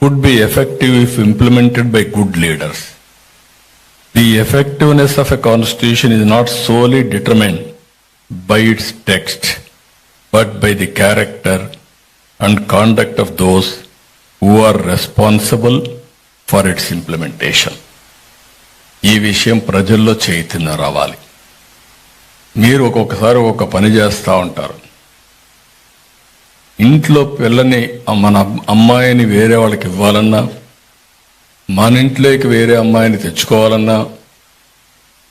could be effective if implemented by good leaders. The effectiveness of a constitution is not solely determined by its text, but by the character and conduct of those who are responsible for its implementation. ఈ విషయం ప్రజల్లో చైతన్యం రావాలి. మీరు ఒక్కొక్కసారి ఒక పని చేస్తూ ఉంటారు. ఇంట్లో పిల్లని, మన అమ్మాయిని వేరే వాళ్ళకి ఇవ్వాలన్నా, మన ఇంట్లోకి వేరే అమ్మాయిని తెచ్చుకోవాలన్నా,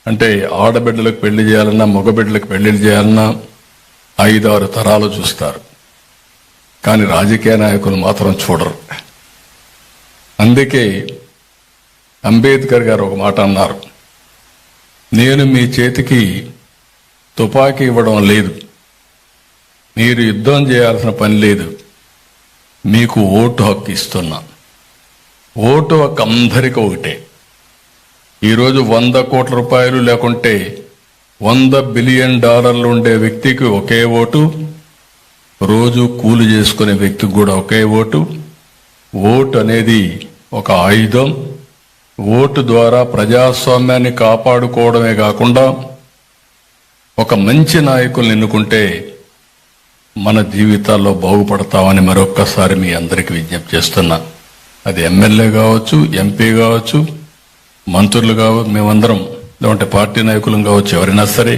అంటే ఆడబిడ్డలకు పెళ్లి చేయాలన్నా, మగబిడ్డలకు పెళ్లి చేయాలన్నా 5-6 తరాలు చూస్తారు. కానీ రాజకీయ నాయకులు మాత్రం చూడరు. అందుకే అంబేద్కర్ గారు ఒక మాట అన్నారు, నేను మీ చేతికి తుపాకీ ఇవ్వడం లేదు, మీరు యుద్ధం చేయాల్సిన పని లేదు, మీకు ఓటు హక్కు ఇస్తున్నా. ఓటు హక్కు అందరికీ ఒకటే. ఈరోజు 100 కోట్ల రూపాయలు లేకుంటే $100 బిలియన్ ఉండే వ్యక్తికి ఒకే ఓటు, రోజు కూలి చేసుకునే వ్యక్తికి కూడా ఒకే ఓటు. ఓటు అనేది ఒక ఆయుధం. ఓటు ద్వారా ప్రజాస్వామ్యాన్ని కాపాడుకోవడమే కాకుండా ఒక మంచి నాయకుల్ని ఎన్నుకుంటే మన జీవితాల్లో బాగుపడతామని మరొక్కసారి మీ అందరికీ విజ్ఞప్తి చేస్తున్నా. అది ఎమ్మెల్యే కావచ్చు, ఎంపీ కావచ్చు, మంత్రులు కావచ్చు, మేమందరం లేదంటే పార్టీ నాయకులం కావచ్చు, ఎవరైనా సరే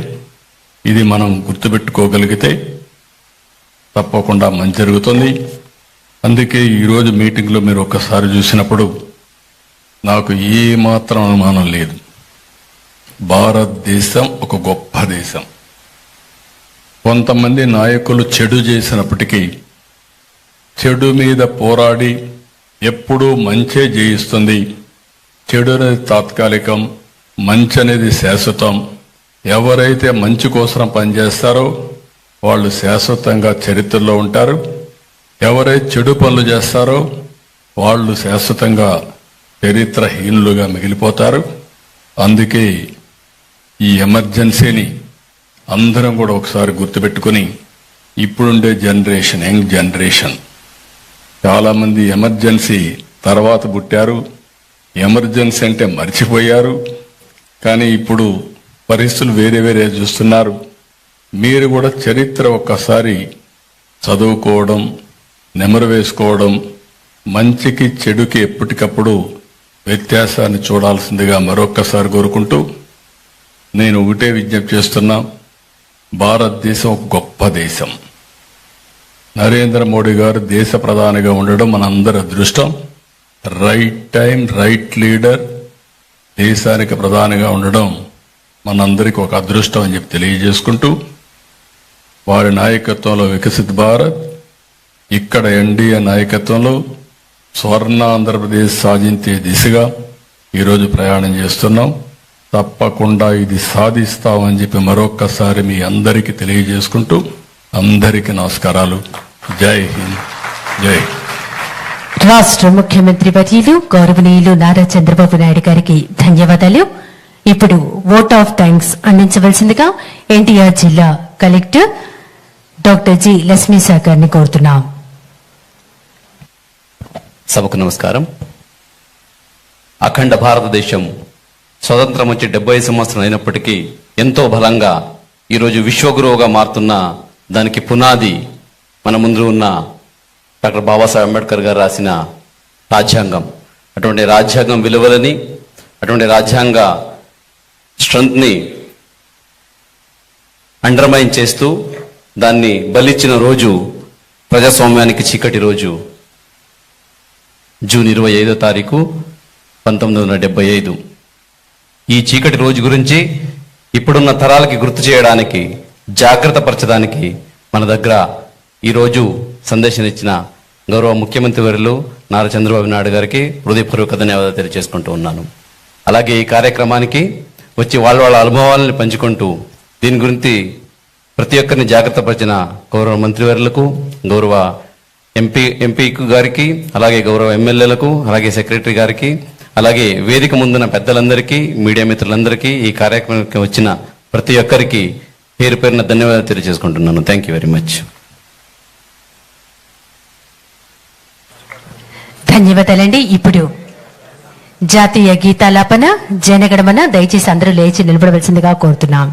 ఇది మనం గుర్తుపెట్టుకోగలిగితే తప్పకుండా మంచి జరుగుతుంది. అందుకే ఈరోజు మీటింగ్లో మీరు ఒక్కసారి చూసినప్పుడు నాకు ఏ మాత్రం అనుమానం లేదు, భారతదేశం ఒక గొప్ప దేశం. కొంతమంది నాయకులు చెడు చేసినప్పటికీ చెడు మీద పోరాడి ఎప్పుడూ మంచే జయిస్తుంది. చెడు అనేది తాత్కాలికం, మంచి అనేది శాశ్వతం. ఎవరైతే మంచి కోసం పనిచేస్తారో వాళ్ళు శాశ్వతంగా చరిత్రలో ఉంటారు. ఎవరైతే చెడు పనులు చేస్తారో వాళ్ళు శాశ్వతంగా చరిత్రహీనులుగా మిగిలిపోతారు. అందుకే ఈ ఎమర్జెన్సీని అందరం కూడా ఒకసారి గుర్తుపెట్టుకుని, ఇప్పుడుండే జనరేషన్, యంగ్ జనరేషన్, చాలామంది ఎమర్జెన్సీ తర్వాత పుట్టారు, ఎమర్జెన్సీ అంటే మర్చిపోయారు. కానీ ఇప్పుడు పరిస్థితులు వేరే వేరే చూస్తున్నారు. మీరు కూడా చరిత్ర ఒక్కసారి చదువుకోవడం, నెమరు వేసుకోవడం, మంచికి చెడుకి ఎప్పటికప్పుడు వ్యత్యాసాన్ని చూడాల్సిందిగా మరొక్కసారి కోరుకుంటూ నేను ఒకటే విజ్ఞప్తి చేస్తున్నా, భారతదేశం ఒక గొప్ప దేశం. నరేంద్ర మోడీ గారు దేశ ప్రధానిగా ఉండడం మనందరి అదృష్టం. రైట్ టైం, రైట్ లీడర్ దేశానికి ప్రధానిగా ఉండడం మనందరికీ ఒక అదృష్టం అని చెప్పి తెలియజేసుకుంటూ, వారి నాయకత్వంలో వికసిత్ భారత్, ఇక్కడ ఎన్డీఏ నాయకత్వంలో స్వర్ణ ఆంధ్రప్రదేశ్ సాధించే దిశగా ఈరోజు ప్రయాణం చేస్తున్నాం. తప్పకుండా ఇది సాధిస్తామని చెప్పి మరొక్కసారి మీ అందరికీ తెలియజేసుకుంటూ అందరికీ నమస్కారాలు. జై హింద్, జై. రాష్ట్ర ముఖ్యమంత్రి వర్యులు గౌరవనీయులు నారా చంద్రబాబు నాయుడు గారికి ధన్యవాదాలు. ఇప్పుడు ఓట్ ఆఫ్ థ్యాంక్స్ అందించవలసిందిగా ఎన్టీఆర్ జిల్లా కలెక్టర్ డాక్టర్ జి లక్ష్మీశా గారిని కోరుతున్నాం. సభకు నమస్కారం. అఖండ భారతదేశం స్వతంత్రం వచ్చి 70 సంవత్సరం అయినప్పటికీ ఎంతో బలంగా ఈరోజు విశ్వగురువుగా మారుతున్న దానికి పునాది మన ముందు ఉన్న డాక్టర్ బాబాసాహెబ్ అంబేద్కర్ గారు రాసిన రాజ్యాంగం. అటువంటి రాజ్యాంగం విలువలని, అటువంటి రాజ్యాంగ స్ట్రెంగ్త్ని అండర్మైన్ చేస్తూ దాన్ని బలిచ్చిన రోజు ప్రజాస్వామ్యానికి చీకటి రోజు జూన్ 25వ తారీఖు 1975. ఈ చీకటి రోజు గురించి ఇప్పుడున్న తరాలకి గుర్తు చేయడానికి, జాగ్రత్త పరచడానికి మన దగ్గర ఈరోజు సందేశం ఇచ్చిన గౌరవ ముఖ్యమంత్రి వర్యులు నారా చంద్రబాబు నాయుడు గారికి హృదయపూర్వక ధన్యవాదాలు తెలియజేసుకుంటూ ఉన్నాను. అలాగే ఈ కార్యక్రమానికి వచ్చి వాళ్ళ అనుభవాలను పంచుకుంటూ దీని గురించి ప్రతి ఒక్కరిని జాగ్రత్త పరిచిన గౌరవ మంత్రివర్యులకు, గౌరవ ఎంపీ గారికి, అలాగే గౌరవ ఎమ్మెల్యేలకు, అలాగే సెక్రటరీ గారికి, అలాగే వేదిక ముందున్న పెద్దలందరికీ, మీడియా మిత్రులందరికీ, ఈ కార్యక్రమానికి వచ్చిన ప్రతి ఒక్కరికి పేరు పేరున ధన్యవాదాలు తెలియజేసుకుంటున్నాను. Thank you very much. ధన్యవాదాలండి. ఇప్పుడు జాతీయ గీతాలాపన, జనగణమన. దయచేసి అందరూ లేచి నిలబడవలసిందిగా కోరుతున్నాం.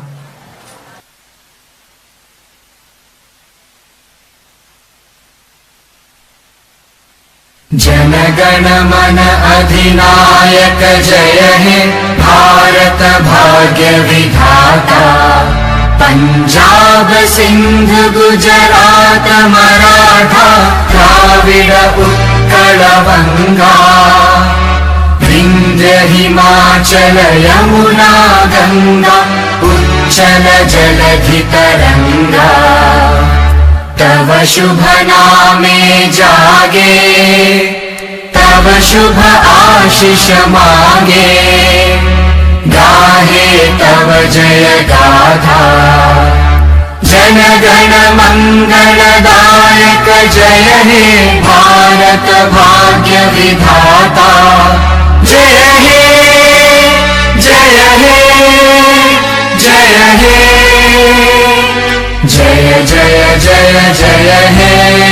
जनगण मन अधिनायक जय हे भारत भाग्य विधाता। पंजाब सिंध गुजरात मराठा द्राविड उत्कल बंगा। विंध्य हिमाचल यमुना गंगा उच्चल जलधि तरंगा। तव शुभ नामे जागे, तव शुभ आशीष मांगे। गाहे तव जय गाथा, जन गण मंगलदायक जय हे भारत भाग्य विधाता। जय हे जय हे जय हे, जय जय जय जय हे।